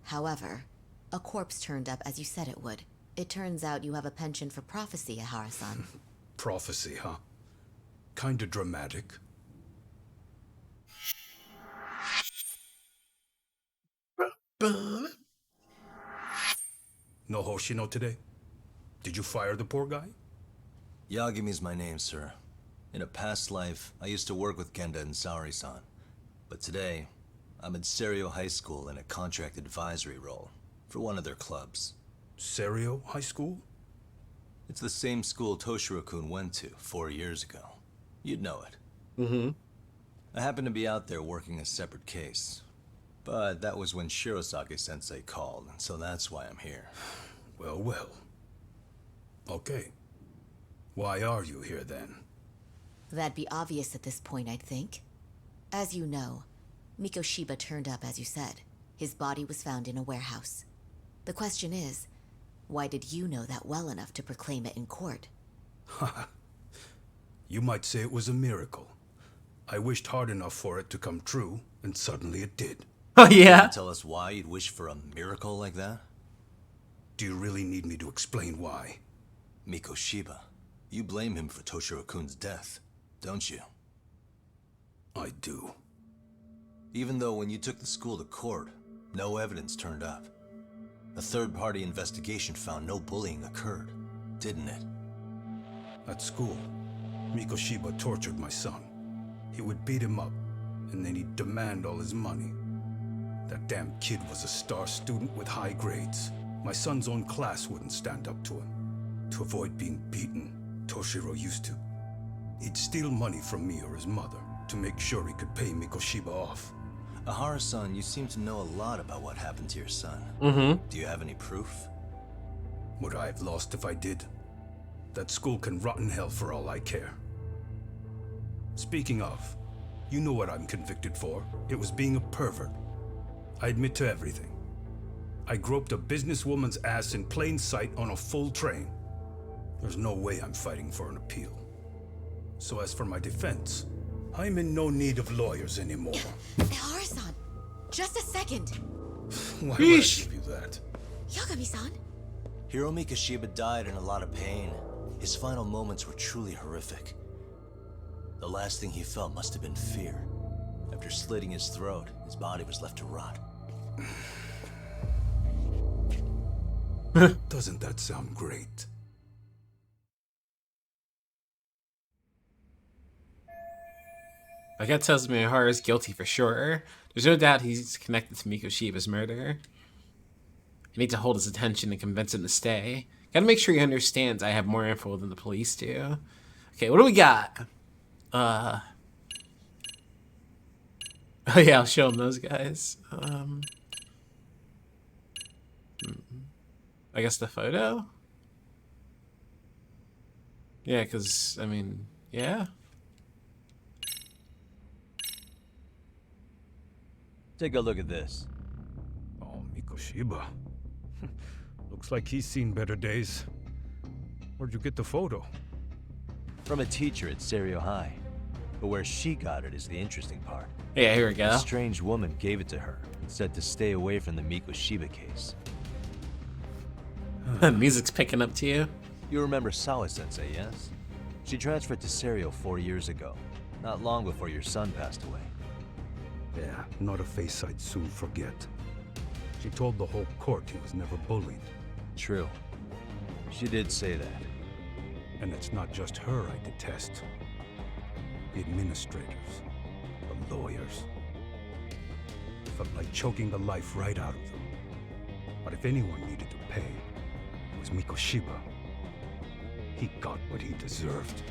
However, a corpse turned up as you said it would. It turns out you have a penchant for prophecy, Ihara-san. Prophecy, huh? Kinda dramatic. No Hoshino today? Did you fire the poor guy? Yagami's my name, sir. In a past life, I used to work with Kenda and Saori-san. But today, I'm at Serio High School in a contract advisory role for one of their clubs. Serio High School? It's the same school Toshiro-kun went to 4 years ago. You'd know it. Mm-hmm. I happen to be out there working a separate case. But that was when Shirosaki-sensei called, so that's why I'm here. Well, well. Okay. Why are you here then? That'd be obvious at this point, I'd think. As you know, Mikoshiba turned up as you said. His body was found in a warehouse. The question is, why did you know that well enough to proclaim it in court? You might say it was a miracle. I wished hard enough for it to come true, and suddenly it did. Oh, yeah? Can you tell us why you'd wish for a miracle like that? Do you really need me to explain why? Mikoshiba. You blame him for Toshiro-kun's death, don't you? I do. Even though when you took the school to court, no evidence turned up. A third-party investigation found no bullying occurred, didn't it? At school, Mikoshiba tortured my son. He would beat him up, and then he'd demand all his money. That damn kid was a star student with high grades. My son's own class wouldn't stand up to him. To avoid being beaten, Toshiro used to. He'd steal money from me or his mother to make sure he could pay Mikoshiba off. Ihara-san, you seem to know a lot about what happened to your son. Mm-hmm. Do you have any proof? Would I have lost if I did? That school can rot in hell for all I care. Speaking of, you know what I'm convicted for. It was being a pervert. I admit to everything. I groped a businesswoman's ass in plain sight on a full train. There's no way I'm fighting for an appeal. So as for my defense, I'm in no need of lawyers anymore. Ihara-san, just a second. Why would I give you that? Yagami-san? Hiro Mikoshiba died in a lot of pain. His final moments were truly horrific. The last thing he felt must have been fear. After slitting his throat, his body was left to rot. Doesn't that sound great? My gut tells me Ihara's guilty for sure. There's no doubt he's connected to Mikoshiba's murder. I need to hold his attention and convince him to stay. Gotta make sure he understands I have more info than the police do. Okay, what do we got? Oh yeah, I'll show him those guys. I guess the photo? Yeah, because, I mean, yeah. Take a look at this. Oh, Mikoshiba. Looks like he's seen better days. Where'd you get the photo? From a teacher at Serio High. But where she got it is the interesting part. Yeah, here we go. A strange woman gave it to her and said to stay away from the Mikoshiba case. Music's picking up to you. You remember Sawa-sensei, yes? She transferred to Serio 4 years ago, not long before your son passed away. Yeah, not a face I'd soon forget. She told the whole court he was never bullied. True. She did say that. And it's not just her I detest. The administrators, the lawyers. It felt like choking the life right out of them. But if anyone needed to pay, it was Mikoshiba. He got what he deserved.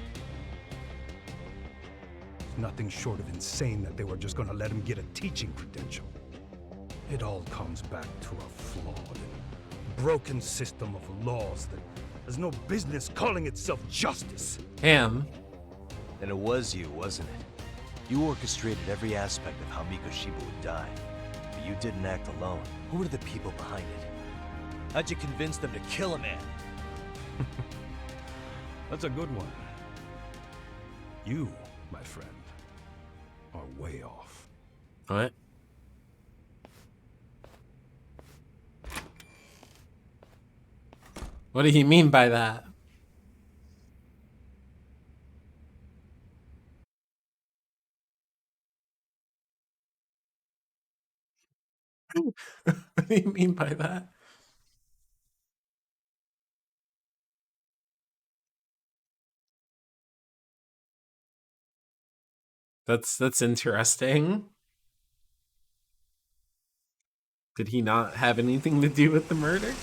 It's nothing short of insane that they were just gonna let him get a teaching credential. It all comes back to a flawed and broken system of laws that has no business calling itself justice. Damn. Then it was you, wasn't it? You orchestrated every aspect of how Mikoshiba would die. But you didn't act alone. Who were the people behind it? How'd you convince them to kill a man? That's a good one. You, my friend, are way off. What? What do you mean by that? What do you mean by that? That's interesting. Did he not have anything to do with the murder?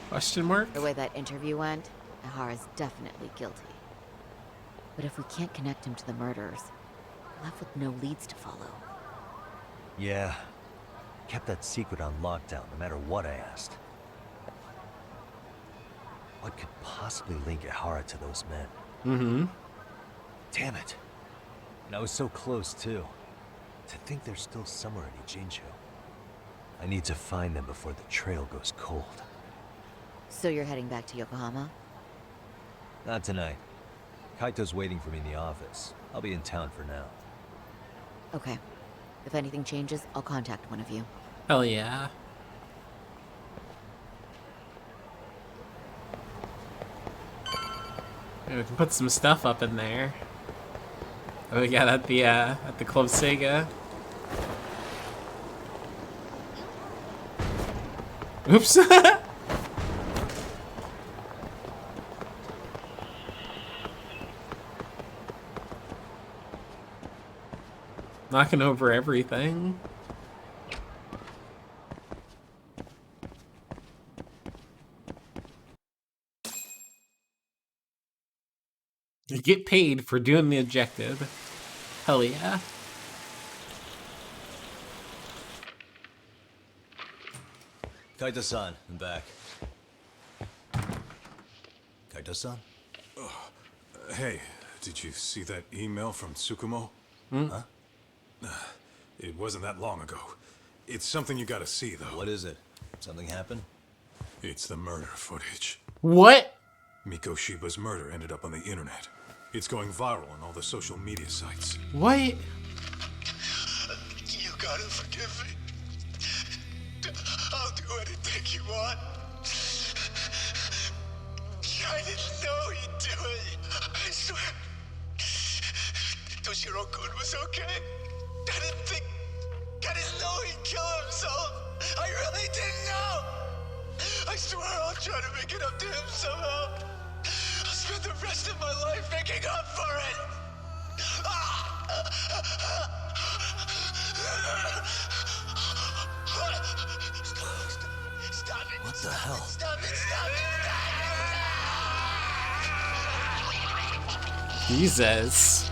Question mark? The way that interview went, Ihara's definitely guilty. But if we can't connect him to the murderers, we're left with no leads to follow. Yeah. Kept that secret on lockdown, no matter what I asked. What could possibly link Ihara to those men? Mm-hmm. Damn it. And I was so close, too. To think they're still somewhere in Ijincho. I need to find them before the trail goes cold. So you're heading back to Yokohama? Not tonight. Kaito's waiting for me in the office. I'll be in town for now. Okay. If anything changes, I'll contact one of you. Hell yeah. Yeah, we can put some stuff up in there. Oh, we got at the Club Sega. Oops. Knocking over everything. You get paid for doing the objective. Hell yeah. Kaito-san, I'm back. Kaito-san? Hey, did you see that email from Tsukumo? Huh? It wasn't that long ago. It's something you gotta see, though. What is it? Something happened? It's the murder footage. What? Mikoshiba's murder ended up on the internet. It's going viral on all the social media sites. What? You gotta forgive me. I'll do anything you want. I didn't know he'd do it. I swear. Toshiro-kun was okay. I didn't know he'd kill himself. I really didn't know. I swear I'll try to make it up to him somehow. I'll spend the rest of my life making up for it. Stop it. What the hell? Stop it. Jesus.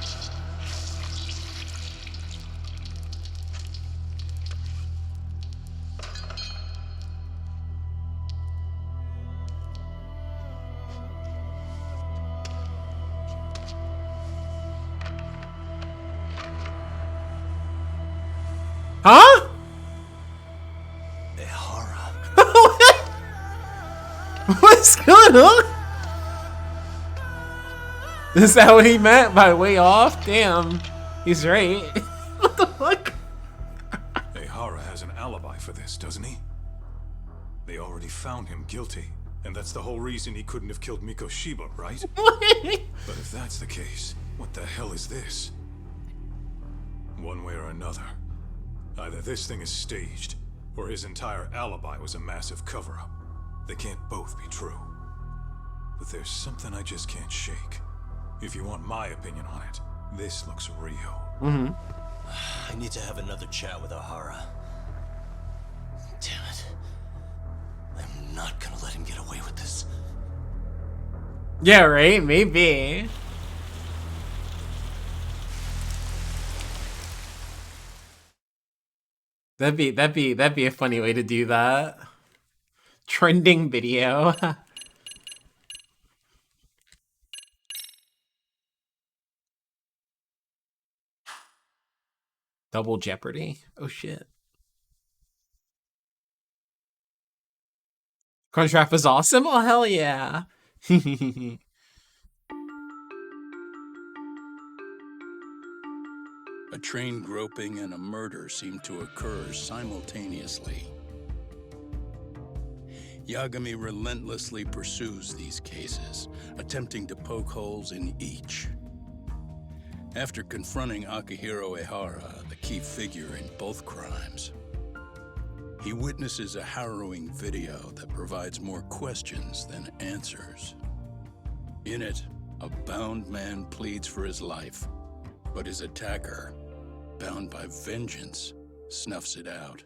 Huh? What's going on? Is that what he meant by way off? Damn, he's right. What the fuck? Ihara has an alibi for this, doesn't he? They already found him guilty, and that's the whole reason he couldn't have killed Mikoshiba, right? But if that's the case, what the hell is this? One way or another, Either this thing is staged, or his entire alibi was a massive cover-up. They can't both be true. But there's something I just can't shake. If you want my opinion on it, this looks real. Mm-hmm. I need to have another chat with O'Hara. Damn it. I'm not gonna let him get away with this. Yeah, right? Maybe. That'd be a funny way to do that. Trending video. Double Jeopardy. Oh shit. Crunchwrap is awesome? Oh hell yeah. A train groping and a murder seem to occur simultaneously. Yagami relentlessly pursues these cases, attempting to poke holes in each. After confronting Akihiro Ehara, the key figure in both crimes, he witnesses a harrowing video that provides more questions than answers. In it, a bound man pleads for his life, but his attacker, bound by vengeance, snuffs it out.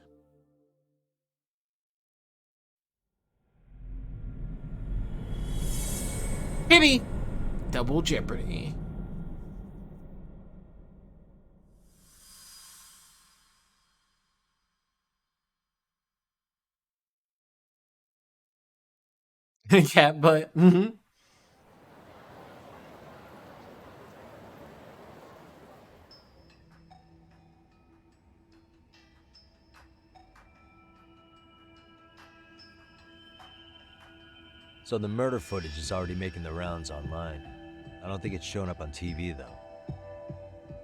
Maybe. Double Jeopardy. Yeah, but mm-hmm. So the murder footage is already making the rounds online. I don't think it's showing up on TV, though.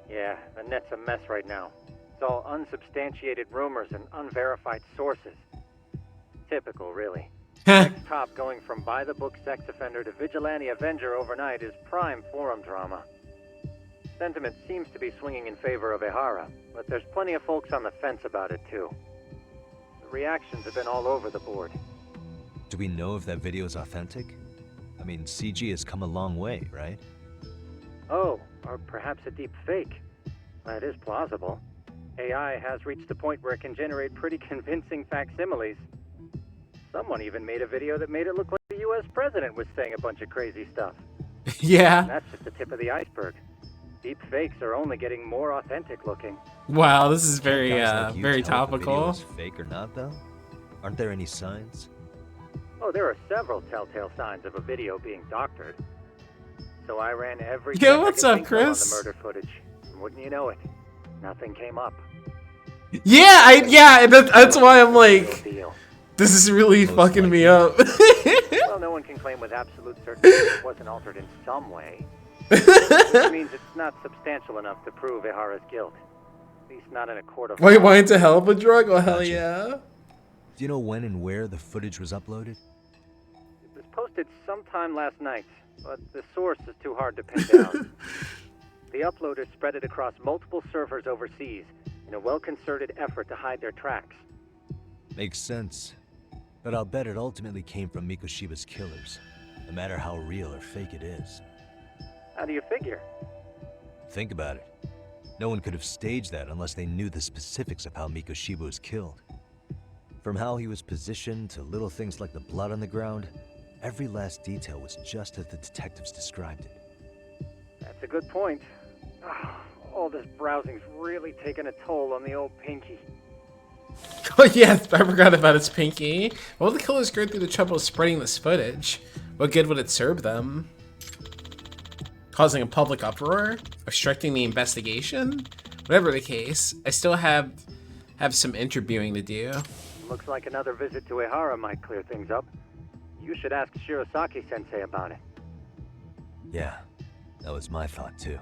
Yeah, the net's a mess right now. It's all unsubstantiated rumors and unverified sources. Typical, really. Next top going from by-the-book sex offender to vigilante avenger overnight is prime forum drama. Sentiment seems to be swinging in favor of Ehara, but there's plenty of folks on the fence about it, too. The reactions have been all over the board. Do we know if that video is authentic? I mean, CG has come a long way, right? Oh, or perhaps a deep fake. That is plausible. AI has reached a point where it can generate pretty convincing facsimiles. Someone even made a video that made it look like the US president was saying a bunch of crazy stuff. Yeah. And that's just the tip of the iceberg. Deep fakes are only getting more authentic looking. Wow, this is very Guys like you very tell if the video topical. is fake or not, though? Aren't there any signs? Oh, there are several telltale signs of a video being doctored. So I ran every Yeah, check I what's could up, think of Chris? on the murder footage. And wouldn't you know it, nothing came up. Yeah, that's why I'm like, this is really fucking me up. Well, no one can claim with absolute certainty it wasn't altered in some way. Which means it's not substantial enough to prove Ehara's guilt. At least not in a court of Wait, law. wanting to help a drug? Oh hell yeah. Do you know when and where the footage was uploaded? It was posted sometime last night, but the source is too hard to pin down. The uploaders spread it across multiple servers overseas in a well-concerted effort to hide their tracks. Makes sense. But I'll bet it ultimately came from Mikoshiba's killers, no matter how real or fake it is. How do you figure? Think about it. No one could have staged that unless they knew the specifics of how Mikoshiba was killed. From how he was positioned to little things like the blood on the ground, every last detail was just as the detectives described it. That's a good point. All this browsing's really taken a toll on the old pinky. Oh yeah, I forgot about his pinky. What would the killers go through the trouble of spreading this footage? What good would it serve them? Causing a public uproar? Obstructing the investigation? Whatever the case, I still have some interviewing to do. Looks like another visit to Ehara might clear things up. You should ask Shirosaki-sensei about it. Yeah, that was my thought too.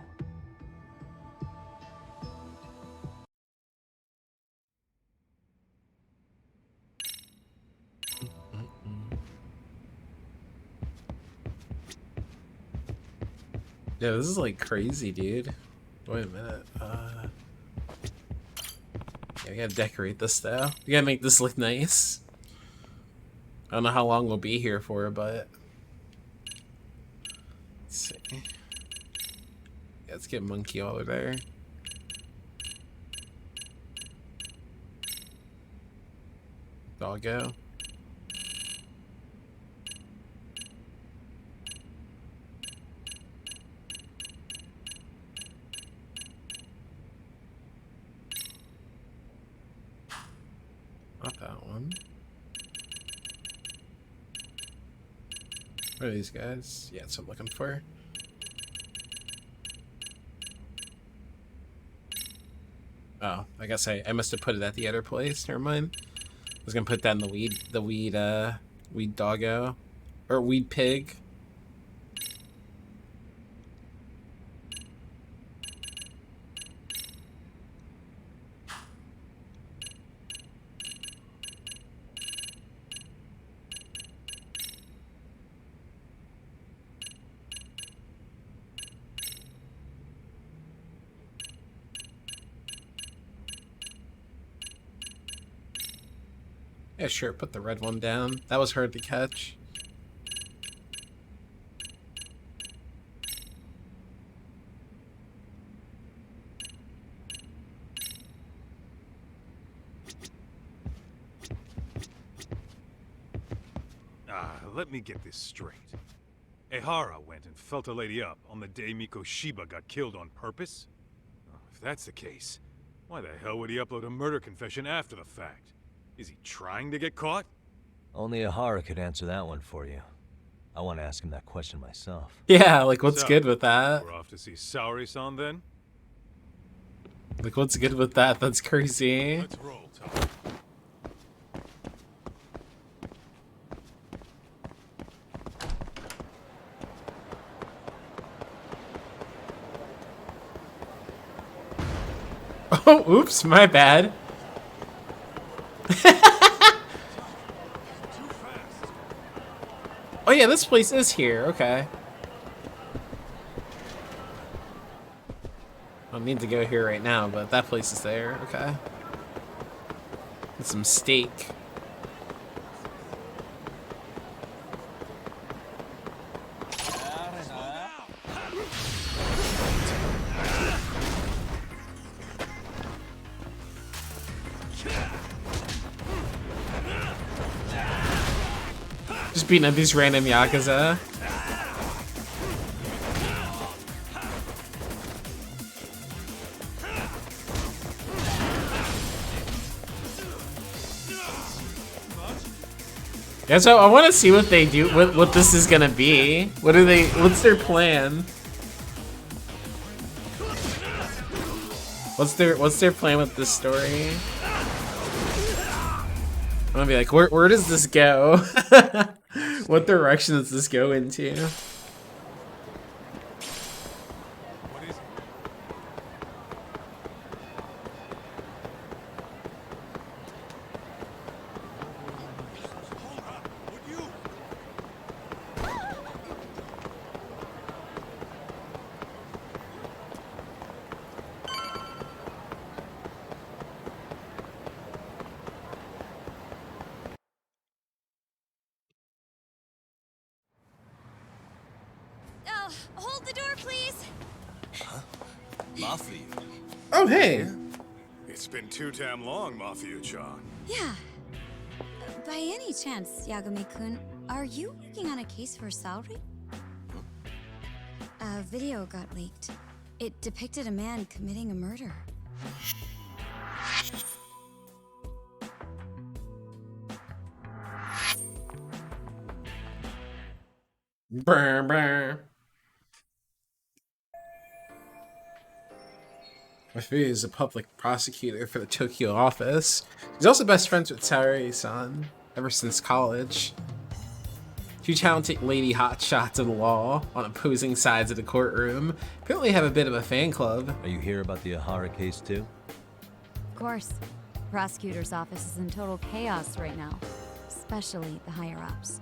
Yeah, this is like crazy, dude. Wait a minute. Yeah, we gotta decorate this though. We gotta make this look nice. I don't know how long we'll be here for, but let's see. Yeah, let's get Monkey over there. Doggo. Not that one. What are these guys? Yeah, that's what I'm looking for. Oh, I guess I must have put it at the other place. Never mind. I was gonna put that in the weed doggo. Or weed pig. Yeah, sure, put the red one down. That was hard to catch. Let me get this straight. Ehara went and felt a lady up on the day Mikoshiba got killed on purpose? Oh, if that's the case, why the hell would he upload a murder confession after the fact? Is he trying to get caught? Only Ehara could answer that one for you. I want to ask him that question myself. Yeah, like what's So, good with that? We're off to see Saori-san then? Like what's good with that? That's crazy. Let's roll, Tom. Oh, oops, my bad. Oh yeah, this place is here. Okay. I don't need to go here right now, but that place is there. Okay. Get some steak. Just beating up these random Yakuza. Yeah, so I want to see what they do, what this is gonna be. What's their plan? What's their plan with this story? I'm gonna be like, where does this go? What direction does this go into? Hold the door, please. Mafia. Oh, hey. It's been too damn long, Mafia-chan. Yeah. By any chance, Yagami-kun, are you working on a case for Saori? A video got leaked. It depicted a man committing a murder. Brr, brr. Mafuyu is a public prosecutor for the Tokyo office. He's also best friends with Saori-san ever since college. Two talented lady hotshots in law on opposing sides of the courtroom apparently have a bit of a fan club. Are you here about the Ehara case too? Of course. The prosecutor's office is in total chaos right now, especially the higher-ups.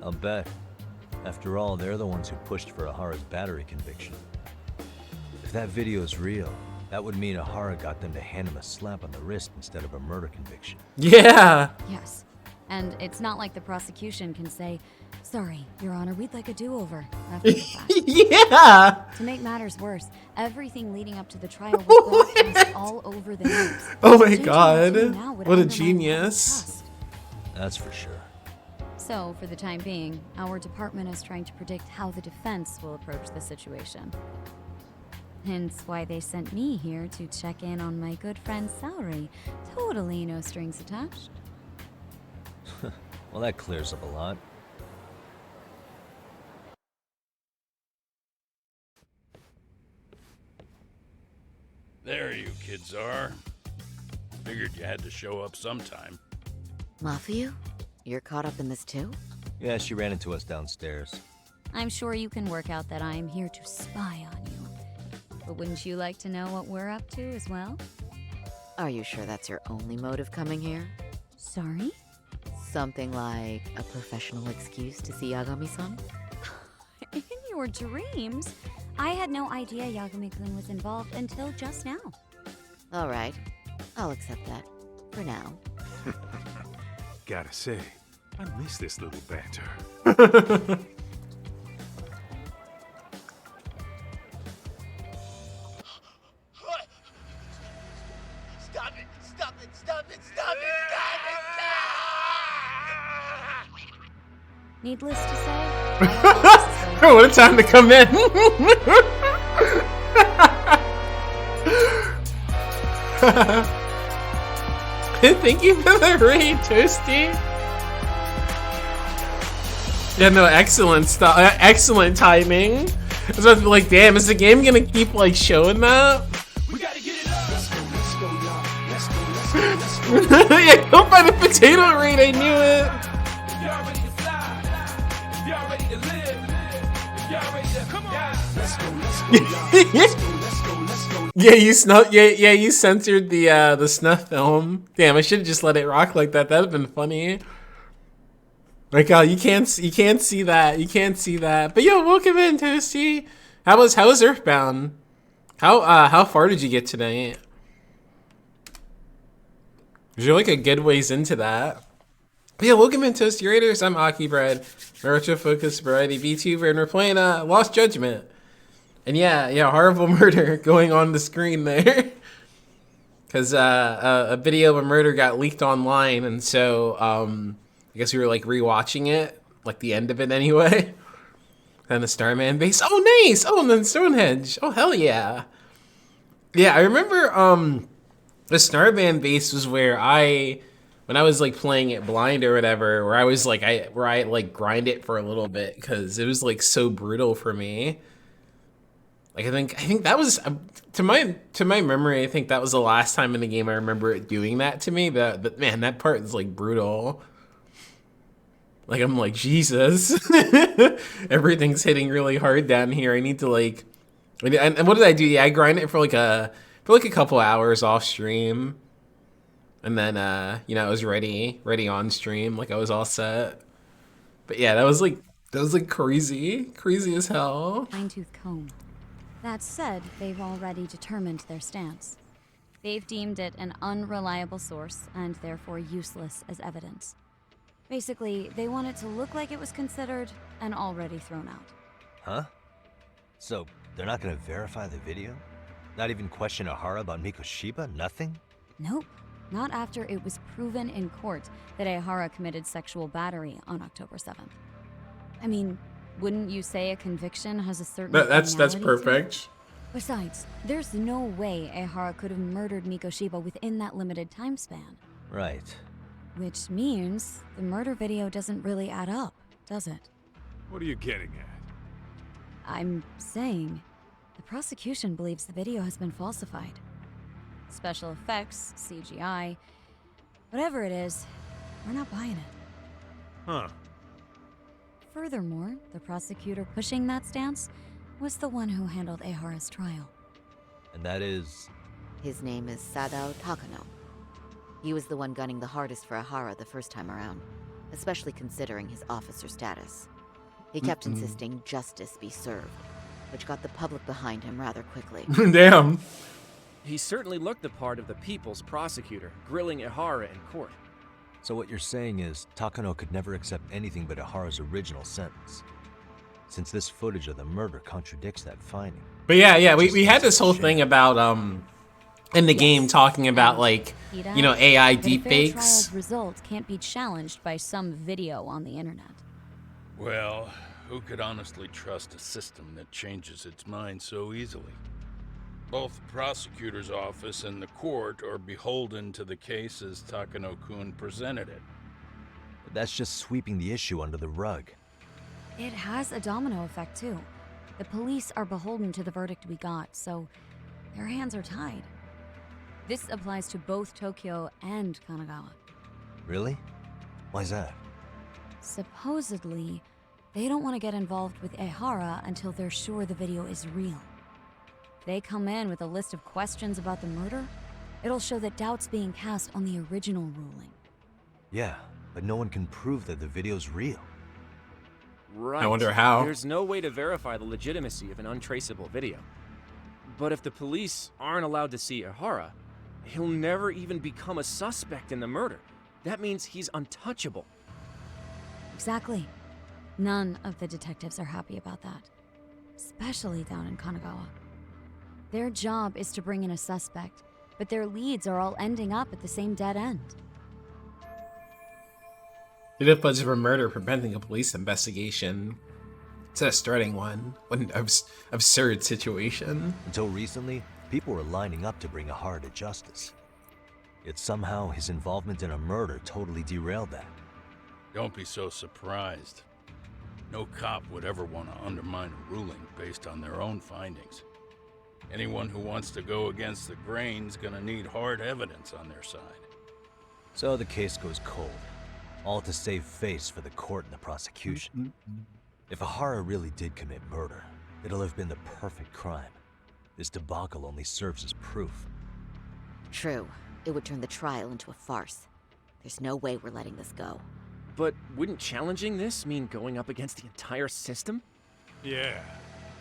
I'll bet. After all, they're the ones who pushed for Ehara's battery conviction. If that video is real, That would mean Ahara got them to hand him a slap on the wrist instead of a murder conviction. Yeah. Yes. And it's not like the prosecution can say, sorry, Your Honor, we'd like a do-over after the fact. Yeah. To make matters worse, everything leading up to the trial was broadcast all over the news. Oh my Changing god. the tune now would What a undermine genius. trust. That's for sure. So, for the time being, our department is trying to predict how the defense will approach the situation. Hence why they sent me here to check in on my good friend Saori. Totally no strings attached. Well, that clears up a lot. There you kids are. Figured you had to show up sometime. Mafuyu? You're caught up in this too? Yeah, she ran into us downstairs. I'm sure you can work out that I'm here to spy on you. But wouldn't you like to know what we're up to as well? Are you sure that's your only motive coming here? Sorry? Something like a professional excuse to see Yagami-san? In your dreams? I had no idea Yagami-kun was involved until just now. All right. I'll accept that. For now. Gotta say, I miss this little banter. Stop it! Stop it! Stop it! Stop it! Needless to say, What a time to come in. Thank you for the raid, Toasty. Yeah, no, excellent stuff. Excellent timing. I was about to be like, damn, is the game gonna keep like showing that? Yeah, go find a potato raid. I knew it. Yeah, you snuff. Yeah, you censored the snuff film. Damn, I should have just let it rock like that. That'd have been funny. Like, oh, you can't see that. You can't see that. But yo, welcome in, Toasty. How was Earthbound? How far did you get tonight? You're like a good ways into that. But yeah, welcome in, Toasty Raiders. I'm Aki Bread, Retro Focus Variety VTuber, and we're playing Lost Judgment. And yeah, horrible murder going on the screen there. Because a video of a murder got leaked online, and so I guess we were like rewatching it, like the end of it anyway. And the Starman base. Oh, nice. Oh, and then Stonehenge. Oh, hell yeah. Yeah, I remember the Starman base was where when I was like playing it blind or whatever, where I was like I like grind it for a little bit because it was like so brutal for me. Like I think that was to my memory. I think that was the last time in the game I remember it doing that to me. But man, that part is like brutal. Like I'm like Jesus, everything's hitting really hard down here. I need to like, and what did I do? Yeah, I grind it for like a couple hours off stream, and then I was ready on stream. Like I was all set. But yeah, that was like crazy as hell. Fine-tooth comb. That said, they've already determined their stance. They've deemed it an unreliable source and therefore useless as evidence. Basically, they want it to look like it was considered and already thrown out. Huh? So, they're not gonna verify the video? Not even question Ahara about Mikoshiba? Nothing? Nope. Not after it was proven in court that Ahara committed sexual battery on October 7th. I mean, wouldn't you say a conviction has a certain That's finality to it? perfect. Besides, there's no way Ahara could have murdered Mikoshiba within that limited time span. Right. Which means the murder video doesn't really add up, does it? What are you getting at? I'm saying the prosecution believes the video has been falsified. Special effects, CGI, whatever it is, we're not buying it. Huh. Furthermore, the prosecutor pushing that stance was the one who handled Ahara's trial. And that is? His name is Sadao Takano. He was the one gunning the hardest for Ahara the first time around, especially considering his officer status. He kept insisting justice be served, which got the public behind him rather quickly. Damn. He certainly looked the part of the people's prosecutor, grilling Ihara in court. So what you're saying is, Takano could never accept anything but Ihara's original sentence, since this footage of the murder contradicts that finding. But yeah, we had this whole thing about in the game talking about like, you know, AI deepfakes. Trial's result can't be challenged by some video on the internet. Well, who could honestly trust a system that changes its mind so easily? Both the prosecutor's office and the court are beholden to the case as Takano-kun presented it. But that's just sweeping the issue under the rug. It has a domino effect too. The police are beholden to the verdict we got, so their hands are tied. This applies to both Tokyo and Kanagawa. Really? Why's that? Supposedly, they don't want to get involved with Ihara until they're sure the video is real. They come in with a list of questions about the murder, it'll show that doubt's being cast on the original ruling. Yeah, but no one can prove that the video's real. Right. I wonder how. There's no way to verify the legitimacy of an untraceable video. But if the police aren't allowed to see Ihara, he'll never even become a suspect in the murder. That means he's untouchable. Exactly. None of the detectives are happy about that. Especially down in Kanagawa. Their job is to bring in a suspect, but their leads are all ending up at the same dead end. It applies for murder preventing a police investigation. It's a starting one. What an absurd situation. Until recently, people were lining up to bring Ihara to justice. Yet somehow his involvement in a murder totally derailed that. Don't be so surprised. No cop would ever want to undermine a ruling based on their own findings. Anyone who wants to go against the grain's gonna need hard evidence on their side. So the case goes cold, all to save face for the court and the prosecution. If Ihara really did commit murder, it'll have been the perfect crime. This debacle only serves as proof. True. It would turn the trial into a farce. There's no way we're letting this go. But wouldn't challenging this mean going up against the entire system? Yeah.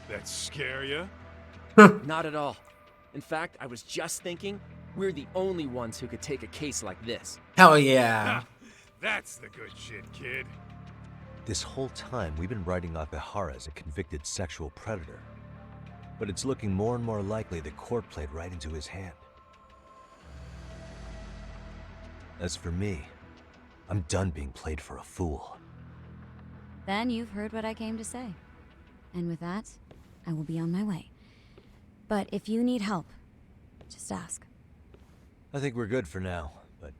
That scare ya? Not at all. In fact, I was just thinking, we're the only ones who could take a case like this. Hell yeah. That's the good shit, kid. This whole time, we've been writing off Ihara as a convicted sexual predator. But it's looking more and more likely the court played right into his hand. As for me, I'm done being played for a fool. Then you've heard what I came to say. And with that, I will be on my way. But if you need help, just ask. I think we're good for now, but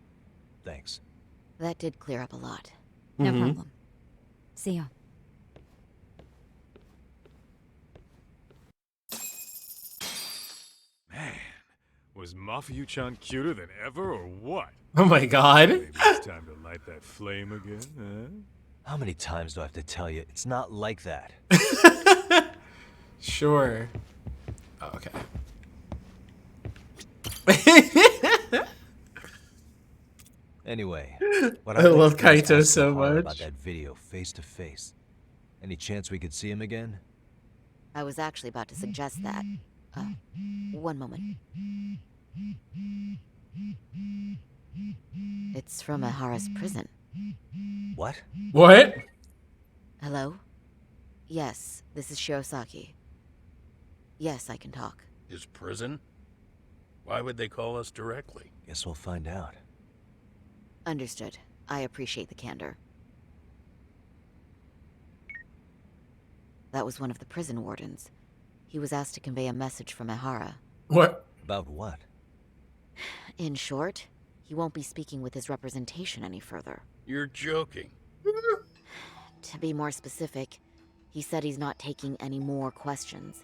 thanks. That did clear up a lot. No problem. See ya. Man, was Mafuyu-chan cuter than ever or what? Oh my god. Maybe it's time to light that flame again, huh? How many times do I have to tell you? It's not like that. Sure. Oh, okay. Anyway, what I love Kaito so much. About that video face to face. Any chance we could see him again? I was actually about to suggest that. One moment. It's from Ihara's prison. What? What? Hello? Yes, this is Shirosaki. Yes, I can talk. His prison? Why would they call us directly? Guess we'll find out. Understood. I appreciate the candor. That was one of the prison wardens. He was asked to convey a message from Ihara. What? About what? In short, he won't be speaking with his representation any further. You're joking. To be more specific, he said he's not taking any more questions.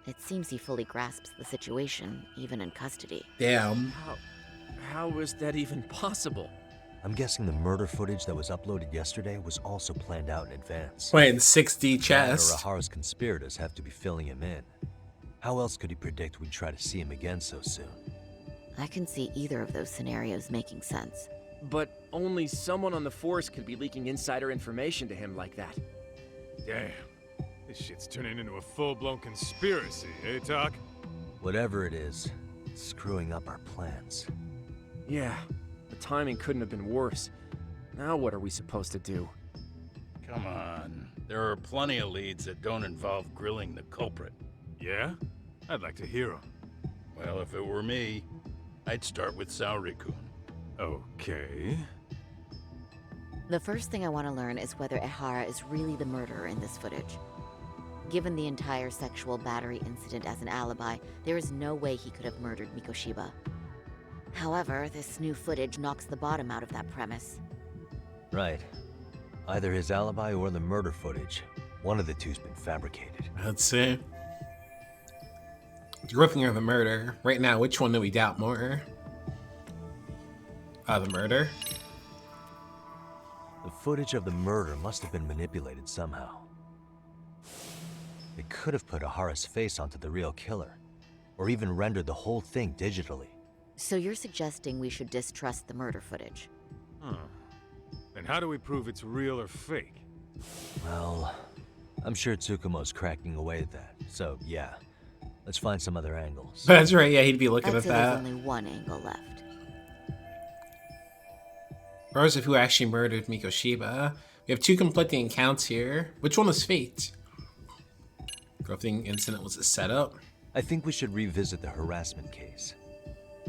It seems he fully grasps the situation, even in custody. Damn. How is that even possible? I'm guessing the murder footage that was uploaded yesterday was also planned out in advance. Playing 6D chess. Or Ihara's conspirators have to be filling him in. How else could he predict we'd try to see him again so soon? I can see either of those scenarios making sense. But only someone on the force could be leaking insider information to him like that. Damn. This shit's turning into a full-blown conspiracy, eh, Doc? Whatever it is, screwing up our plans. Yeah, the timing couldn't have been worse. Now what are we supposed to do? Come on. There are plenty of leads that don't involve grilling the culprit. Yeah? I'd like to hear them. Well, if it were me, I'd start with Saori-kun. Okay. The first thing I want to learn is whether Ehara is really the murderer in this footage. Given the entire sexual battery incident as an alibi, there is no way he could have murdered Mikoshiba. However, this new footage knocks the bottom out of that premise. Right. Either his alibi or the murder footage. One of the two's been fabricated. That's it. The gripping or the murder. Right now, which one do we doubt more? The murder. The footage of the murder must have been manipulated somehow. It could have put Ahara's face onto the real killer, or even rendered the whole thing digitally. So you're suggesting we should distrust the murder footage? Huh. And how do we prove it's real or fake? Well, I'm sure Tsukumo's cracking away at that, so yeah. Let's find some other angles. That's right, yeah, he'd be looking I'd say at that. there's only one angle left. Regardless of who actually murdered Mikoshiba, we have two conflicting accounts here. Which one was fake? Grifting incident was a setup? I think we should revisit the harassment case.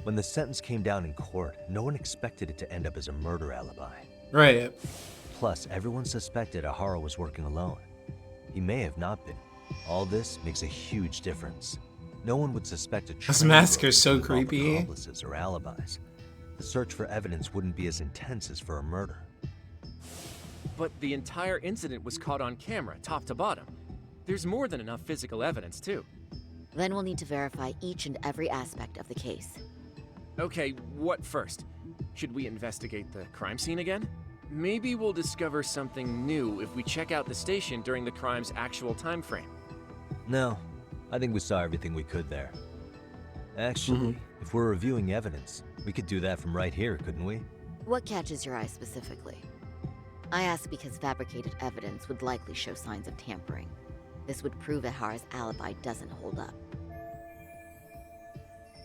When the sentence came down in court, no one expected it to end up as a murder alibi. Right. Plus, everyone suspected Ahara was working alone. He may have not been. All this makes a huge difference. No one would suspect a This mask is so creepy. accomplices or alibis. The search for evidence wouldn't be as intense as for a murder. But the entire incident was caught on camera, top to bottom. There's more than enough physical evidence, too. Then we'll need to verify each and every aspect of the case. Okay, what first? Should we investigate the crime scene again? Maybe we'll discover something new if we check out the station during the crime's actual time frame. No, I think we saw everything we could there. Actually, if we're reviewing evidence, we could do that from right here, couldn't we? What catches your eye specifically? I ask because fabricated evidence would likely show signs of tampering. This would prove Ehara's alibi doesn't hold up.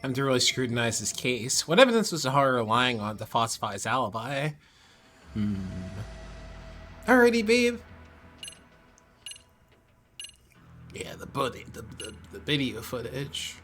Time to really scrutinize this case. What evidence was Ahara relying on to falsify his alibi? Alrighty, babe. Yeah, the video footage.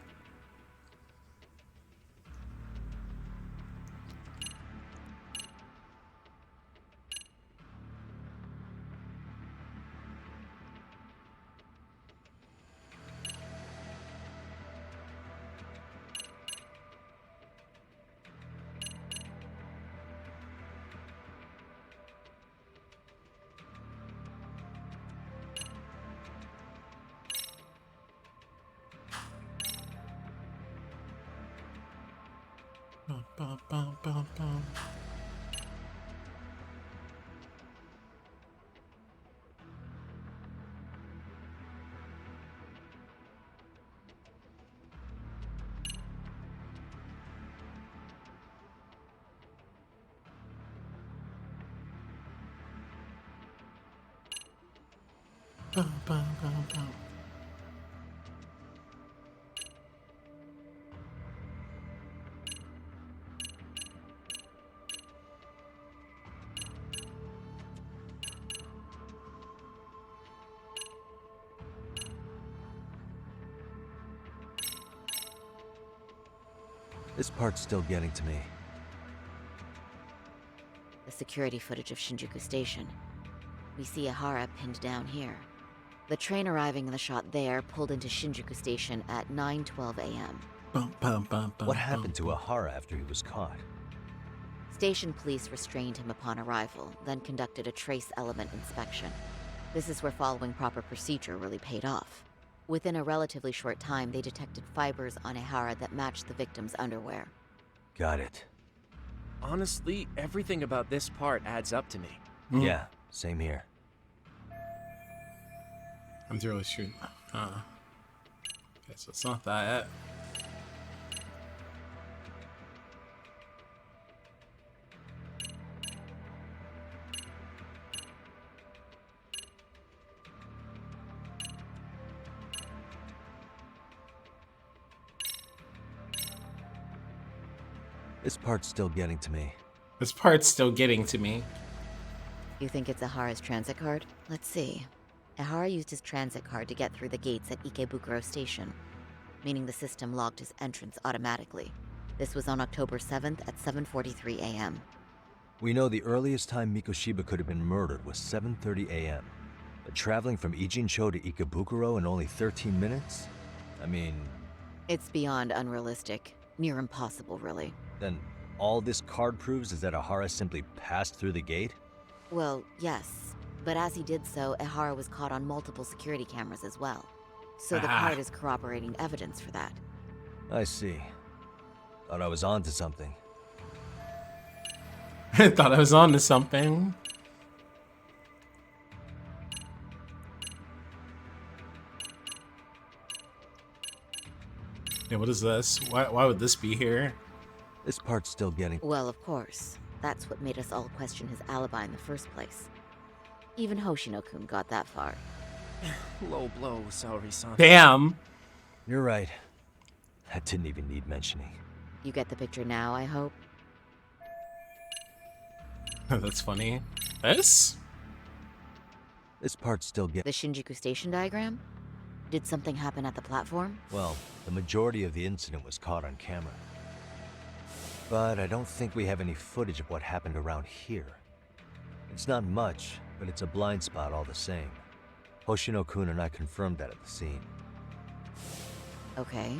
This part's still getting to me. The security footage of Shinjuku Station. We see Ehara pinned down here. The train arriving in the shot there pulled into Shinjuku Station at 9:12 a.m. What happened to Ehara after he was caught? Station police restrained him upon arrival, then conducted a trace element inspection. This is where following proper procedure really paid off. Within a relatively short time, they detected fibers on Ehara that matched the victim's underwear. Got it. Honestly, everything about this part adds up to me. Yeah, same here. I'm really shooting. Okay, so it's not that. This part's still getting to me. This part's still getting to me. You think it's Ahara's transit card? Let's see. Ahara used his transit card to get through the gates at Ikebukuro Station, meaning the system logged his entrance automatically. This was on October 7th at 7:43 a.m. We know the earliest time Mikoshiba could have been murdered was 7:30 a.m. But traveling from Ijincho to Ikebukuro in only 13 minutes? I mean... It's beyond unrealistic. Near impossible, really. Then all this card proves is that Ahara simply passed through the gate? Well, yes. But as he did so, Ahara was caught on multiple security cameras as well. So the card is corroborating evidence for that. I see. Thought I was onto something. I thought I was onto something. Yeah, what is this? Why would this be here? This part's still getting... Well, of course. That's what made us all question his alibi in the first place. Even Hoshino-kun got that far. Low blow, Saori-san. Damn! You're right. That didn't even need mentioning. You get the picture now, I hope? That's funny. This part's still getting... The Shinjuku Station diagram? Did something happen at the platform? Well, the majority of the incident was caught on camera. But I don't think we have any footage of what happened around here. It's not much, but it's a blind spot all the same. Hoshino-kun and I confirmed that at the scene. Okay.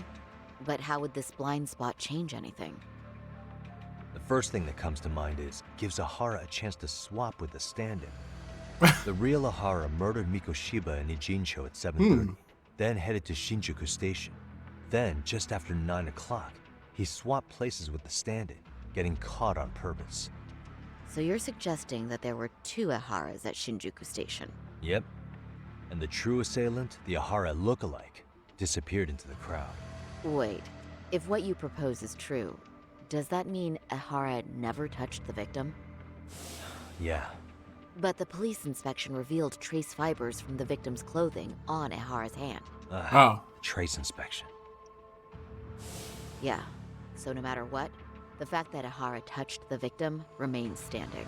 But how would this blind spot change anything? The first thing that comes to mind is, gives Ahara a chance to swap with the stand-in. The real Ahara murdered Mikoshiba in Ijincho at 7:30, then headed to Shinjuku Station. Then, just after 9 o'clock, he swapped places with the stand-in, getting caught on purpose. So you're suggesting that there were two Aharas at Shinjuku Station? Yep. And the true assailant, the Ahara look-alike, disappeared into the crowd. Wait, if what you propose is true, does that mean Ahara never touched the victim? Yeah. But the police inspection revealed trace fibers from the victim's clothing on Ahara's hand. Trace inspection. Yeah, so no matter what, the fact that Ahara touched the victim remains standing.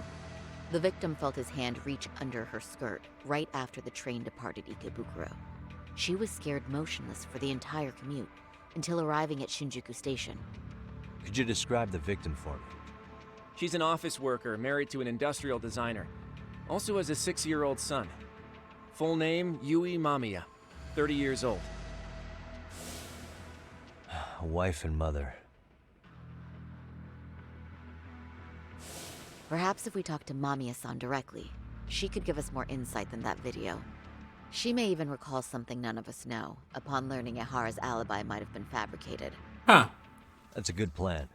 The victim felt his hand reach under her skirt right after the train departed Ikebukuro. She was scared motionless for the entire commute, until arriving at Shinjuku Station. Could you describe the victim for me? She's an office worker married to an industrial designer. Also has a 6-year-old son. Full name, Yui Mamiya, 30 years old. A wife and mother. Perhaps if we talk to Mamiya-san directly, she could give us more insight than that video. She may even recall something none of us know, upon learning Ahara's alibi might have been fabricated. Huh. That's a good plan.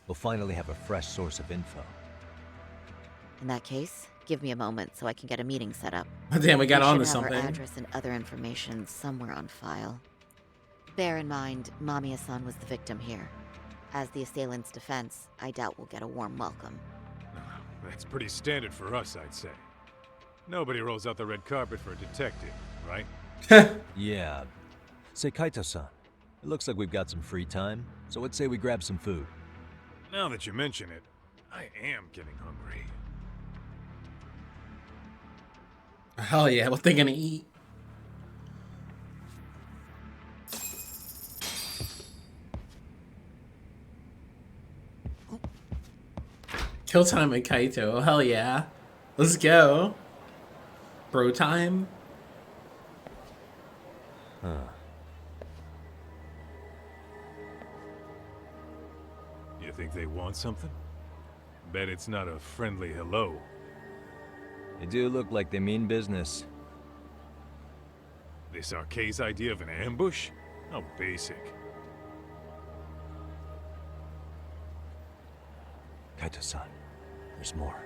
We'll finally have a fresh source of info. In that case, give me a moment so I can get a meeting set up. Damn, we got onto should have something. Her address and other information somewhere on file. Bear in mind, Mamiya-san was the victim here. As the assailant's defense, I doubt we'll get a warm welcome. That's pretty standard for us, I'd say. Nobody rolls out the red carpet for a detective, right? Yeah. Say, Kaito-san, it looks like we've got some free time, so let's say we grab some food. Now that you mention it, I am getting hungry. Hell yeah, what they gonna eat? Kill time at Kaito, hell yeah. Let's go. Bro time. Huh. You think they want something? Bet it's not a friendly hello. They do look like they mean business. This Arcay's idea of an ambush? How basic. Kaito-san, there's more.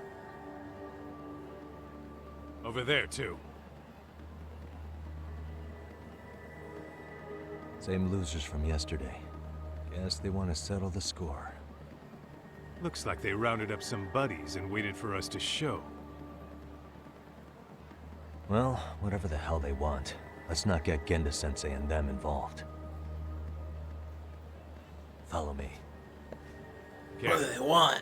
Over there, too. Same losers from yesterday. Guess they want to settle the score. Looks like they rounded up some buddies and waited for us to show. Well, whatever the hell they want, let's not get Genda-sensei and them involved. Follow me. What do they want?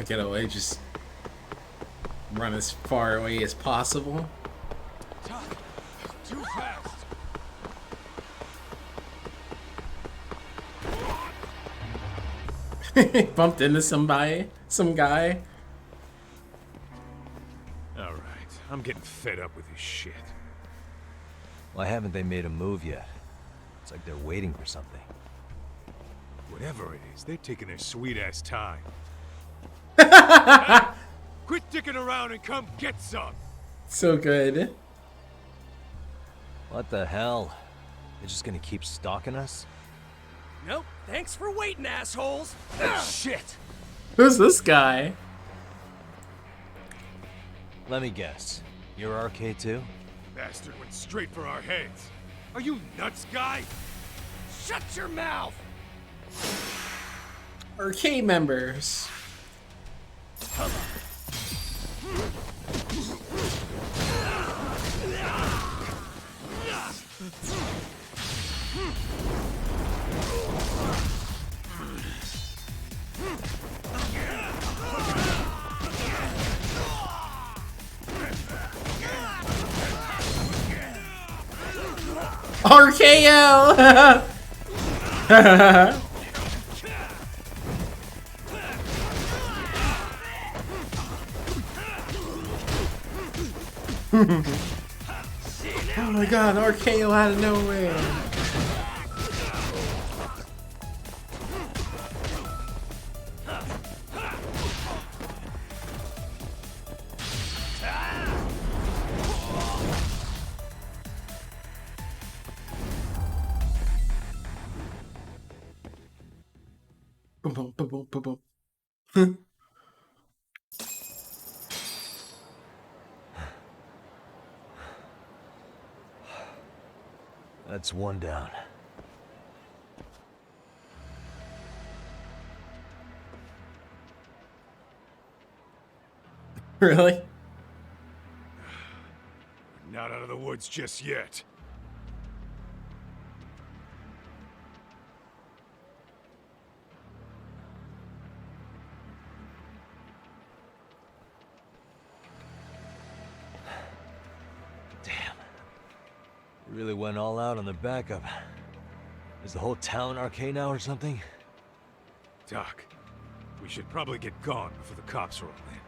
Get away, just run as far away as possible. Too fast. Bumped into some guy. All right, I'm getting fed up with this shit. Why haven't they made a move yet? It's like they're waiting for something. Whatever it is, they're taking their sweet-ass time. Quit dicking around and come get some! So good. What the hell? They're just gonna keep stalking us? Nope. Thanks for waiting, assholes. Shit! Who's this guy? Let me guess. You're RK too? Bastard went straight for our heads. Are you nuts, guy? Shut your mouth! Arcade members. RKO! Oh my god, RKO out of nowhere. Boom, boom, boom, boom, boom, boom. That's one down. Really? Not out of the woods just yet. Really went all out on the backup. Is the whole town RK now or something? Doc, we should probably get gone before the cops roll in.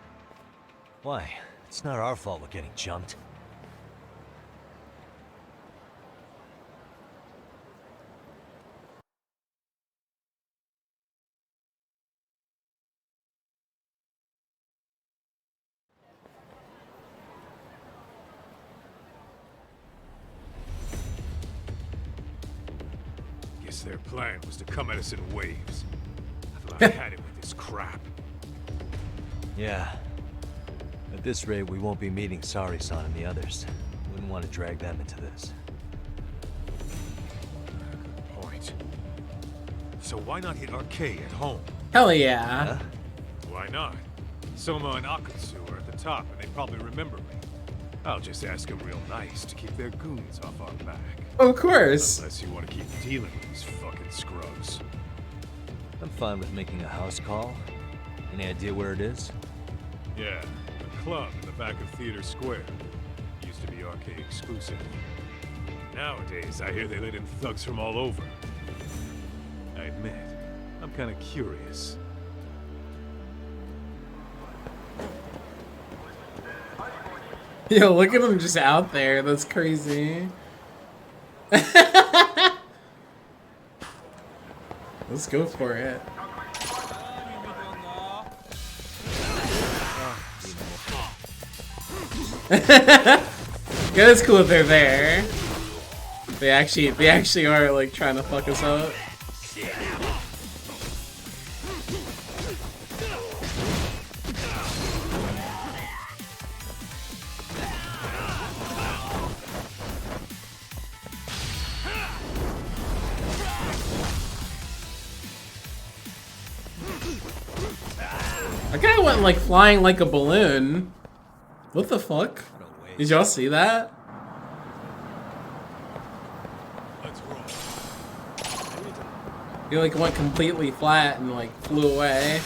Why? It's not our fault we're getting jumped. Guess their plan was to come at us in waves. I've about had it with this crap. Yeah. At this rate, we won't be meeting Sari-san and the others. Wouldn't want to drag them into this. Good point. So why not hit RK at home? Hell yeah. Huh? Why not? Soma and Akatsu are at the top, and they probably remember me. I'll just ask them real nice to keep their goons off our back. Of course. Unless you want to keep dealing with these fucking scrubs. I'm fine with making a house call. Any idea where it is? Yeah, a club in the back of Theater Square. Used to be RK exclusive. Nowadays, I hear they let in thugs from all over. I admit, I'm kind of curious. Yo, look at him just out there. That's crazy. Let's go for it. Yeah, it's cool if they're there. They actually are like trying to fuck us up. That guy went like flying like a balloon. What the fuck? Did y'all see that? He like went completely flat and like flew away.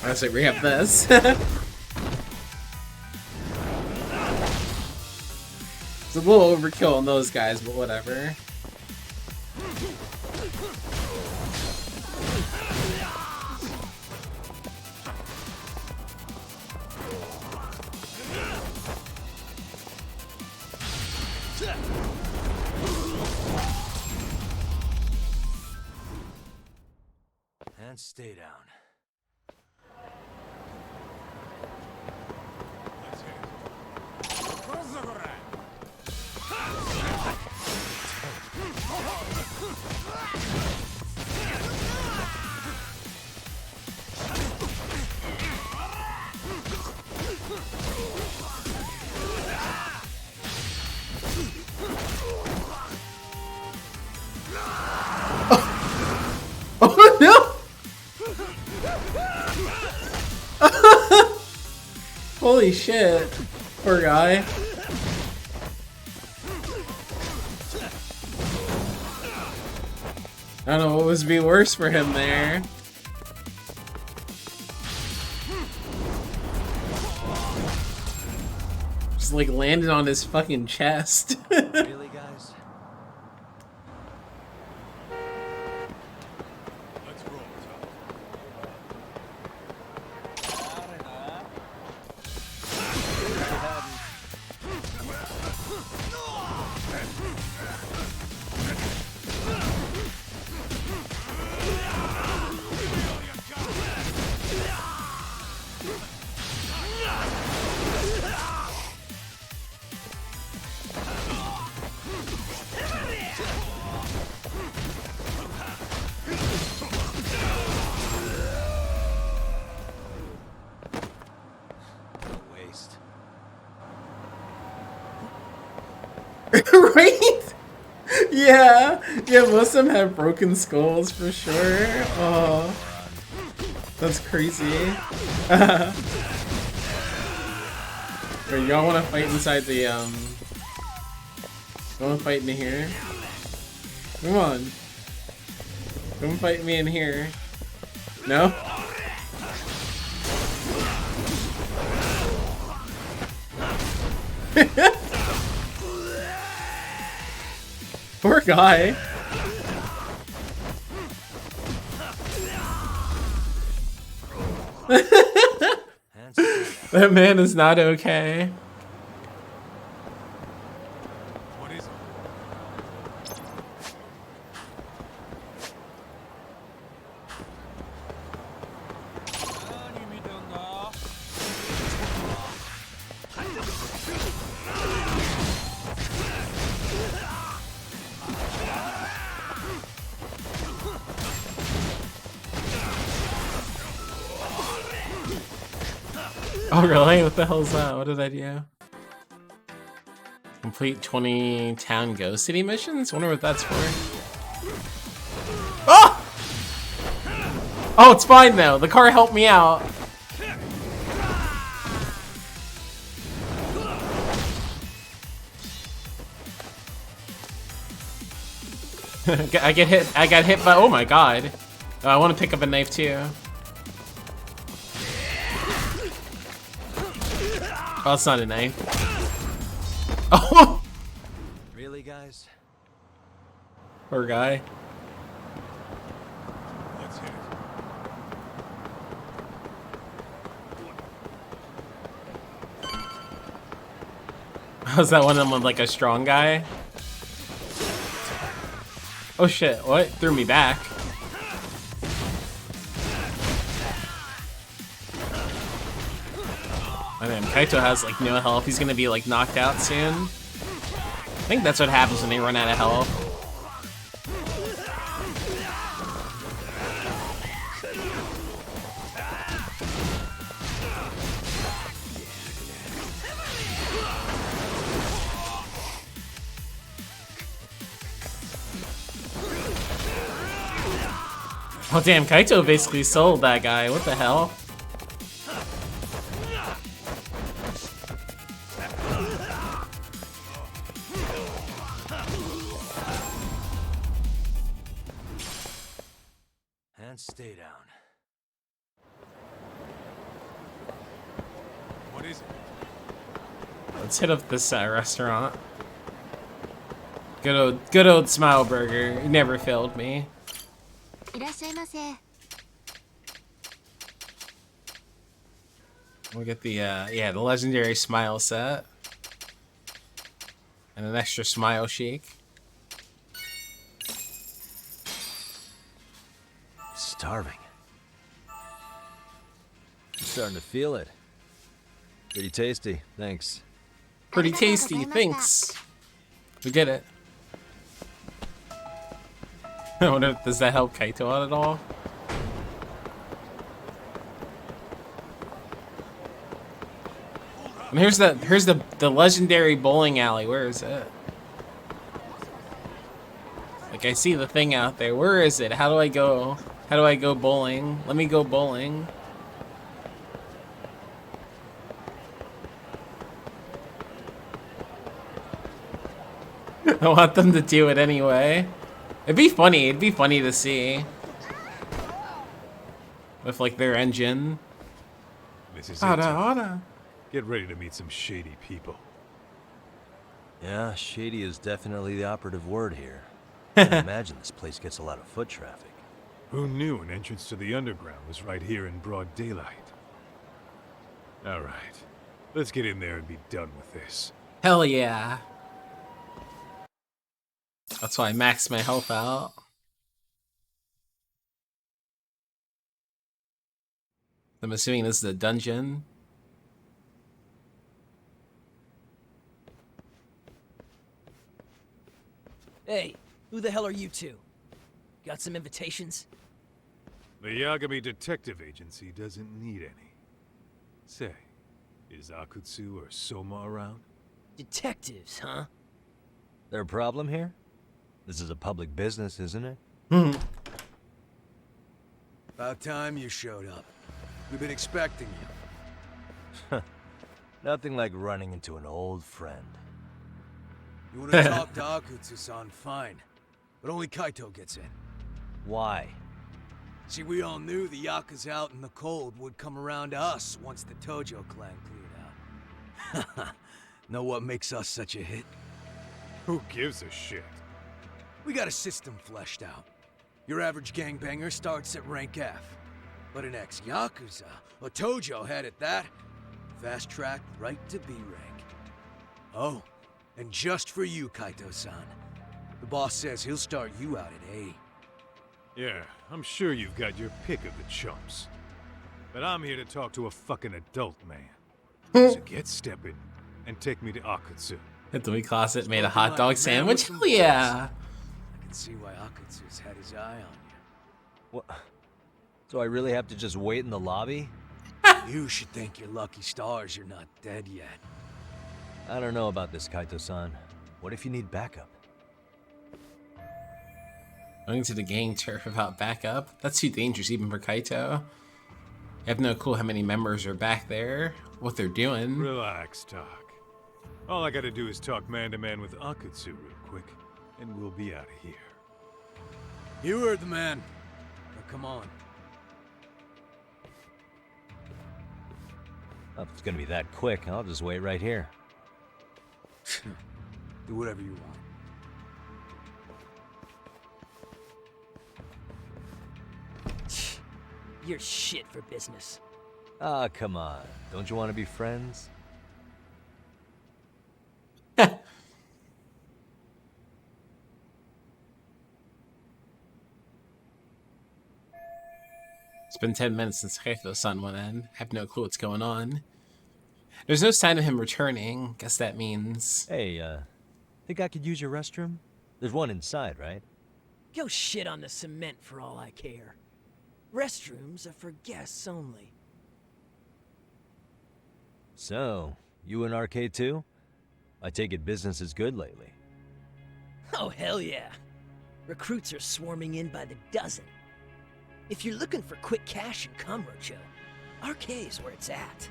I say we have this. It's a little overkill on those guys, but whatever. And stay down. Oh no! Holy shit. Poor guy. I don't know what would be worse for him there. Just like landed on his fucking chest. Really, guys? Right? Yeah. Yeah, most of them have broken skulls for sure. Oh. That's crazy. Wait, y'all wanna fight inside the You wanna fight me here? Come on. Come fight me in here. No? Poor guy. That man is not okay. What is it? Oh really? What the hell is that? What did I do? Complete 20 town ghost city missions? Wonder what that's for. Oh! Oh, it's fine though. The car helped me out. I got hit by, oh my god. I want to pick up a knife too. Oh, it's not a knife. Oh! Really, guys? Poor guy. Let's hit it. Was that one of them with like a strong guy? Oh shit, what? Threw me back. Oh damn, Kaito has like no health. He's gonna be like knocked out soon. I think that's what happens when they run out of health. Oh damn, Kaito basically sold that guy. What the hell? And stay down. What is it? Let's hit up this restaurant. Good old Smile Burger. He never failed me. We'll get the yeah, the legendary smile set. And an extra smile shake. Starving. I'm starting to feel it. Pretty tasty, thanks. Pretty tasty, thanks. We did it. I wonder if does that help Kaito out at all? And here's the legendary bowling alley. Where is it? Like I see the thing out there. Where is it? How do I go? How do I go bowling? Let me go bowling. I want them to do it anyway. It'd be funny to see. With like their engine. This is Ada. Get ready to meet some shady people. Yeah, shady is definitely the operative word here. I can imagine this place gets a lot of foot traffic. Who knew an entrance to the underground was right here in broad daylight? Alright, let's get in there and be done with this. Hell yeah. That's why I maxed my health out. I'm assuming this is a dungeon. Hey, who the hell are you two? Got some invitations? The Yagami Detective Agency doesn't need any. Say, is Akutsu or Soma around? Detectives, huh? There a problem here? This is a public business, isn't it? About time you showed up. We've been expecting you. Nothing like running into an old friend. You want to talk to Akutsu-san, fine. But only Kaito gets in. Why? See, we all knew the Yakuza out in the cold would come around to us once the Tojo clan cleared out. Know what makes us such a hit? Who gives a shit? We got a system fleshed out. Your average gangbanger starts at rank F. But an ex-Yakuza, a Tojo head at that, fast-tracked right to B rank. Oh, and just for you, Kaito-san. The boss says he'll start you out at A. Yeah, I'm sure you've got your pick of the chumps. But I'm here to talk to a fucking adult man. So get stepping and take me to Akutsu. Hit the wee closet, made a hot dog sandwich. Hell yeah! I can see why Akutsu's had his eye on you. What? So I really have to just wait in the lobby? You should thank your lucky stars you're not dead yet. I don't know about this, Kaito-san. What if you need backup? Going to the gang turf without backup? That's too dangerous even for Kaito. I have no clue how many members are back there, what they're doing. Relax, Doc. All I gotta do is talk man-to-man with Akutsu real quick, and we'll be out of here. You heard the man. Now come on. If it's gonna be that quick, I'll just wait right here. Do whatever you want. You're shit for business. Ah, come on. Don't you want to be friends? It's been 10 minutes since Kaito-san went in. I have no clue what's going on. There's no sign of him returning. Guess that means... Hey, think I could use your restroom? There's one inside, right? Go shit on the cement for all I care. Restrooms are for guests only. So, you in Arcade too? I take it business is good lately. Oh, hell yeah. Recruits are swarming in by the dozen. If you're looking for quick cash in Kamurocho, Arcade's where it's at.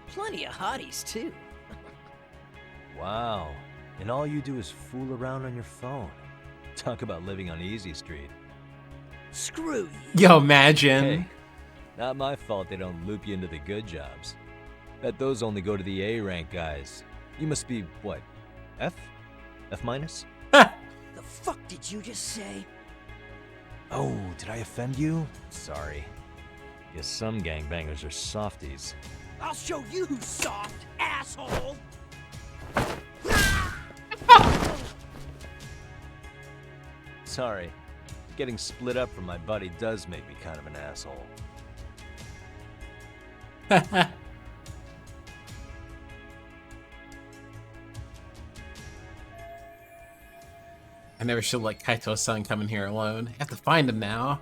Plenty of hotties, too. Wow. And all you do is fool around on your phone. Talk about living on Easy Street. Screw you. Yo, imagine. Hey, not my fault they don't loop you into the good jobs. Bet those only go to the A-rank guys. You must be, what, F? F minus? The fuck did you just say? Oh, did I offend you? Sorry. Guess some gangbangers are softies. I'll show you who's soft, asshole! Sorry. Getting split up from my buddy does make me kind of an asshole. I never should let Kaito-san come in here alone. I have to find him now.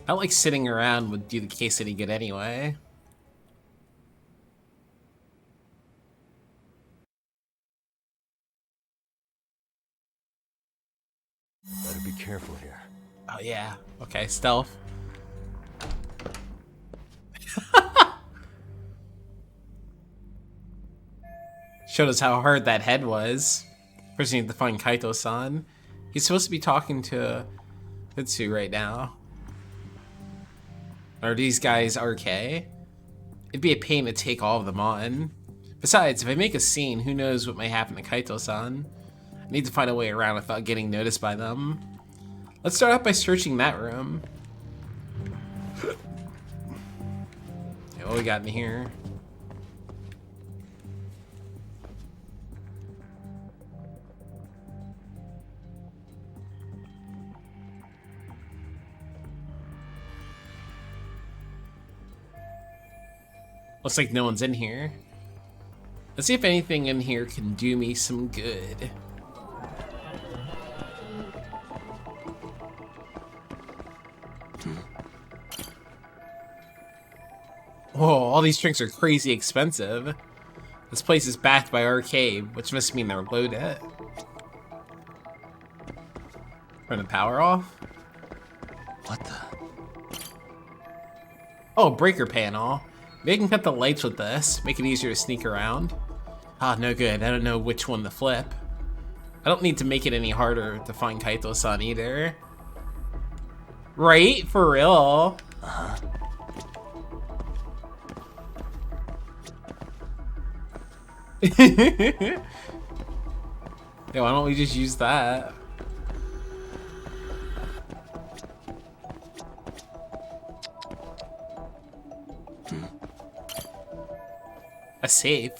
I like sitting around would do the case any good anyway. Better be careful here. Oh yeah. Okay, stealth. Showed us how hard that head was. First we need to find Kaito-san. He's supposed to be talking to Hitsu right now. Are these guys RK? It'd be a pain to take all of them on. Besides, if I make a scene, who knows what might happen to Kaito-san. I need to find a way around without getting noticed by them. Let's start out by searching that room. Okay, what we got in here? Looks like no one's in here. Let's see if anything in here can do me some good. Whoa, all these drinks are crazy expensive. This place is backed by Arcade, which must mean they're loaded. Turn the power off? What the? Oh, breaker panel. Maybe I can cut the lights with this, make it easier to sneak around. Ah, no good. I don't know which one to flip. I don't need to make it any harder to find Kaito-san either. Right? For real? Uh-huh. Yeah, why don't we just use that? A safe?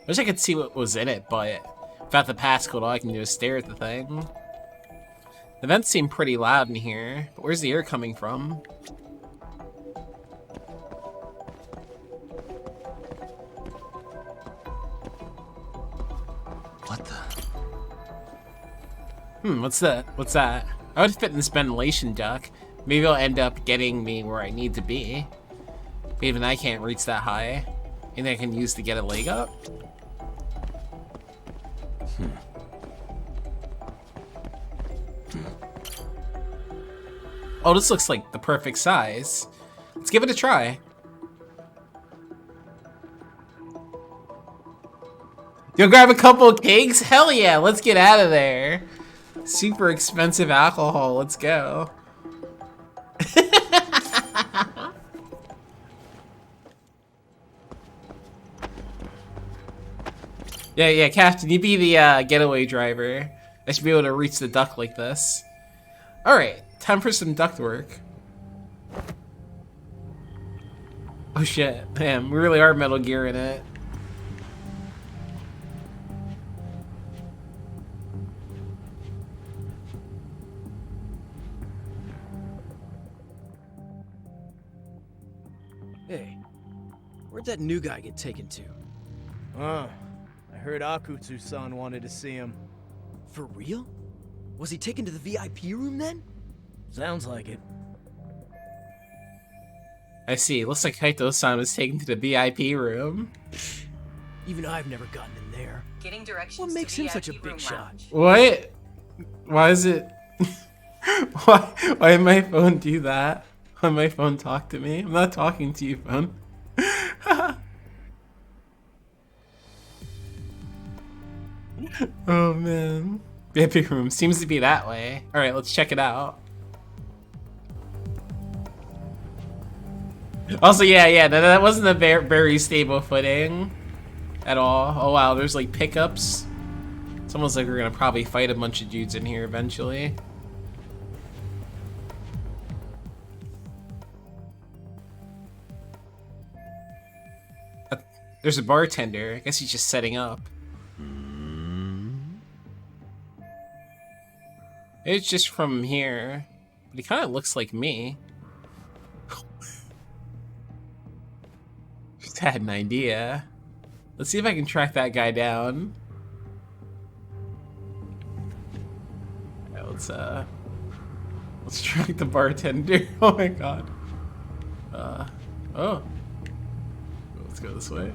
Wish I could see what was in it, but without the passcode, all I can do is stare at the thing. The vents seem pretty loud in here, but where's the air coming from? What the? What's that? What's that? I would fit in this ventilation duct. Maybe it'll end up getting me where I need to be. But even I can't reach that high. Anything I can use to get a leg up? Oh, this looks like the perfect size. Let's give it a try. You'll grab a couple of cakes? Hell yeah, let's get out of there. Super expensive alcohol, let's go. Yeah, Captain, you be the getaway driver. I should be able to reach the duct like this. Alright, time for some duct work. Oh shit, damn, we really are Metal Gear in it. Hey, where'd that new guy get taken to? I heard Akutsu-san wanted to see him. For real? Was he taken to the VIP room then? Sounds like it. I see, looks like Kaito-san was taken to the VIP room. Even I've never gotten in there. Getting directions What makes to him VIP such a big room shot? lounge. What? Why is it? Why did my phone do that? Why did my phone talk to me? I'm not talking to you, phone. Oh man. The epic room seems to be that way. Alright, let's check it out. Also, yeah, that wasn't a very stable footing at all. Oh wow, there's like pickups. It's almost like we're gonna probably fight a bunch of dudes in here eventually. There's a bartender. I guess he's just setting up. It's just from here. But he kind of looks like me. Just had an idea. Let's see if I can track that guy down. Right, let's track the bartender. Oh my god. Oh. Let's go this way.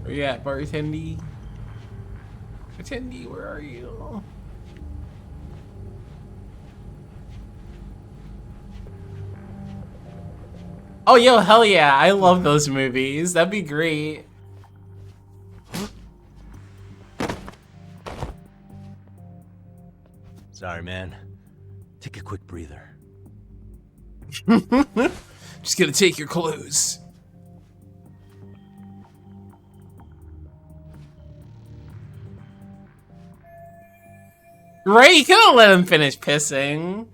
Where you at, bartendy? Bartendy, where are you? Oh, yo, hell yeah. I love those movies. That'd be great. Sorry, man. Take a quick breather. Just gonna take your clothes. Right? You could've let him finish pissing.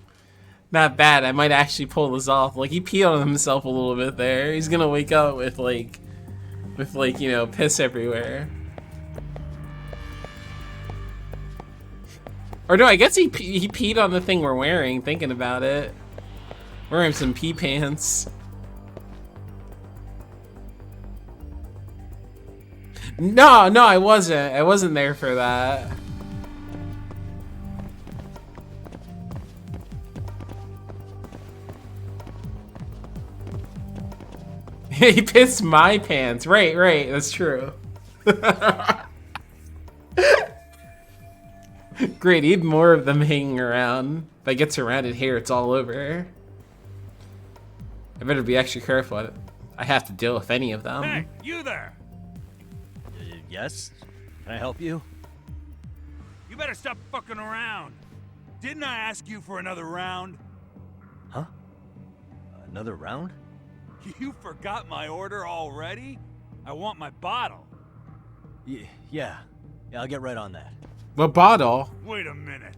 Not bad. I might actually pull this off. Like, he peed on himself a little bit there. He's gonna wake up with like, you know, piss everywhere. Or no, I guess he peed on the thing we're wearing, thinking about it. Wearing some pee pants. No, I wasn't. I wasn't there for that. He pissed my pants. Right, that's true. Great, need more of them hanging around. If I get surrounded here, it's all over. I better be extra careful. I have to deal with any of them. Hey, you there! Yes? Can I help you? You better stop fucking around. Didn't I ask you for another round? Huh? Another round? You forgot my order already? I want my bottle. Yeah, I'll get right on that. What bottle? Wait a minute.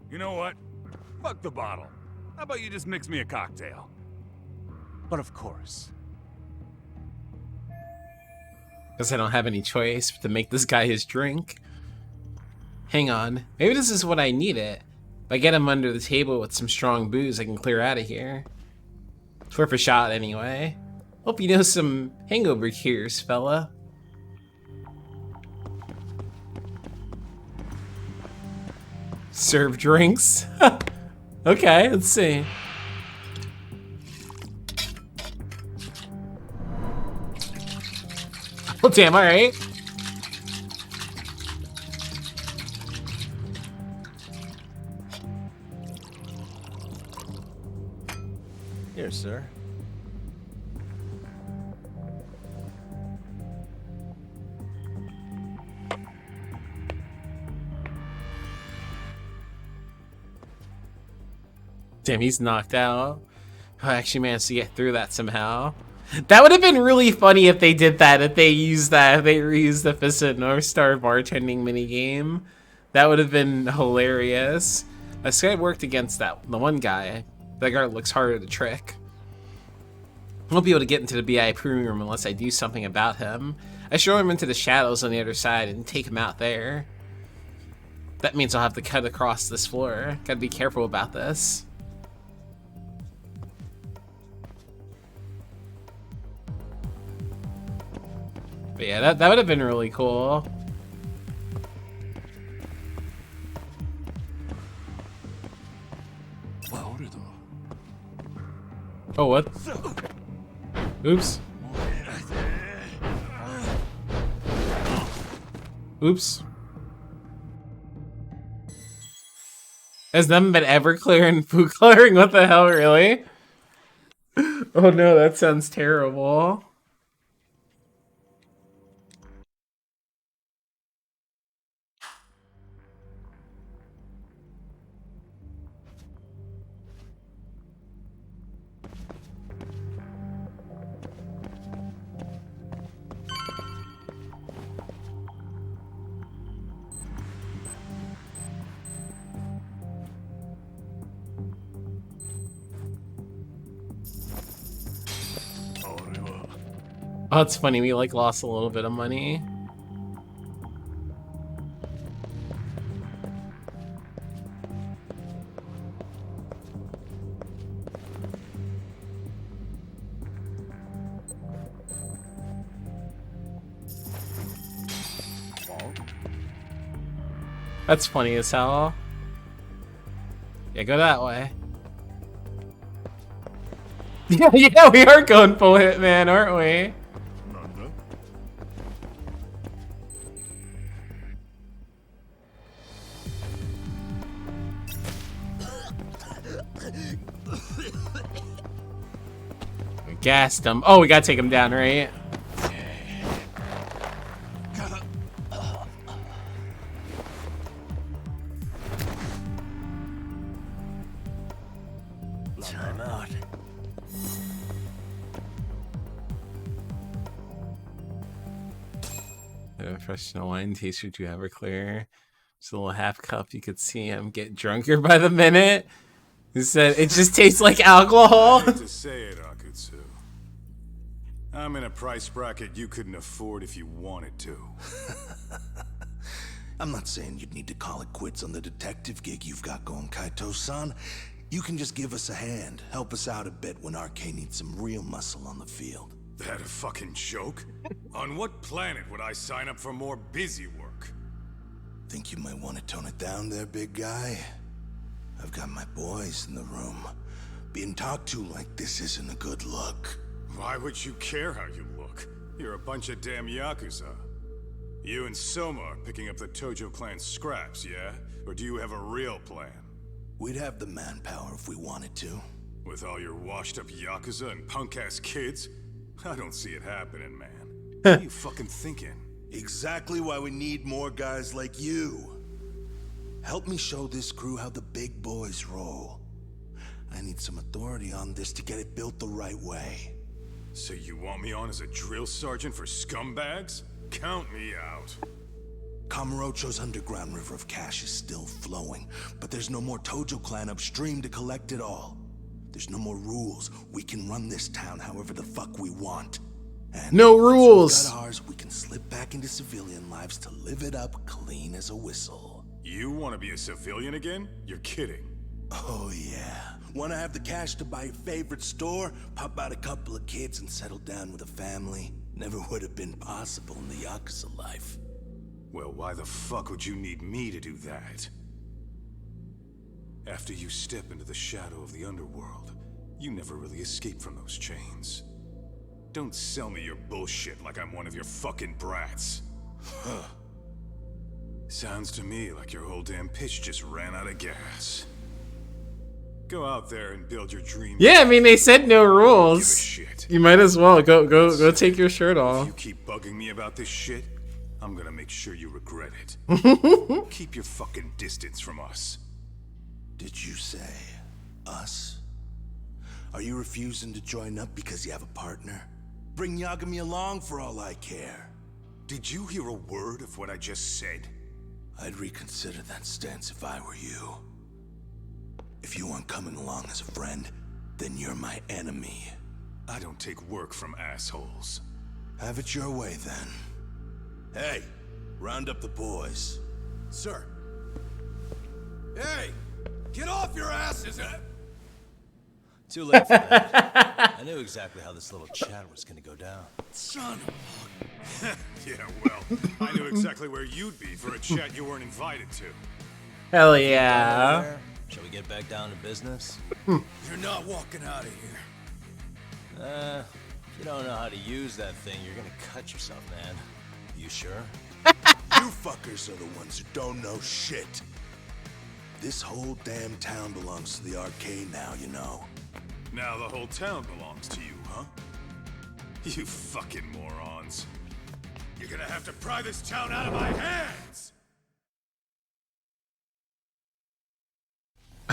You know what? Fuck the bottle. How about you just mix me a cocktail? But of course. Guess I don't have any choice but to make this guy his drink. Hang on. Maybe this is what I need it. If I get him under the table with some strong booze, I can clear out of here. It's worth a shot anyway. Hope you know some hangover cures, fella. Serve drinks? Okay, let's see. Oh damn, alright. Here, sir. Damn, he's knocked out. I actually managed to get through that somehow. That would have been really funny if they did that, if they reused the Fist North Star bartending minigame. That would have been hilarious. This guy worked against the one guy. That guy looks harder to trick. I won't be able to get into the BIP room unless I do something about him. I show him into the shadows on the other side and take him out there. That means I'll have to cut across this floor. Gotta be careful about this. But yeah, that would have been really cool. Oh, what? Oops. Oops. Has them been Everclear and food coloring? What the hell, really? Oh no, that sounds terrible. Oh, it's funny. We like lost a little bit of money. That's funny as hell. Yeah, go that way. Yeah, we are going full Hitman, aren't we? We gassed him. Oh, we gotta take him down, right? Time out. The professional wine taster to Everclear. Just a little half cup. You could see him get drunker by the minute. He said it just tastes like alcohol. I hate to say it, Akutsu. I'm in a price bracket you couldn't afford if you wanted to. I'm not saying you'd need to call it quits on the detective gig you've got going, Kaito-san. You can just give us a hand, help us out a bit when RK needs some real muscle on the field. That a fucking joke? On what planet would I sign up for more busy work? Think you might want to tone it down there, big guy? I've got my boys in the room. Being talked to like this isn't a good look. Why would you care how you look? You're a bunch of damn Yakuza. You and Soma are picking up the Tojo clan scraps, yeah? Or do you have a real plan? We'd have the manpower if we wanted to. With all your washed-up Yakuza and punk-ass kids? I don't see it happening, man. What are you fucking thinking? Exactly why we need more guys like you. Help me show this crew how the big boys roll. I need some authority on this to get it built the right way. So you want me on as a drill sergeant for scumbags? Count me out. Kamurocho's underground river of cash is still flowing, but there's no more Tojo clan upstream to collect it all. There's no more rules. We can run this town however the fuck we want. And no rules. Once we've got ours, we can slip back into civilian lives to live it up clean as a whistle. You want to be a civilian again? You're kidding. Oh yeah. Want to have the cash to buy your favorite store, pop out a couple of kids and settle down with a family? Never would have been possible in the Yakuza life. Well, why the fuck would you need me to do that? After you step into the shadow of the underworld, you never really escape from those chains. Don't sell me your bullshit like I'm one of your fucking brats. Huh. Sounds to me like your whole damn pitch just ran out of gas. Go out there and build your dream. Yeah, I mean, they said no rules. You might as well go take your shirt off. If you keep bugging me about this shit, I'm gonna make sure you regret it. Keep your fucking distance from us. Did you say us? Are you refusing to join up because you have a partner? Bring Yagami along for all I care. Did you hear a word of what I just said? I'd reconsider that stance if I were you. If you aren't coming along as a friend, then you're my enemy. I don't take work from assholes. Have it your way, then. Hey, round up the boys. Sir. Hey, get off your asses! Too late for that. I knew exactly how this little chat was gonna go down. Son of Yeah, well, I knew exactly where you'd be for a chat you weren't invited to. Hell yeah. Shall we get back down to business? You're not walking out of here. If you don't know how to use that thing, you're gonna cut yourself, man. You sure? You fuckers are the ones who don't know shit. This whole damn town belongs to the arcade now, you know. Now the whole town belongs to you, huh? You fucking morons. You're gonna have to pry this town out of my hands!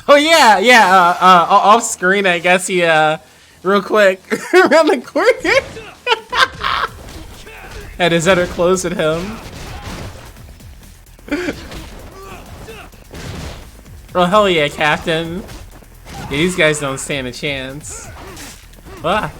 Oh yeah, off screen I guess he real quick around the corner had his other close at him. Oh hell yeah, Captain. Yeah, these guys don't stand a chance. Ah.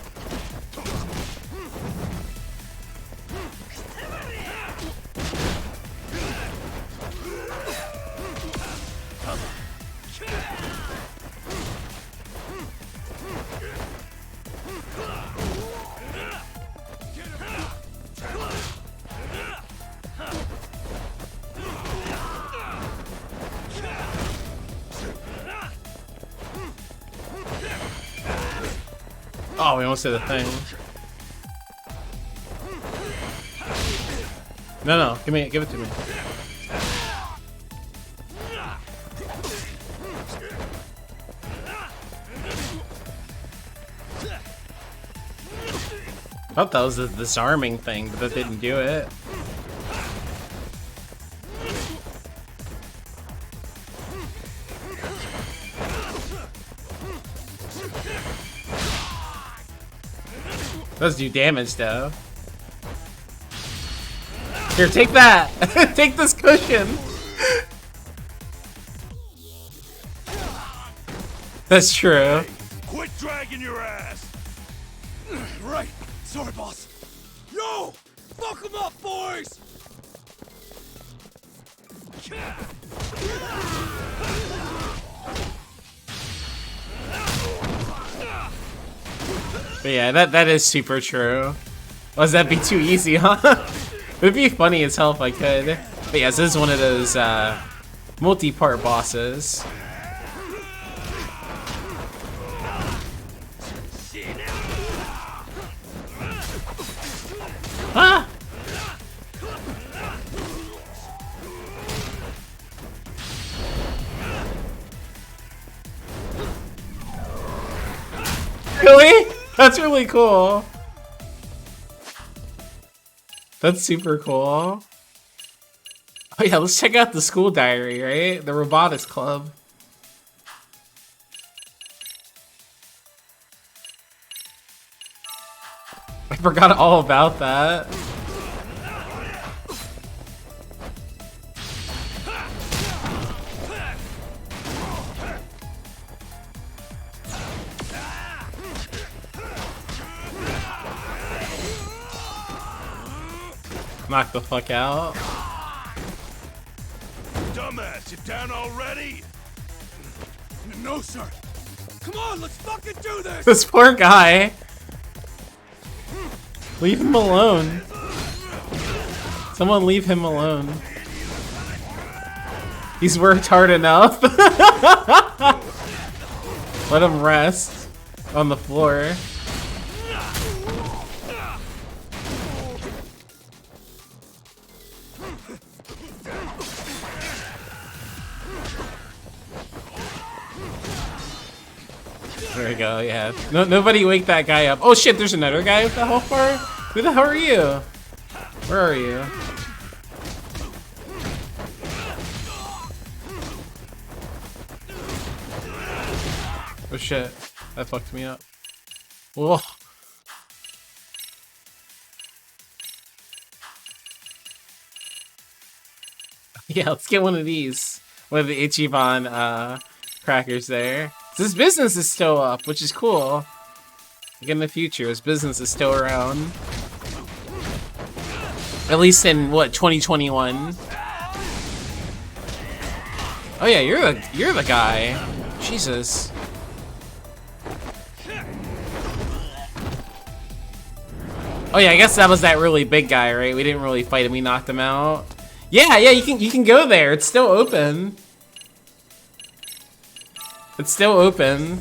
Oh, we almost did a thing. No, give it to me. I thought that was a disarming thing, but that didn't do it. Does do damage though. Here, take that! Take this cushion! That's true. Quit dragging your ass! Right. Sorry, boss. Yo! Fuck them up, boys! But yeah, that is super true. Was that be too easy, huh? It'd be funny as hell if I could. But yes, this is one of those multi-part bosses. Ah! Really? That's really cool. That's super cool. Oh yeah, let's check out the school diary, right? The robotics club. I forgot all about that. Knock the fuck out. Dumbass, you down already? No, sir. Come on, let's fucking do this! This poor guy. Leave him alone. Someone leave him alone. He's worked hard enough. Let him rest on the floor. There we go, yeah. Nobody wake that guy up. Oh shit, there's another guy with the health bar? Who the hell are you? Where are you? Oh shit, that fucked me up. Whoa. Yeah, let's get one of these. One of the Ichiban crackers there. This business is still up, which is cool. Like in the future, this business is still around. At least in what, 2021? Oh yeah, you're the guy. Jesus. Oh yeah, I guess that was that really big guy, right? We didn't really fight him, we knocked him out. Yeah, you can go there. It's still open. It's still open.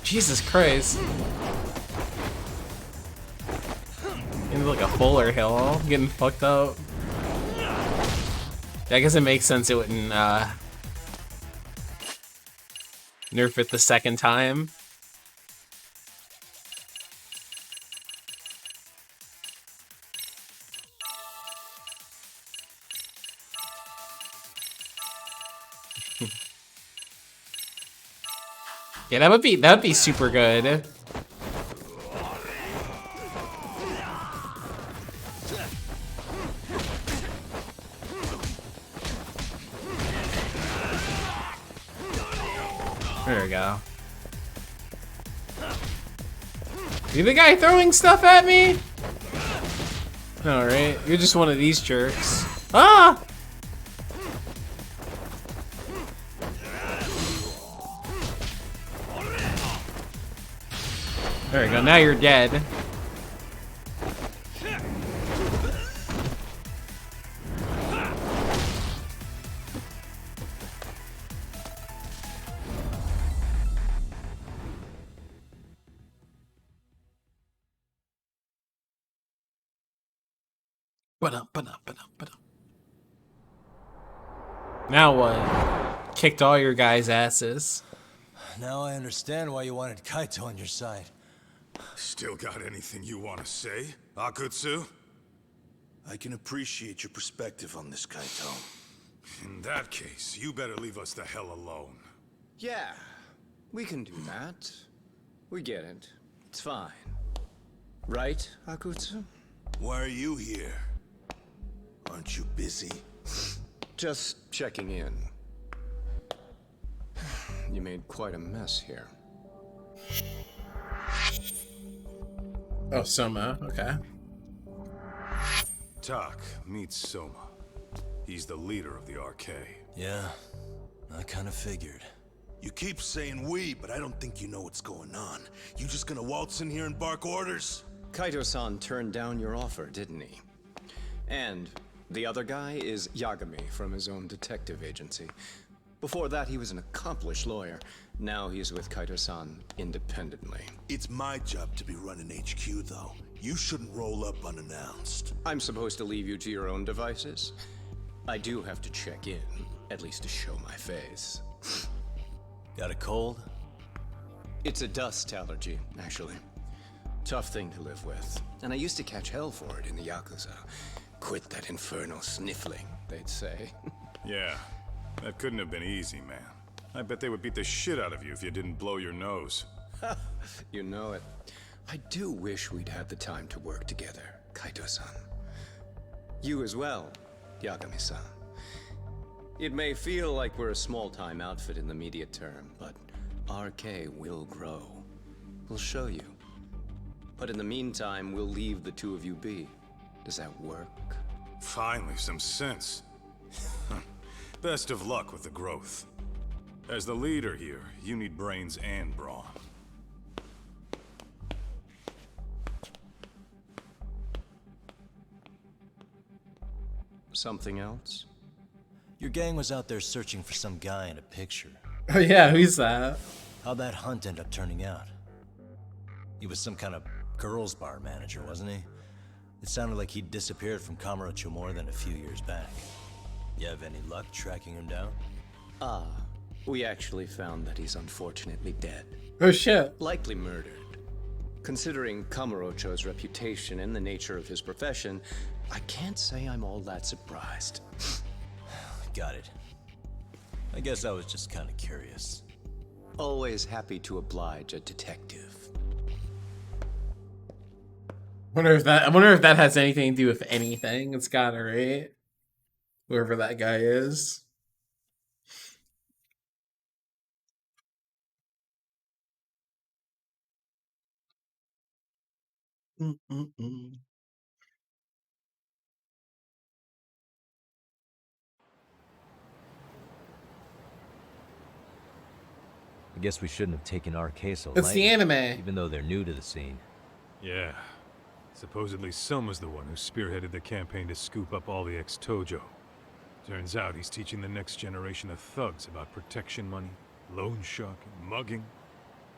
Jesus Christ. Into like a fuller hill, getting fucked up. I guess it makes sense it wouldn't nerf it the second time. Yeah, that would be super good. There we go. You the guy throwing stuff at me? Alright, you're just one of these jerks. Ah! There we go, now you're dead. Now what? Kicked all your guys' asses. Now I understand why you wanted Kaito on your side. Still got anything you want to say, Akutsu? I can appreciate your perspective on this, Kaito. In that case, you better leave us the hell alone. Yeah, we can do that. We get it. It's fine. Right, Akutsu? Why are you here? Aren't you busy? Just checking in. You made quite a mess here. Oh, Soma, okay. Tak meets Soma. He's the leader of the RK. Yeah, I kind of figured. You keep saying we, but I don't think you know what's going on. You just gonna waltz in here and bark orders? Kaito-san turned down your offer, didn't he? And the other guy is Yagami from his own detective agency. Before that, he was an accomplished lawyer. Now he's with Kaito-san independently. It's my job to be running HQ, though. You shouldn't roll up unannounced. I'm supposed to leave you to your own devices? I do have to check in, at least to show my face. Got a cold? It's a dust allergy, actually. Tough thing to live with. And I used to catch hell for it in the Yakuza. Quit that infernal sniffling, they'd say. Yeah, that couldn't have been easy, man. I bet they would beat the shit out of you if you didn't blow your nose. You know it. I do wish we'd had the time to work together, Kaito-san. You as well, Yagami-san. It may feel like we're a small-time outfit in the immediate term, but RK will grow. We'll show you. But in the meantime, we'll leave the two of you be. Does that work? Finally, some sense. Best of luck with the growth. As the leader here, you need brains and brawn. Something else? Your gang was out there searching for some guy in a picture. Oh yeah, who's that? How'd that hunt end up turning out? He was some kind of girls' bar manager, wasn't he? It sounded like he'd disappeared from Kamurocho more than a few years back. You have any luck tracking him down? We actually found that he's unfortunately dead. Oh shit. Likely murdered. Considering Kamurocho's reputation and the nature of his profession, I can't say I'm all that surprised. Got it. I guess I was just kind of curious. Always happy to oblige a detective. I wonder if that has anything to do with anything. It's gotta, right? Whoever that guy is. I guess we shouldn't have taken RK so It's the lightly, anime. even though they're new to the scene. Yeah. Supposedly Soma's the one who spearheaded the campaign to scoop up all the ex-Tojo. Turns out he's teaching the next generation of thugs about protection money, loan sharking, mugging.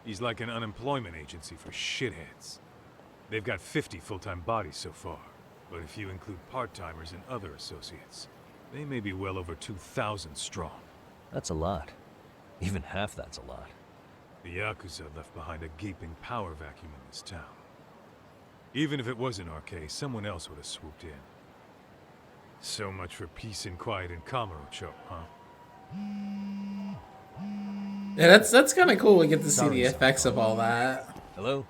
He's like an unemployment agency for shitheads. They've got 50 full-time bodies so far, but if you include part-timers and other associates, They may be well over 2,000 strong. That's a lot. Even half that's a lot. The Yakuza left behind a gaping power vacuum in this town. Even if it wasn't RK, someone else would have swooped in. So much for peace and quiet in Kamurocho, huh? Yeah, that's kind of cool. We get to see the effects of all that. Hello?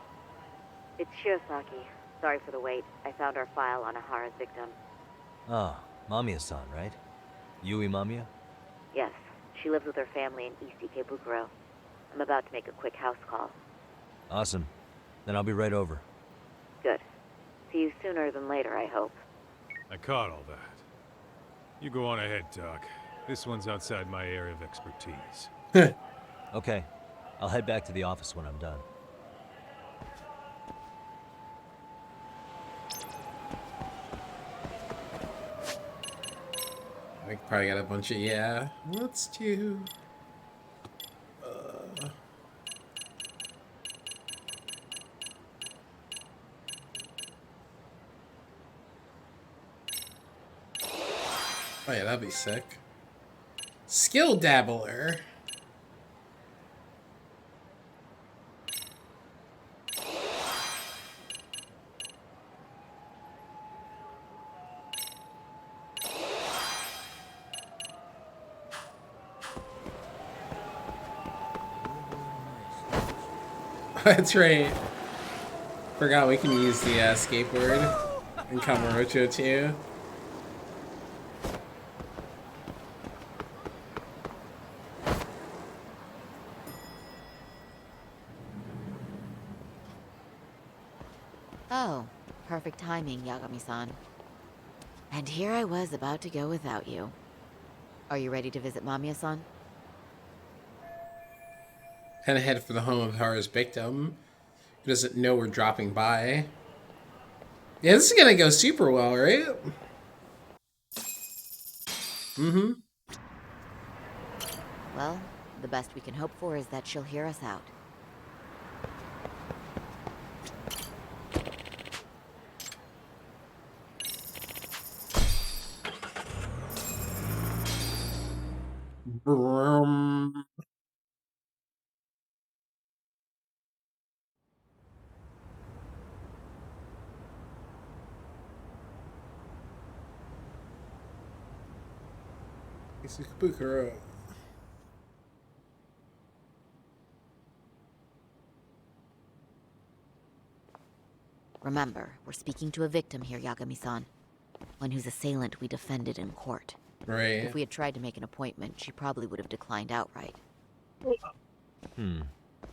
It's Shirosaki. Sorry for the wait. I found our file on Ahara's victim. Ah, Mamiya-san, right? Yui Mamiya? Yes, she lives with her family in East Ikebukuro. I'm about to make a quick house call. Awesome. Then I'll be right over. Good. See you sooner than later, I hope. I caught all that. You go on ahead, Doc. This one's outside my area of expertise. Okay. I'll head back to the office when I'm done. I probably got a bunch of, yeah. Let's do... Oh yeah, that'd be sick. Skill Dabbler. That's right. Forgot we can use the skateboard in Kamurocho too. Oh, perfect timing, Yagami-san. And here I was about to go without you. Are you ready to visit Mamiya-san? And head for the home of Hara's victim, who doesn't know we're dropping by. Yeah, this is gonna go super well, right? Mm-hmm. Well, the best we can hope for is that she'll hear us out. Brum. Ikebukuro. Remember, we're speaking to a victim here, Yagami-san. One whose assailant we defended in court. Right. If we had tried to make an appointment, she probably would have declined outright.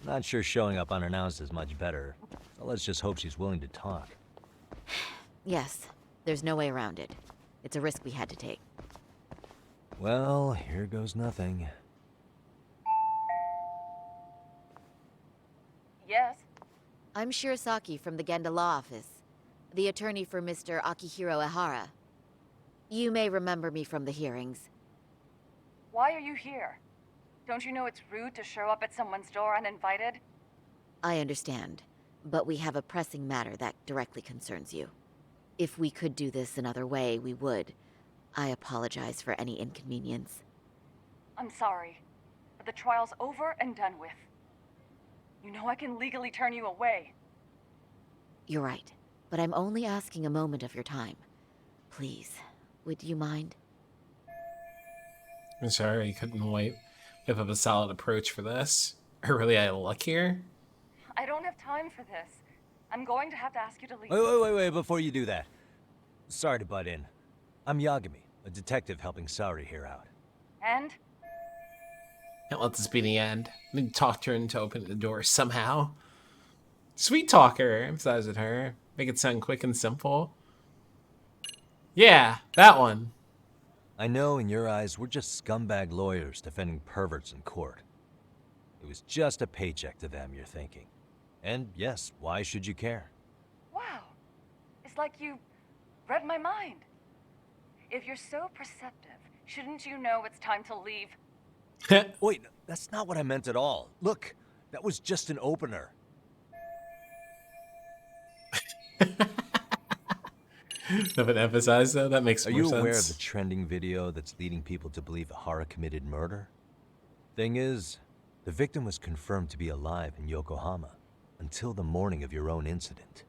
Not sure showing up unannounced is much better. So let's just hope she's willing to talk. Yes, there's no way around it. It's a risk we had to take. Well, here goes nothing. Yes? I'm Shirosaki from the Genda Law Office, the attorney for Mr. Akihiro Ehara. You may remember me from the hearings. Why are you here? Don't you know it's rude to show up at someone's door uninvited? I understand, but we have a pressing matter that directly concerns you. If we could do this another way, we would. I apologize for any inconvenience. I'm sorry, but the trial's over and done with. You know I can legally turn you away. You're right, but I'm only asking a moment of your time. Please, would you mind? I'm sorry, I couldn't whip up a solid approach for this. I really out of luck here. I don't have time for this. I'm going to have to ask you to leave. Wait, before you do that. Sorry to butt in. I'm Yagami, a detective helping Saori here out. And? Can't let this be the end. I need to talk her into opening the door somehow. Sweet talker, emphasizing her. Make it sound quick and simple. Yeah, that one. I know in your eyes we're just scumbag lawyers defending perverts in court. It was just a paycheck to them, you're thinking. And yes, why should you care? Wow. It's like you read my mind. If you're so perceptive, shouldn't you know it's time to leave? Wait, that's not what I meant at all. Look, that was just an opener. Haven't emphasized though. That makes Are more you sense. aware of the trending video that's leading people to believe Ihara committed murder? Thing is, the victim was confirmed to be alive in Yokohama until the morning of your own incident.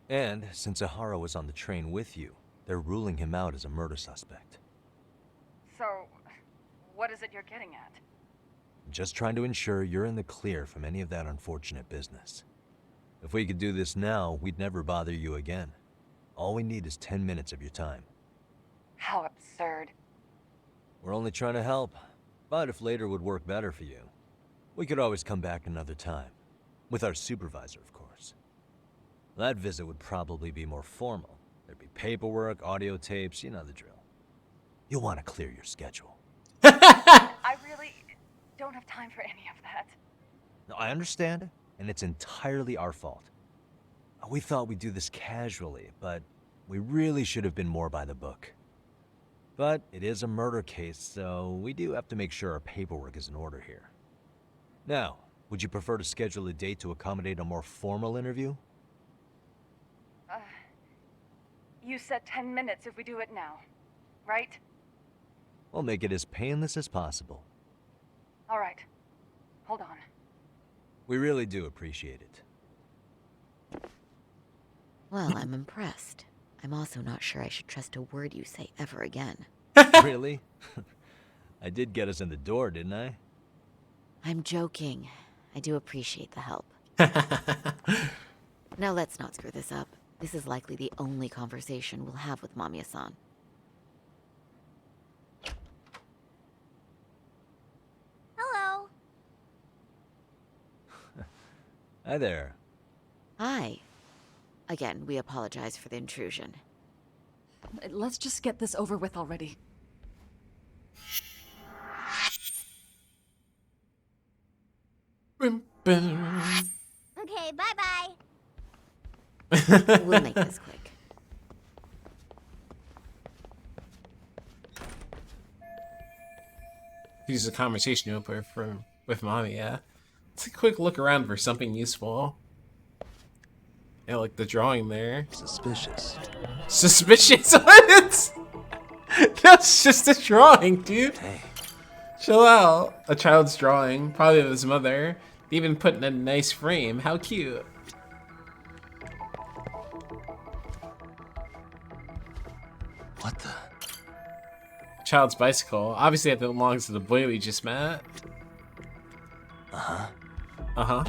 And since Ihara was on the train with you, they're ruling him out as a murder suspect. So, what is it you're getting at? Just trying to ensure you're in the clear from any of that unfortunate business. If we could do this now, we'd never bother you again. All we need is 10 minutes of your time. How absurd. We're only trying to help, but if later would work better for you, we could always come back another time. With our supervisor, of course. That visit would probably be more formal. There'd be paperwork, audio tapes, you know the drill. You'll want to clear your schedule. I really don't have time for any of that. No, I understand, and it's entirely our fault. We thought we'd do this casually, but we really should have been more by the book. But it is a murder case, so we do have to make sure our paperwork is in order here. Now, would you prefer to schedule a date to accommodate a more formal interview? You said 10 minutes if we do it now, right? We'll make it as painless as possible. All right. Hold on. We really do appreciate it. Well, I'm impressed. I'm also not sure I should trust a word you say ever again. Really? I did get us in the door, didn't I? I'm joking. I do appreciate the help. Now let's not screw this up. This is likely the only conversation we'll have with Mamiya-san. Hello. Hi there. Hi. Again, we apologize for the intrusion. Let's just get this over with already. Okay, bye-bye. We'll make this quick. Use a conversation opener with Mommy, yeah. Let's take a quick look around for something useful. Yeah, like the drawing there. Suspicious. Suspicious? What? That's just a drawing, dude. Hey. Chill out. A child's drawing, probably of his mother. Even put in a nice frame. How cute. What the? Child's bicycle. Obviously that belongs to the boy we just met. Uh-huh. Uh-huh.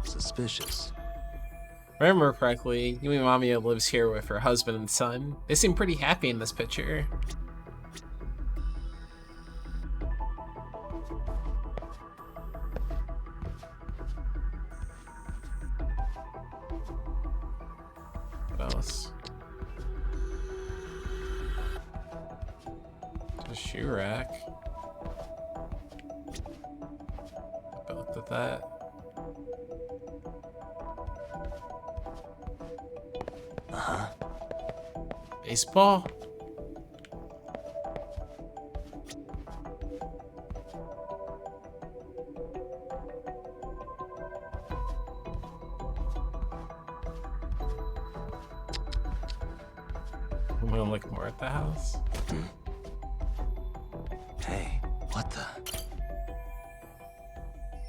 Suspicious. If I remember correctly, Yumi Mamiya lives here with her husband and son. They seem pretty happy in this picture. What else? A shoe rack. I looked at that. Uh-huh. Baseball? I'm gonna look more at the house. Hey, what the?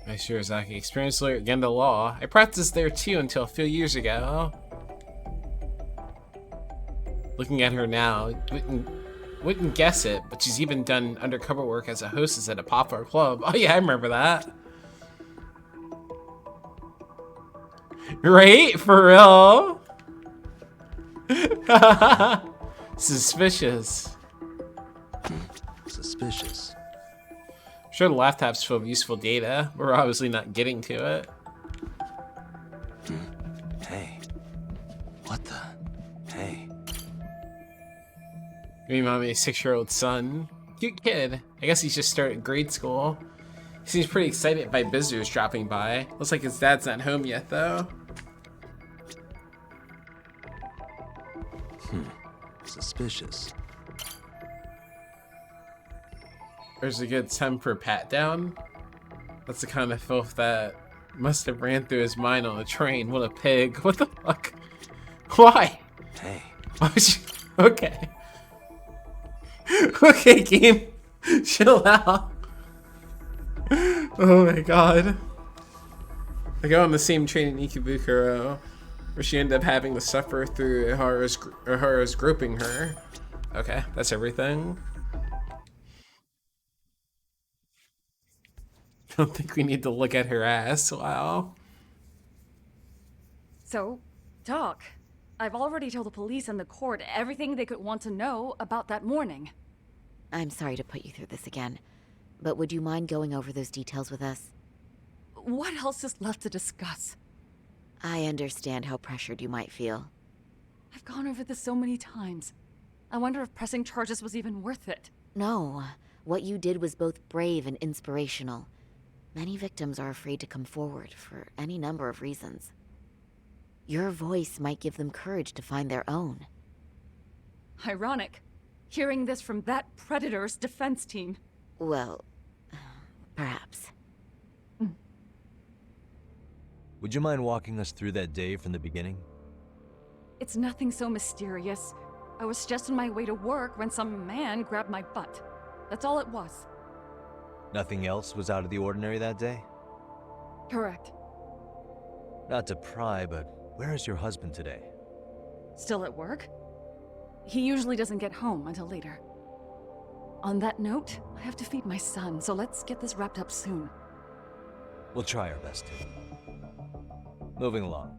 I Shirazaki, experienced lawyer at Gendo Law. I practiced there too until a few years ago. Looking at her now, wouldn't guess it, but she's even done undercover work as a hostess at a popular club. Oh yeah, I remember that. Right? For real? Suspicious. Suspicious. I'm sure the laptop's full of useful data. We're obviously not getting to it. Hey. What the? Hey. Me, mommy, a 6-year-old son. Cute kid. I guess he's just started grade school. He seems pretty excited by visitors dropping by. Looks like his dad's not home yet, though. Suspicious. There's a good temper pat down. That's the kind of filth that must have ran through his mind on the train. What a pig. What the fuck? Why? Hey, Okay. Okay, game. Chill out. Oh my god. I go on the same train in Ikebukuro, where she ended up having to suffer through Ihara's groping her. Okay, that's everything. I don't think we need to look at her ass. Wow. So, talk. I've already told the police and the court everything they could want to know about that morning. I'm sorry to put you through this again, but would you mind going over those details with us? What else is left to discuss? I understand how pressured you might feel. I've gone over this so many times. I wonder if pressing charges was even worth it. No, what you did was both brave and inspirational. Many victims are afraid to come forward for any number of reasons. Your voice might give them courage to find their own. Ironic. Hearing this from that predator's defense team. Well, perhaps. Would you mind walking us through that day from the beginning? It's nothing so mysterious. I was just on my way to work when some man grabbed my butt. That's all it was. Nothing else was out of the ordinary that day? Correct. Not to pry, but where is your husband today? Still at work? He usually doesn't get home until later. On that note, I have to feed my son, so let's get this wrapped up soon. We'll try our best to. Moving along.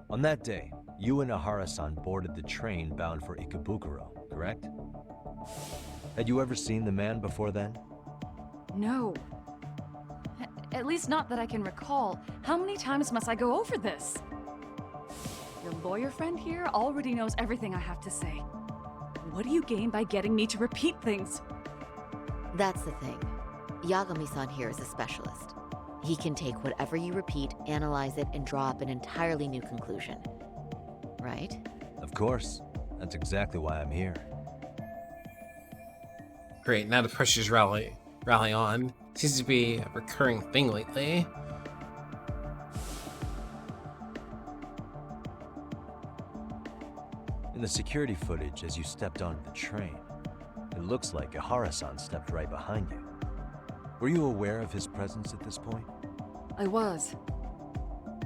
On that day, you and Ihara-san boarded the train bound for Ikebukuro, correct? Had you ever seen the man before then? No. At least not that I can recall. How many times must I go over this? Your lawyer friend here already knows everything I have to say. What do you gain by getting me to repeat things? That's the thing. Yagami-san here is a specialist. He can take whatever you repeat, analyze it, and draw up an entirely new conclusion. Right? Of course. That's exactly why I'm here. Great, now the pressures rally on. Seems to be a recurring thing lately. In the security footage as you stepped onto the train, it looks like Ihara-san stepped right behind you. Were you aware of his presence at this point? I was.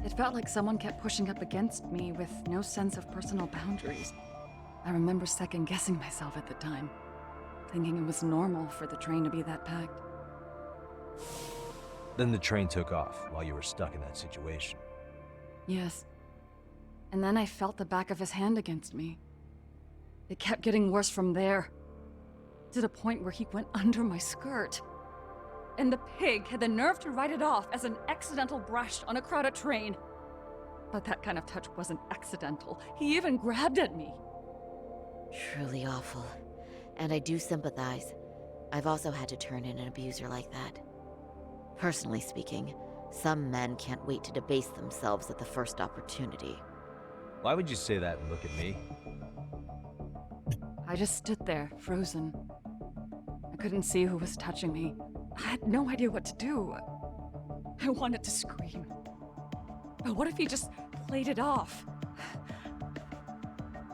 It felt like someone kept pushing up against me with no sense of personal boundaries. I remember second-guessing myself at the time, thinking it was normal for the train to be that packed. Then the train took off while you were stuck in that situation. Yes. And then I felt the back of his hand against me. It kept getting worse from there, to the point where he went under my skirt. And the pig had the nerve to write it off as an accidental brush on a crowded train. But that kind of touch wasn't accidental. He even grabbed at me. Truly awful. And I do sympathize. I've also had to turn in an abuser like that. Personally speaking, some men can't wait to debase themselves at the first opportunity. Why would you say that and look at me? I just stood there, frozen. I couldn't see who was touching me. I had no idea what to do. I wanted to scream. But what if he just played it off?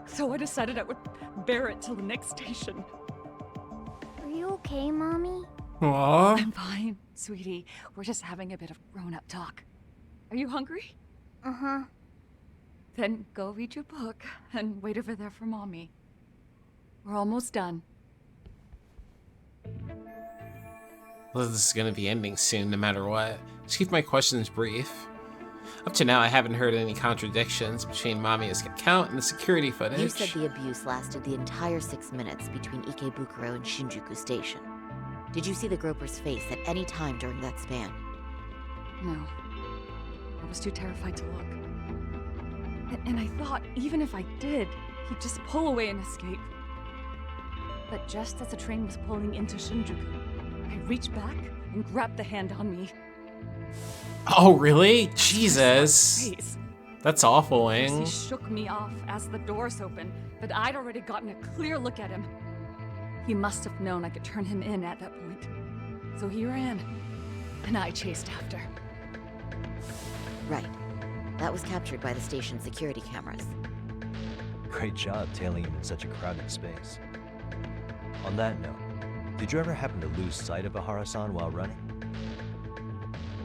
So I decided I would bear it till the next station. Are you okay, Mommy? Aww. I'm fine, sweetie. We're just having a bit of grown-up talk. Are you hungry? Uh-huh. Then go read your book and wait over there for Mommy. We're almost done. Well, this is going to be ending soon, no matter what. Just keep my questions brief. Up to now, I haven't heard any contradictions between Mamiya's account and the security footage. You said the abuse lasted the entire 6 minutes between Ikebukuro and Shinjuku Station. Did you see the groper's face at any time during that span? No. I was too terrified to look. And I thought, even if I did, he'd just pull away and escape. But just as the train was pulling into Shinjuku, I reached back and grabbed the hand on me. Oh, really? Jesus. That's awful, He Wing. shook me off as the doors opened, but I'd already gotten a clear look at him. He must have known I could turn him in at that point. So he ran, and I chased after. Right. That was captured by the station's security cameras. great job tailing him in such a crowded space. On that note, did you ever happen to lose sight of Ahara-san while running?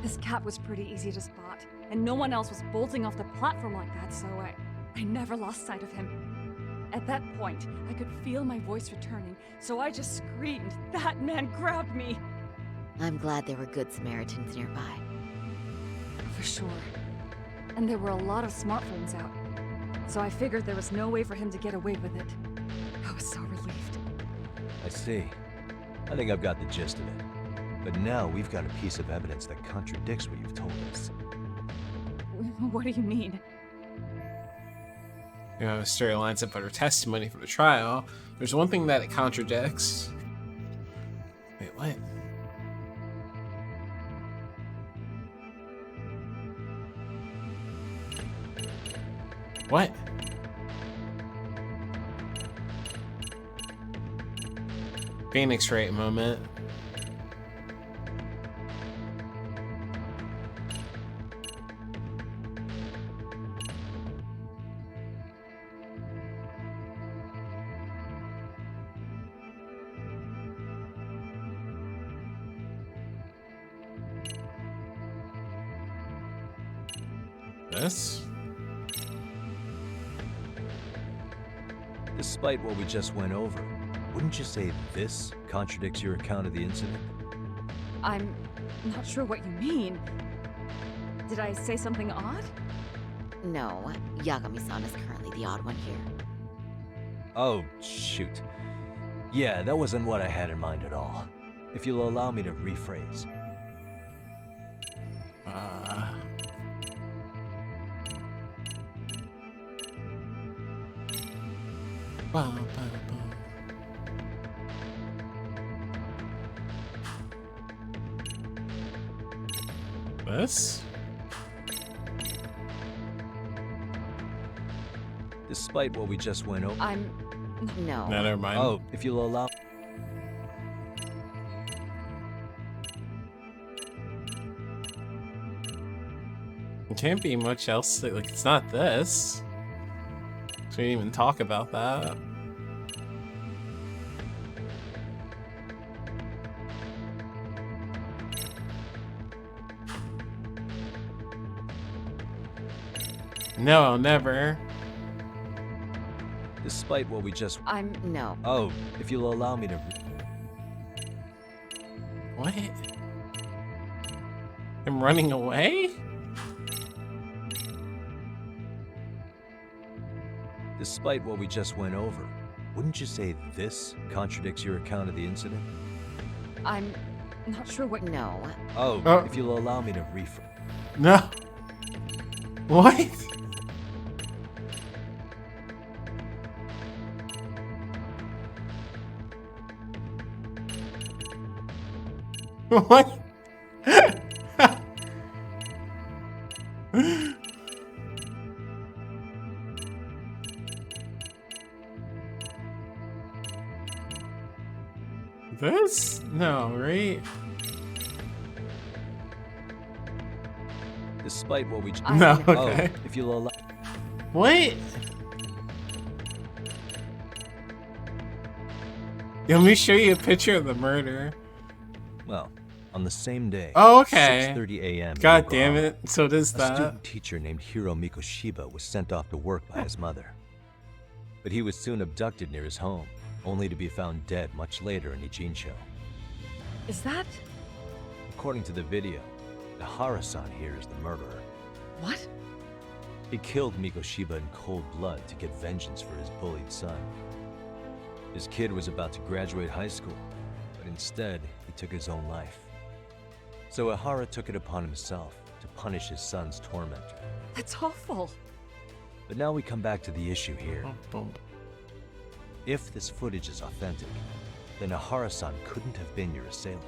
This cat was pretty easy to spot, and no one else was bolting off the platform like that, so I never lost sight of him. At that point, I could feel my voice returning, so I just screamed. That man grabbed me! I'm glad there were good Samaritans nearby. For sure. And there were a lot of smartphones out, so I figured there was no way for him to get away with it. I was so relieved. I see. I think I've got the gist of it. But now we've got a piece of evidence that contradicts what you've told us. What do you mean? You know, story lines up with her testimony for the trial. There's one thing that it contradicts. Wait, what? What? Phoenix Wright moment. This? Despite what we just went over, wouldn't you say this contradicts your account of the incident? I'm not sure what you mean. Did I say something odd? No, Yagami-san is currently the odd one here. Oh, shoot. Yeah, that wasn't what I had in mind at all. If you'll allow me to rephrase. This? Despite what we just went over. No. No, never mind. Oh, if you'll allow. It can't be much else. Like, it's not this. So we didn't even talk about that. No, never. Despite what we just. No. Oh, if you'll allow me to. What? I'm running away? Despite what we just went over, wouldn't you say this contradicts your account of the incident? I'm not sure what. No. Oh, if you'll allow me to rephrase. No. What? What? This? No, right? Despite what we just. No, okay. Oh, if you'll allow. What? Yeah, let me show you a picture of the murder. Well, on the same day. Oh, okay. 6:30 a.m. God damn it. So does A that. student teacher named Hiro Mikoshiba was sent off to work by his mother. But he was soon abducted near his home, only to be found dead much later in Ijincho. Is that? According to the video, Ahara-san here is the murderer. What? He killed Mikoshiba in cold blood to get vengeance for his bullied son. His kid was about to graduate high school, but instead, he took his own life. So Ahara took it upon himself to punish his son's tormentor. That's awful. But now we come back to the issue here. If this footage is authentic, then Ahara-san couldn't have been your assailant.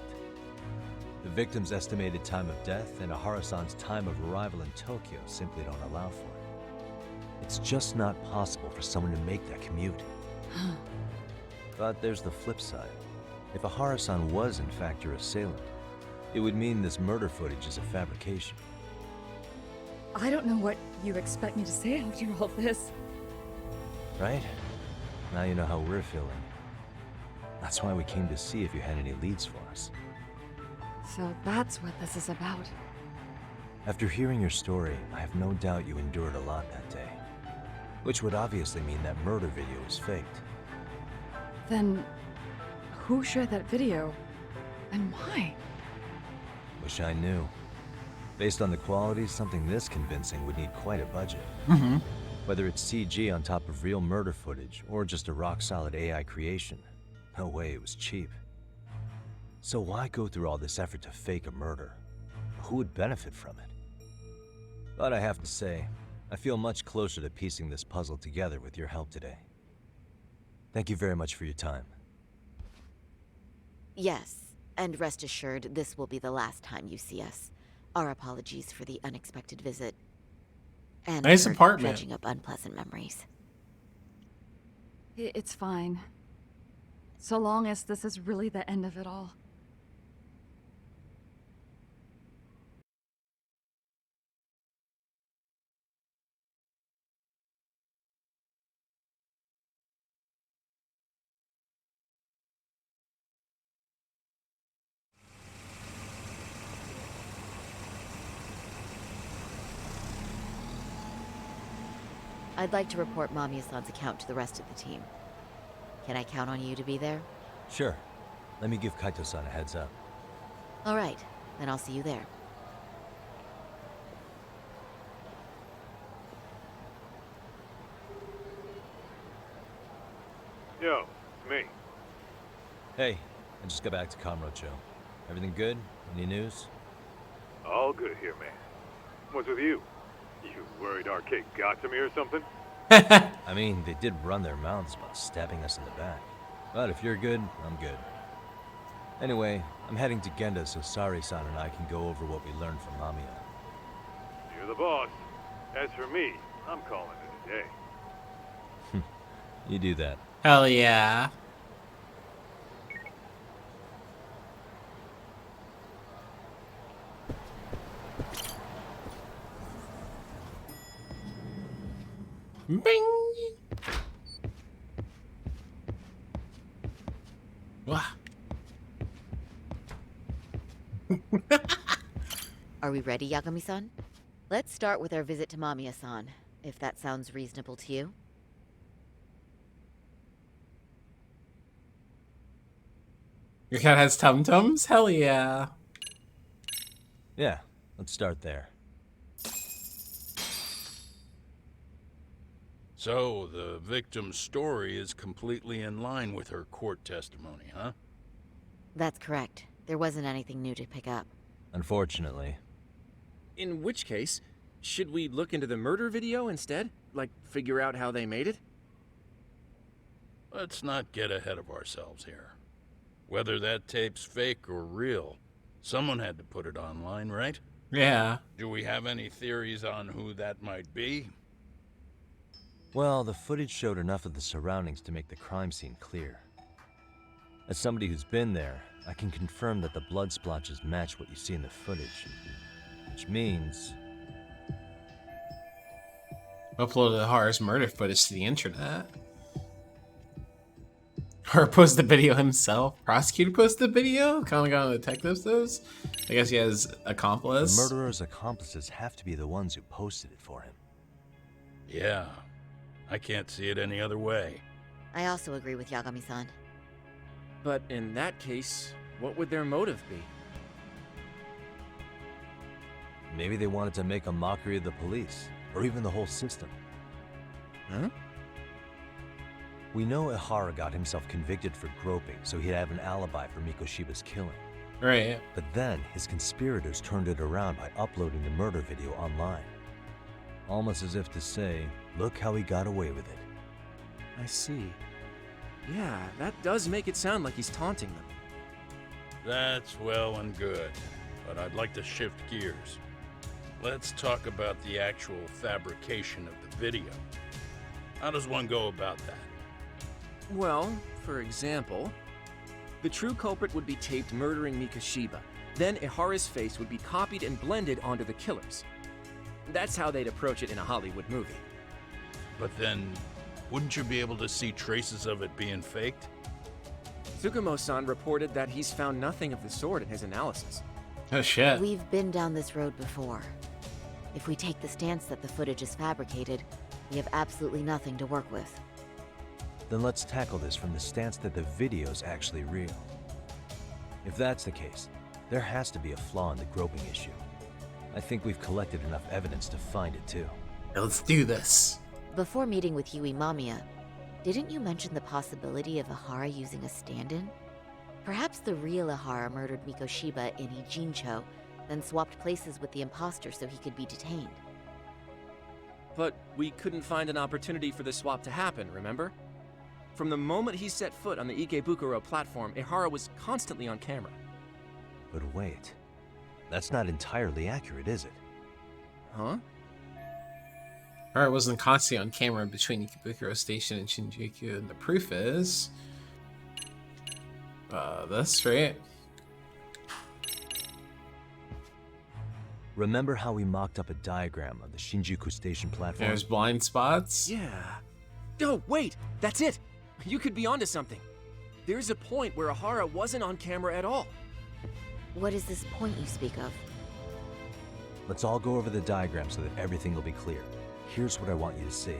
The victim's estimated time of death and Ahara-san's time of arrival in Tokyo simply don't allow for it. It's just not possible for someone to make that commute. But there's the flip side. If Ahara-san was in fact your assailant, it would mean this murder footage is a fabrication. I don't know what you expect me to say after all this. right? Now you know how we're feeling. That's why we came to see if you had any leads for us. So that's what this is about. After hearing your story, I have no doubt you endured a lot that day. Which would obviously mean that murder video was faked. Then, who shared that video? And why? Wish I knew. Based on the quality, something this convincing would need quite a budget. Mm-hmm. Whether it's CG on top of real murder footage, or just a rock-solid AI creation, no way it was cheap. So why go through all this effort to fake a murder? Who would benefit from it? But I have to say, I feel much closer to piecing this puzzle together with your help today. Thank you very much for your time. Yes, and rest assured, this will be the last time you see us. Our apologies for the unexpected visit. And nice for apartment. dredging up unpleasant memories. It's fine. So long as this is really the end of it all. I'd like to report Mamiya-san's account to the rest of the team. Can I count on you to be there? Sure. Let me give Kaito-san a heads up. All right, then I'll see you there. Yo, it's me. Hey, I just got back to Kamurocho. Everything good? Any news? All good here, man. What's with you? You worried Arcade got to me or something? I mean, they did run their mouths about stabbing us in the back. But if you're good, I'm good. Anyway, I'm heading to Genda so Sari-san and I can go over what we learned from Mamiya. You're the boss. As for me, I'm calling it a day. You do that. Hell yeah. Bing! Wah. Are we ready, Yagami-san? Let's start with our visit to Mamiya-san, if that sounds reasonable to you. Your cat has tum-tums? Hell yeah. Yeah, let's start there. So, the victim's story is completely in line with her court testimony, huh? That's correct. There wasn't anything new to pick up. Unfortunately. In which case, should we look into the murder video instead? Like, figure out how they made it? Let's not get ahead of ourselves here. Whether that tape's fake or real, someone had to put it online, right? Yeah. Do we have any theories on who that might be? Well, the footage showed enough of the surroundings to make the crime scene clear. As somebody who's been there, I can confirm that the blood splotches match what you see in the footage. Which means... Uploaded Hara's murder footage to the internet. Or post the video himself. Prosecutor post the video? Kind of like how the detectives does? I guess he has accomplice. The murderer's accomplices have to be the ones who posted it for him. Yeah. I can't see it any other way. I also agree with Yagami-san. But in that case, what would their motive be? Maybe they wanted to make a mockery of the police, or even the whole system. Huh? We know Ehara got himself convicted for groping, so he'd have an alibi for Mikoshiba's killing. Right. But then, his conspirators turned it around by uploading the murder video online. Almost as if to say, look how he got away with it. I see. Yeah, that does make it sound like he's taunting them. That's well and good, but I'd like to shift gears. Let's talk about the actual fabrication of the video. How does one go about that? Well, for example, the true culprit would be taped murdering Mikoshiba. Then Ehara's face would be copied and blended onto the killers. That's how they'd approach it in a Hollywood movie. But then, Wouldn't you be able to see traces of it being faked? Tsukumo-san reported that he's found nothing of the sort in his analysis. Oh shit. We've been down this road before. If we take the stance that the footage is fabricated, we have absolutely nothing to work with. Then let's tackle this from the stance that the video's actually real. If that's the case, there has to be a flaw in the groping issue. I think we've collected enough evidence to find it too. Let's do this. Before meeting with Yui Mamiya, didn't you mention the possibility of Ihara using a stand-in? Perhaps the real Ihara murdered Mikoshiba in Ijincho, then swapped places with the imposter so he could be detained. But we couldn't find an opportunity for the swap to happen, remember? From the moment he set foot on the Ikebukuro platform, Ihara was constantly on camera. But wait, that's not entirely accurate, is it? Huh? Alright, wasn't constantly on camera between Ikebukuro Station and Shinjuku, and the proof is... this, right? Remember how we mocked up a diagram of the Shinjuku Station platform? There's blind spots? Yeah. Oh, wait! That's it! You could be onto something. There's a point where Ihara wasn't on camera at all. What is this point you speak of? Let's all go over the diagram so that everything will be clear. Here's what I want you to see.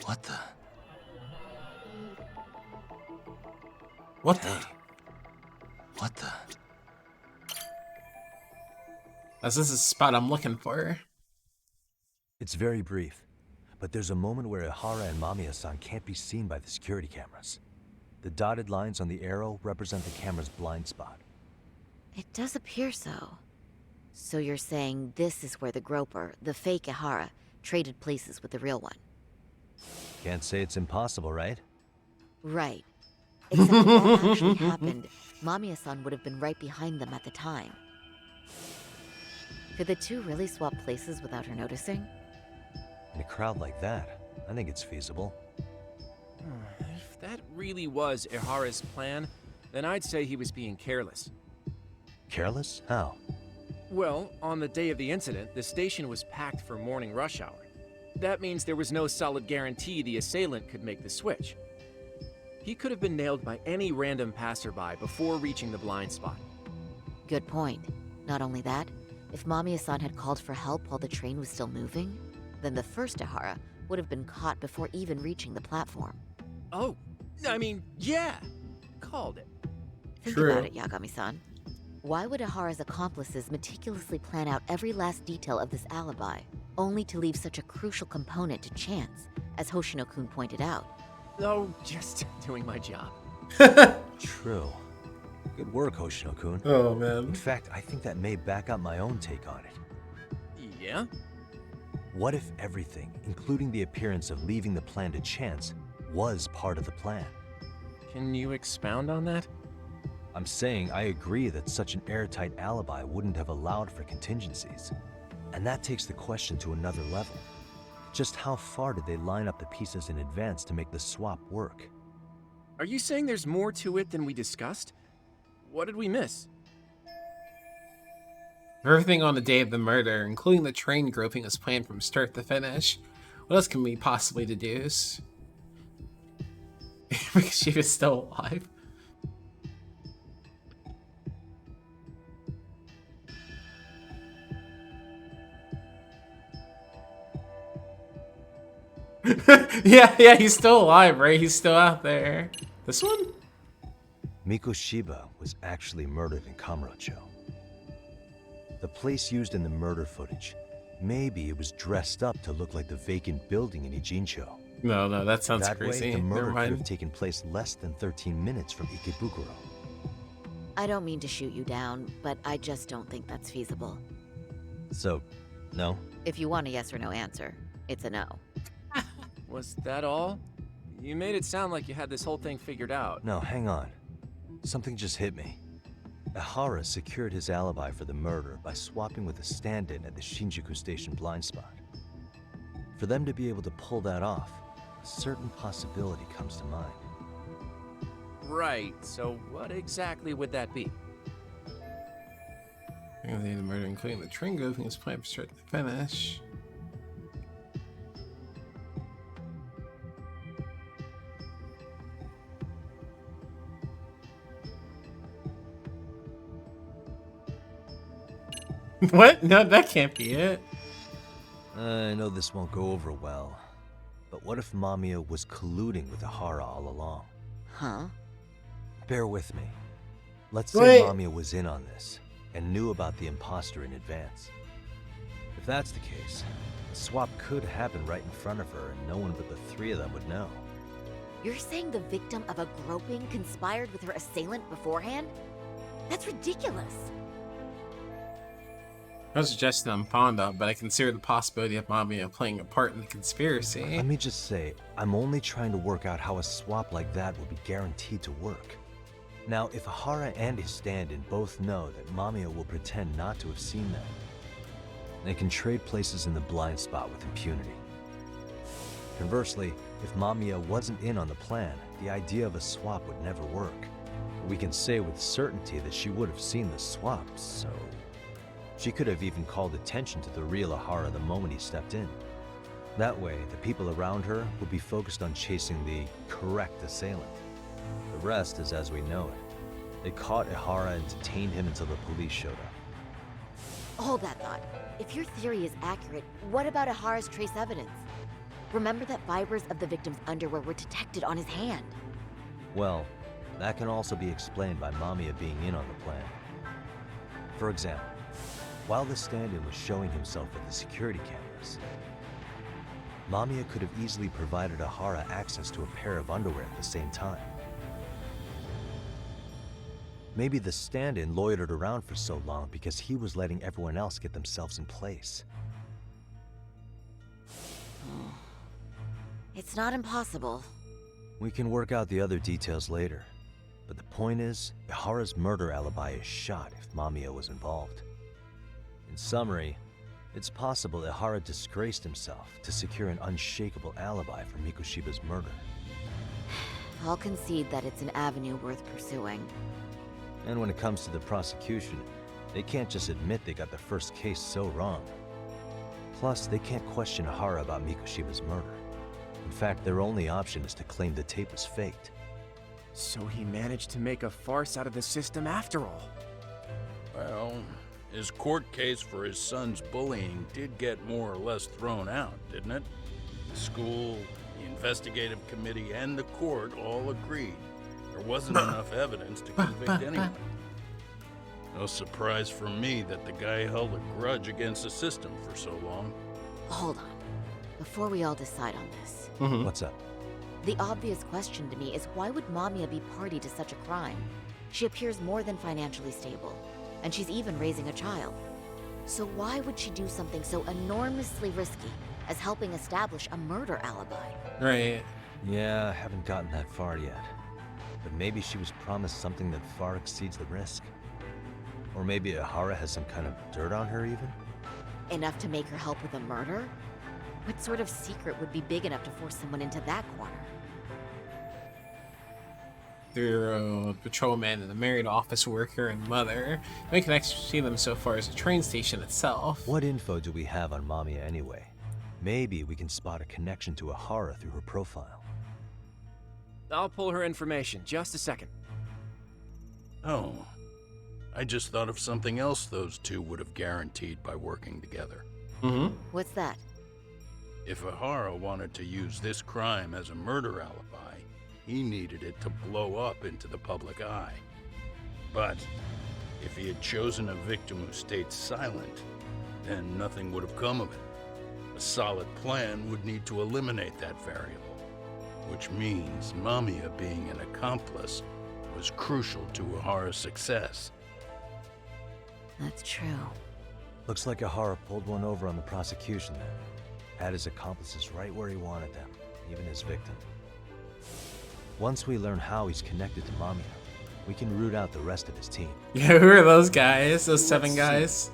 What the? What the? What the? This is the spot I'm looking for. It's very brief, but there's a moment where Ihara and Mamiya-san can't be seen by the security cameras. The dotted lines on the arrow represent the camera's blind spot. It does appear so. So you're saying this is where the groper, the fake Ihara, traded places with the real one? Can't say it's impossible, right? Right. Except if that actually happened, Mamiya-san would have been right behind them at the time. Could the two really swap places without her noticing? In a crowd like that, I think it's feasible. If that really was Ihara's plan, then I'd say he was being careless. Careless? How? Well, on the day of the incident, the station was packed for morning rush hour. That means there was no solid guarantee the assailant could make the switch. He could have been nailed by any random passerby before reaching the blind spot. Good point. Not only that, if Mamiya-san had called for help while the train was still moving, then the first Ihara would have been caught before even reaching the platform. Oh, I mean, yeah! Called it. Think about it, Yagami-san. Why would Ihara's accomplices meticulously plan out every last detail of this alibi, only to leave such a crucial component to chance, as Hoshino-kun pointed out? Oh, just doing my job. True. Good work, Hoshino-kun. Oh, man. In fact, I think that may back up my own take on it. Yeah? What if everything, including the appearance of leaving the plan to chance, was part of the plan? Can you expound on that? I'm saying I agree that such an airtight alibi wouldn't have allowed for contingencies. And that takes the question to another level. Just how far did they line up the pieces in advance to make the swap work? Are you saying there's more to it than we discussed? What did we miss? Everything on the day of the murder, including the train groping, was planned from start to finish. What else can we possibly deduce? Because she was still alive. yeah, he's still alive, right? He's still out there. This one? Mikoshiba was actually murdered in Kamurocho. The place used in the murder footage, maybe it was dressed up to look like the vacant building in Ijincho. No, that sounds that crazy. Way, the murder Never could mind. have taken place less than 13 minutes from Ikebukuro. I don't mean to shoot you down, but I just don't think that's feasible. So, no? If you want a yes or no answer, it's a no. Was that all? You made it sound like you had this whole thing figured out. No, hang on. Something just hit me. Ihara secured his alibi for the murder by swapping with a stand-in at the Shinjuku Station blind spot. For them to be able to pull that off, a certain possibility comes to mind. Right, so what exactly would that be? The murder, including the train groping, is planned from start to finish. What? No, that can't be it. I know this won't go over well, but what if Mamiya was colluding with Ihara all along? Huh? Bear with me. Let's say What? Mamiya was in on this and knew about the imposter in advance. If that's the case, the swap could happen right in front of her and no one but the three of them would know. You're saying the victim of a groping conspired with her assailant beforehand? That's ridiculous. I was suggesting I'm fond of, but I consider the possibility of Mamiya playing a part in the conspiracy. Let me just say, I'm only trying to work out how a swap like that would be guaranteed to work. Now, if Ihara and his stand-in both know that Mamiya will pretend not to have seen them, they can trade places in the blind spot with impunity. Conversely, if Mamiya wasn't in on the plan, the idea of a swap would never work. We can say with certainty that she would have seen the swap, so... she could have even called attention to the real Ihara the moment he stepped in. That way, the people around her would be focused on chasing the correct assailant. The rest is as we know it. They caught Ihara and detained him until the police showed up. Hold that thought. If your theory is accurate, what about Ihara's trace evidence? Remember that fibers of the victim's underwear were detected on his hand. Well, that can also be explained by Mamiya being in on the plan. For example, while the stand-in was showing himself at the security cameras, Mamiya could have easily provided Ihara access to a pair of underwear at the same time. Maybe the stand-in loitered around for so long because he was letting everyone else get themselves in place. It's not impossible. We can work out the other details later, but the point is, Ihara's murder alibi is shot if Mamiya was involved. In summary, it's possible Ihara disgraced himself to secure an unshakable alibi for Mikoshiba's murder. I'll concede that it's an avenue worth pursuing. And when it comes to the prosecution, they can't just admit they got the first case so wrong. Plus, they can't question Ihara about Mikoshiba's murder. In fact, their only option is to claim the tape was faked. So he managed to make a farce out of the system after all. Well, his court case for his son's bullying did get more or less thrown out, didn't it? The school, the investigative committee, and the court all agreed there wasn't enough evidence to convict anyone. No surprise for me that the guy held a grudge against the system for so long. Hold on. Before we all decide on this. What's up? The obvious question to me is why would Mamiya be party to such a crime? She appears more than financially stable, and she's even raising a child. So why would she do something so enormously risky as helping establish a murder alibi? Right. Yeah, I haven't gotten that far yet. But maybe she was promised something that far exceeds the risk. Or maybe Ihara has some kind of dirt on her even? Enough to make her help with a murder? What sort of secret would be big enough to force someone into that corner? They're a patrolman and a married office worker and mother. We can actually see them so far as the train station itself. What info do we have on Mamiya anyway? Maybe we can spot a connection to Ihara through her profile. I'll pull her information. Just a second. Oh, I just thought of something else those two would have guaranteed by working together. What's that? If Ihara wanted to use this crime as a murder alibi, he needed it to blow up into the public eye. But if he had chosen a victim who stayed silent, then nothing would have come of it. A solid plan would need to eliminate that variable, which means Mamiya being an accomplice was crucial to Ihara's success. That's true. Looks like Ihara pulled one over on the prosecution then. Had his accomplices right where he wanted them, even his victim. Once we learn how he's connected to Mamiya, we can root out the rest of his team. Yeah, who are those guys? Those 7 guys?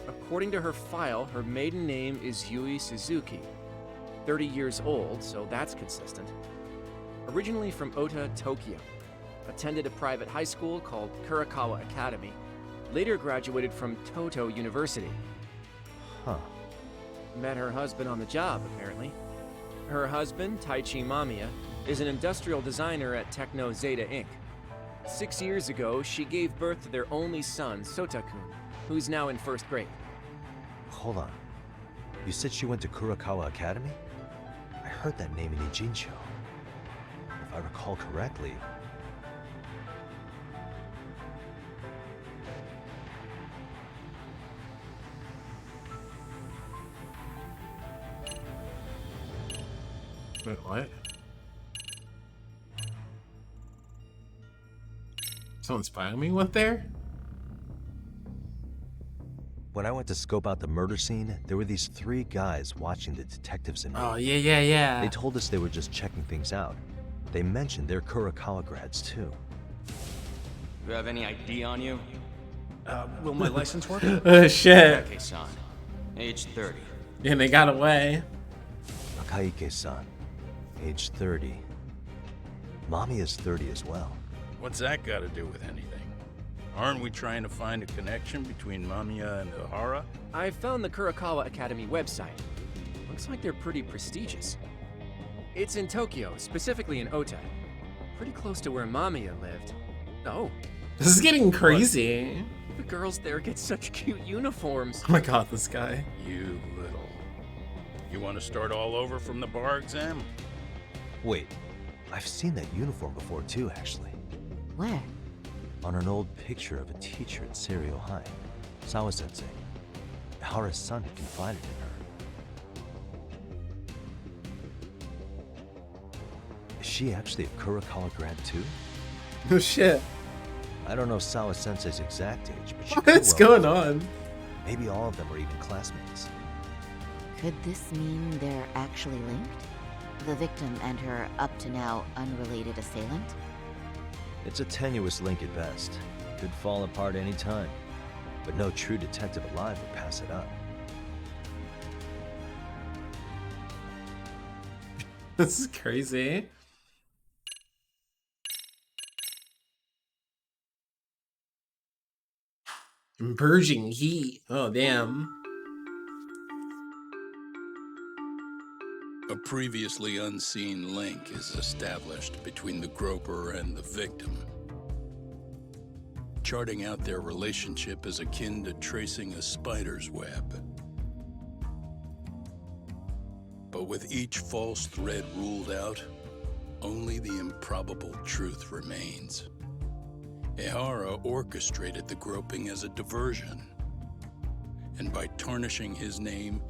According to her file, her maiden name is Yui Suzuki. 30 years old, so that's consistent. Originally from Ota, Tokyo. Attended a private high school called Kurakawa Academy. Later graduated from Toto University. Huh. Met her husband on the job, apparently. Her husband, Taichi Mamiya, is an industrial designer at Techno Zeta Inc. 6 years ago, she gave birth to their only son, Sota-kun, who's now in 1st grade. Hold on. You said she went to Kurakawa Academy? I heard that name in Ijincho. If I recall correctly... Wait, what? Someone spying on me went there? When I went to scope out the murder scene, there were these 3 guys watching the detectives and me. Oh, yeah. They told us they were just checking things out. They mentioned they're Kurakawa grads, too. You have any ID on you? Will my license work? Oh, shit. Akaike-san, age 30. And they got away. Akaike-san, age 30. Mommy is 30 as well. What's that got to do with anything? Aren't we trying to find a connection between Mamiya and Ehara? I found the Kurakawa Academy website. Looks like they're pretty prestigious. It's in Tokyo, specifically in Ota. Pretty close to where Mamiya lived. Oh. This is getting crazy. The girls there get such cute uniforms. Oh my god, this guy. You little... You want to start all over from the bar exam? Wait, I've seen that uniform before too, actually. Where? On an old picture of a teacher at Seiryo High, Sawa-sensei. Ehara's son had confided in her. Is she actually a Kurakawa grad too? No shit. I don't know Sawa-sensei's exact age, but she What's going on? Maybe all of them are even classmates. Could this mean they're actually linked? The victim and her up-to-now unrelated assailant? It's a tenuous link at best. Could fall apart any time. But no true detective alive would pass it up. This is crazy. Emerging heat. Oh, damn. A previously unseen link is established between the groper and the victim. Charting out their relationship is akin to tracing a spider's web. But with each false thread ruled out, only the improbable truth remains. Ehara orchestrated the groping as a diversion, and by tarnishing his name,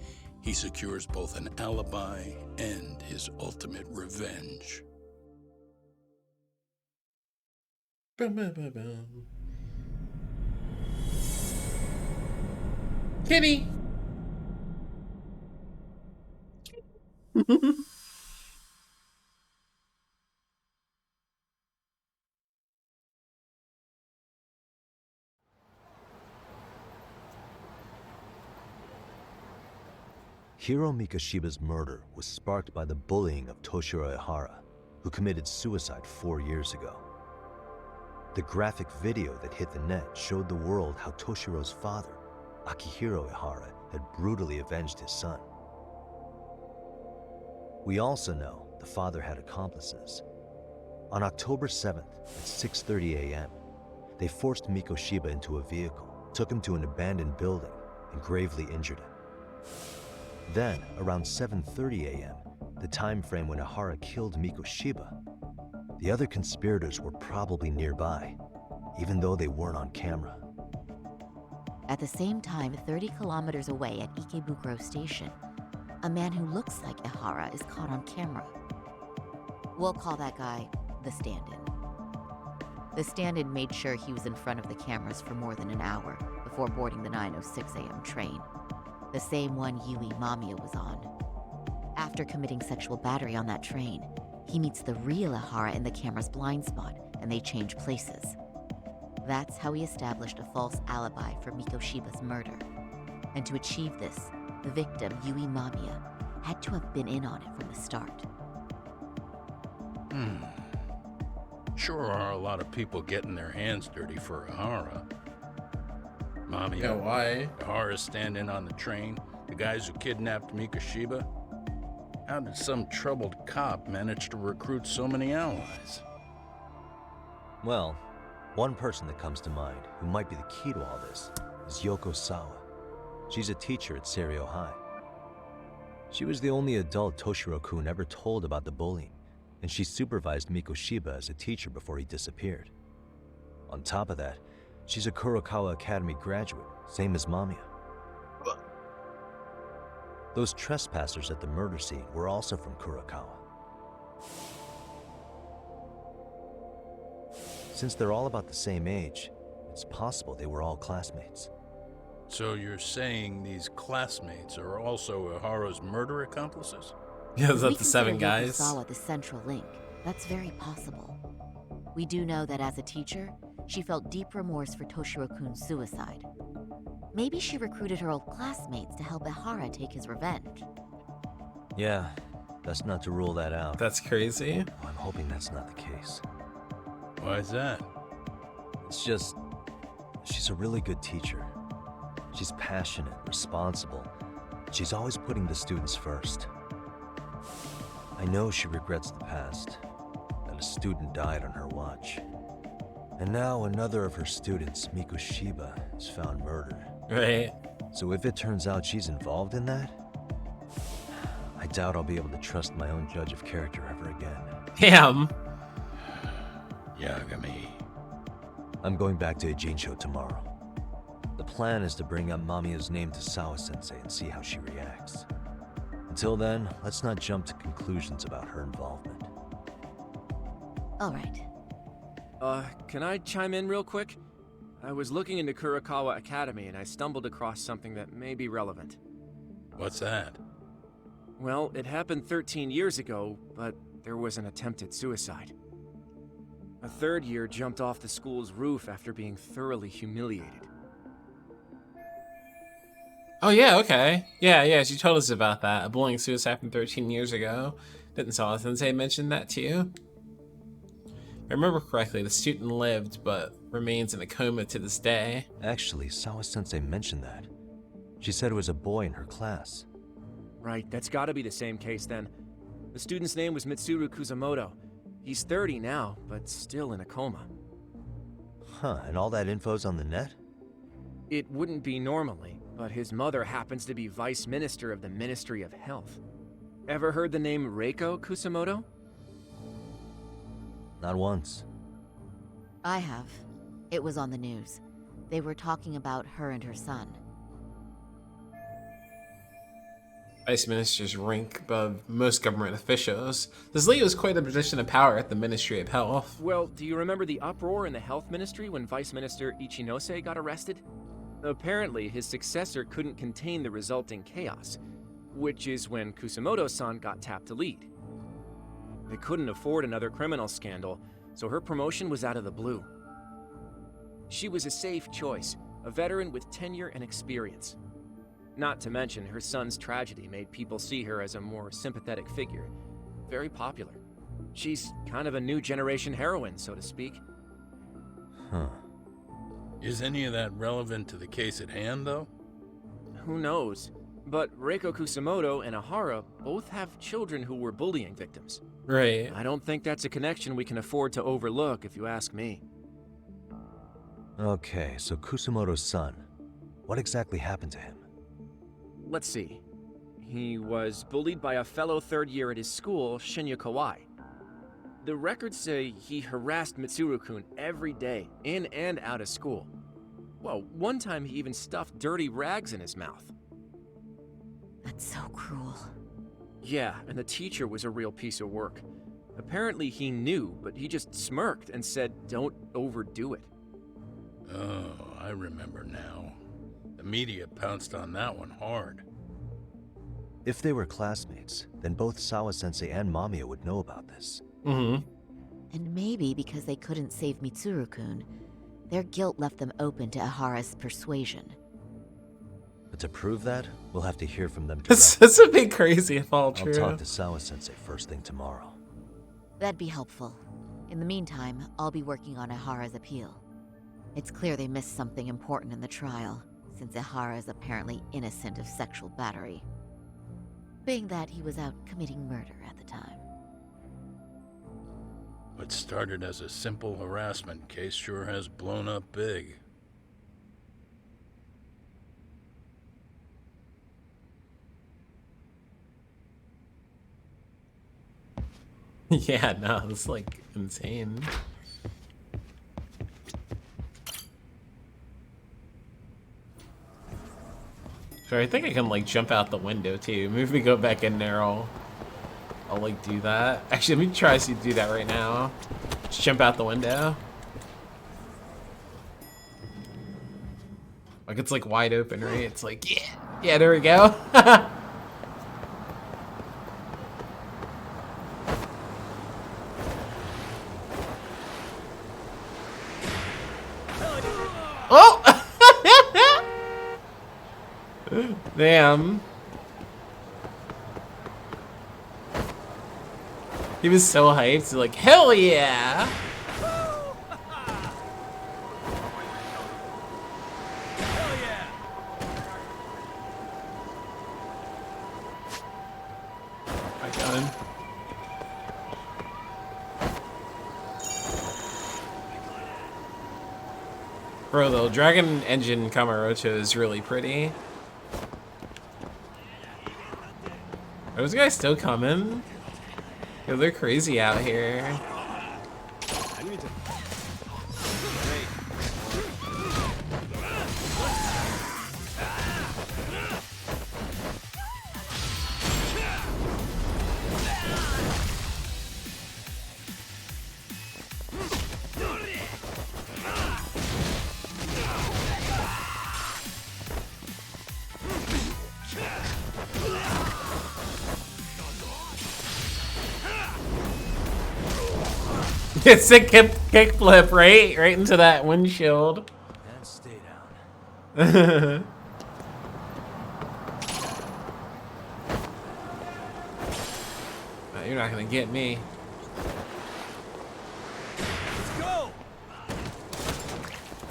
he secures both an alibi and his ultimate revenge. Kitty! Hiro Mikoshiba's murder was sparked by the bullying of Toshiro Ehara, who committed suicide 4 years ago. The graphic video that hit the net showed the world how Toshiro's father, Akihiro Ehara, had brutally avenged his son. We also know the father had accomplices. On October 7th at 6:30 a.m., they forced Mikoshiba into a vehicle, took him to an abandoned building, and gravely injured him. Then, around 7:30 a.m., the time frame when Ehara killed Mikoshiba, the other conspirators were probably nearby, even though they weren't on camera. At the same time, 30 kilometers away at Ikebukuro Station, a man who looks like Ehara is caught on camera. We'll call that guy the stand-in. The stand-in made sure he was in front of the cameras for more than an hour before boarding the 9:06 a.m. train, the same one Yui Mamiya was on. After committing sexual battery on that train, he meets the real Ehara in the camera's blind spot, and they change places. That's how he established a false alibi for Mikoshiba's murder. And to achieve this, the victim, Yui Mamiya, had to have been in on it from the start. Sure are a lot of people getting their hands dirty for Ehara. Mamiya, Yeah, why? Ehara's stand-in on the train, the guys who kidnapped Mikoshiba. How did some troubled cop manage to recruit so many allies? Well, one person that comes to mind who might be the key to all this is Yoko Sawa. She's a teacher at Serio High. She was the only adult Toshiro-kun ever told about the bullying, and she supervised Mikoshiba as a teacher before he disappeared. On top of that, she's a Kurokawa Academy graduate, same as Mamiya. Those trespassers at the murder scene were also from Kurokawa. Since they're all about the same age, it's possible they were all classmates. So you're saying these classmates are also Ihara's murder accomplices? Yeah, is that We the 7 consider guys? Yokosawa the central link. That's very possible. We do know that as a teacher, she felt deep remorse for Toshiro-kun's suicide. Maybe she recruited her old classmates to help Ihara take his revenge. Yeah, best not to rule that out. That's crazy. I'm hoping that's not the case. Why is that? It's just, she's a really good teacher. She's passionate, responsible. She's always putting the students first. I know she regrets the past, that a student died on her watch. And now another of her students, Mikoshiba, is found murdered. Right. So if it turns out she's involved in that, I doubt I'll be able to trust my own judge of character ever again. Damn. Yagami. I'm going back to Ijincho tomorrow. The plan is to bring up Mamiya's name to Sawa-sensei and see how she reacts. Until then, let's not jump to conclusions about her involvement. All right. Can I chime in real quick? I was looking into Kurokawa Academy and I stumbled across something that may be relevant. What's that? Well, it happened 13 years ago, but there was an attempted suicide. A third year jumped off the school's roof after being thoroughly humiliated. Oh yeah, okay. Yeah, she told us about that. A bullying suicide happened 13 years ago. Didn't Sawa-sensei mention that to you? If I remember correctly, the student lived, but remains in a coma to this day. Actually, Sawa-sensei mentioned that. She said it was a boy in her class. Right, that's gotta be the same case then. The student's name was Mitsuru Kusamoto. He's 30 now, but still in a coma. Huh, and all that info's on the net? It wouldn't be normally, but his mother happens to be Vice Minister of the Ministry of Health. Ever heard the name Reiko Kusamoto? Not once. I have. It was on the news. They were talking about her and her son. Vice ministers rank above most government officials. This lady was quite a position of power at the Ministry of Health. Well, do you remember the uproar in the health ministry when Vice Minister Ichinose got arrested? Apparently, his successor couldn't contain the resulting chaos, which is when Kusamoto-san got tapped to lead. They couldn't afford another criminal scandal, so her promotion was out of the blue. She was a safe choice, a veteran with tenure and experience. Not to mention, her son's tragedy made people see her as a more sympathetic figure. Very popular. She's kind of a new generation heroine, so to speak. Huh. Is any of that relevant to the case at hand, though? Who knows? But Reiko Kusamoto and Ihara both have children who were bullying victims. Right. I don't think that's a connection we can afford to overlook, if you ask me. Okay, so Kusamoto's son. What exactly happened to him? Let's see. He was bullied by a fellow third year at his school, Shinya Kawai. The records say he harassed Mitsuru-kun every day, in and out of school. Well, one time he even stuffed dirty rags in his mouth. That's so cruel. Yeah, and the teacher was a real piece of work. Apparently he knew, but he just smirked and said, "Don't overdo it." Oh, I remember now. The media pounced on that one hard. If they were classmates, then both Sawa-sensei and Mamiya would know about this. Mm-hmm. And maybe because they couldn't save Mitsuru-kun, their guilt left them open to Ihara's persuasion. But to prove that, we'll have to hear from them That's directly. a bit crazy if all true. I'll talk to Sawa-sensei first thing tomorrow. That'd be helpful. In the meantime, I'll be working on Ihara's appeal. It's clear they missed something important in the trial, since Ihara is apparently innocent of sexual battery. Being that he was out committing murder at the time. What started as a simple harassment case sure has blown up big. Yeah, no, it's like insane. So I think I can like jump out the window too. Maybe if we go back in there, I'll like do that. Actually, let me try to do that right now. Just jump out the window. Like it's like wide open, right? It's like, yeah, yeah, there we go. Oh! Damn. He was so hyped. He's like, hell yeah! I got him. Bro, the Dragon Engine Kamurocho is really pretty. Are those guys still coming? Yo, they're crazy out here. It's a kick flip, right? Right into that windshield. And stay down. You're not gonna get me. Let's go.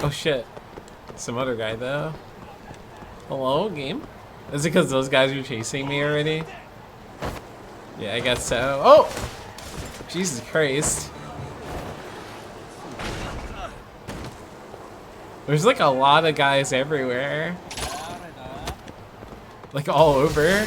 Oh shit. Some other guy though. Hello, game? Is it because those guys are chasing me already? Yeah, I guess so. Oh! Jesus Christ. There's like a lot of guys everywhere. Like all over.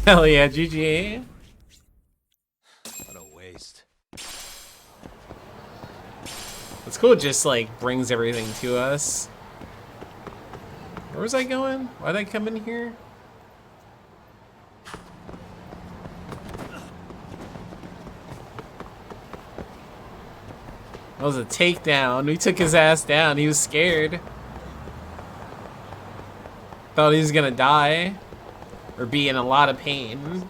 Hell yeah, GG. What a waste. It's cool, it just like brings everything to us. Where was I going? Why'd I come in here? That was a takedown. We took his ass down. He was scared. Thought he was gonna die. Or be in a lot of pain.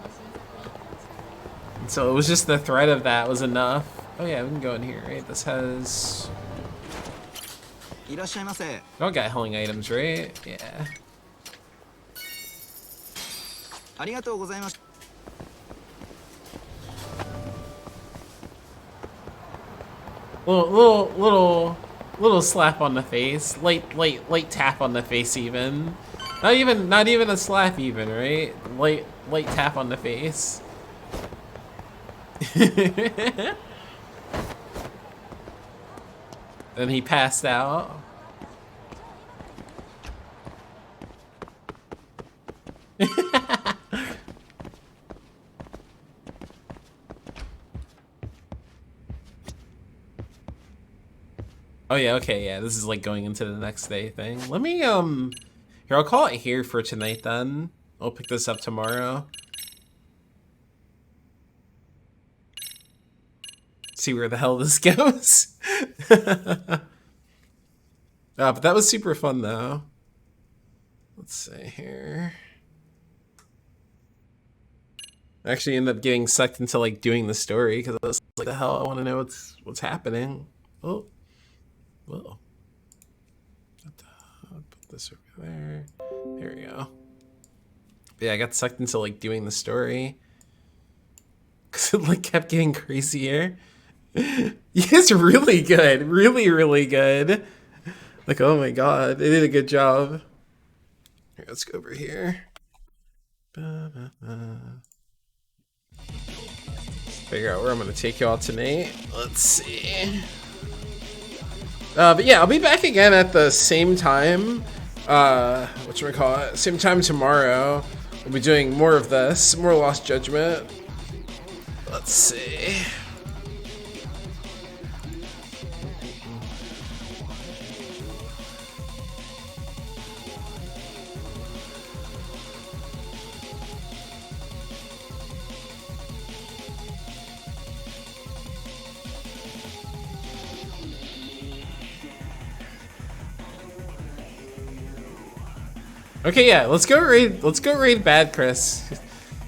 And so it was just the threat of that was enough. Oh yeah, we can go in here, right? This has... all got healing items, right? Yeah. Little slap on the face. Light tap on the face even. Not even a slap even, right? Light tap on the face. Then he passed out. Oh yeah, okay, yeah, this is like going into the next day thing. Let me, here, I'll call it here for tonight then. I'll pick this up tomorrow. See where the hell this goes. But that was super fun though. Let's see here. I actually ended up getting sucked into like doing the story because I was like, the hell, I want to know what's happening. Oh, whoa. this over there. There we go. But yeah, I got sucked into like doing the story. Cause it like kept getting crazier. It's really good. Really, really good. Like, oh my god, they did a good job. Here, let's go over here. Figure out where I'm gonna take y'all tonight. Let's see. But yeah, I'll be back again at the same time. Whatchamacallit? Same time tomorrow. We'll be doing more of this, more Lost Judgment. Let's see. Okay, yeah, let's go raid Bad Chris.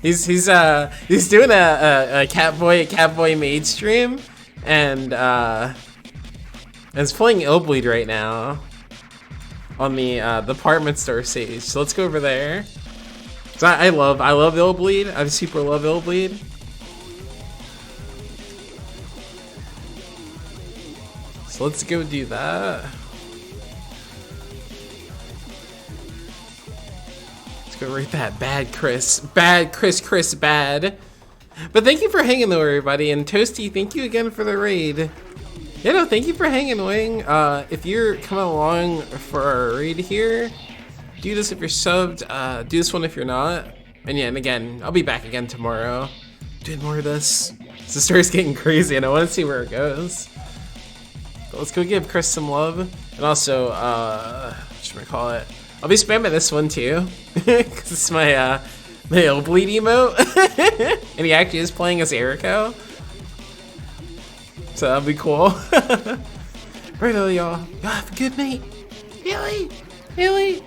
He's doing a Catboy Maid stream, and it's playing Illbleed right now on the department store stage. So let's go over there. So I love Illbleed. I super love Illbleed. So let's go do that. Go rate that Bad Chris. Bad Chris bad. But thank you for hanging though, everybody. And Toasty, thank you again for the raid. Yeah, no, thank you for hanging, Wing. If you're coming along for our raid here, do this if you're subbed. Do this one if you're not. And yeah, and again, I'll be back again tomorrow doing more of this. The story's getting crazy and I want to see where it goes. But let's go give Chris some love. And also, whatchamacallit? I'll be spamming this one too, because it's my Illbleed emote, and he actually is playing as Eriko, so that'll be cool. Right, y'all. Have a good night. Haley.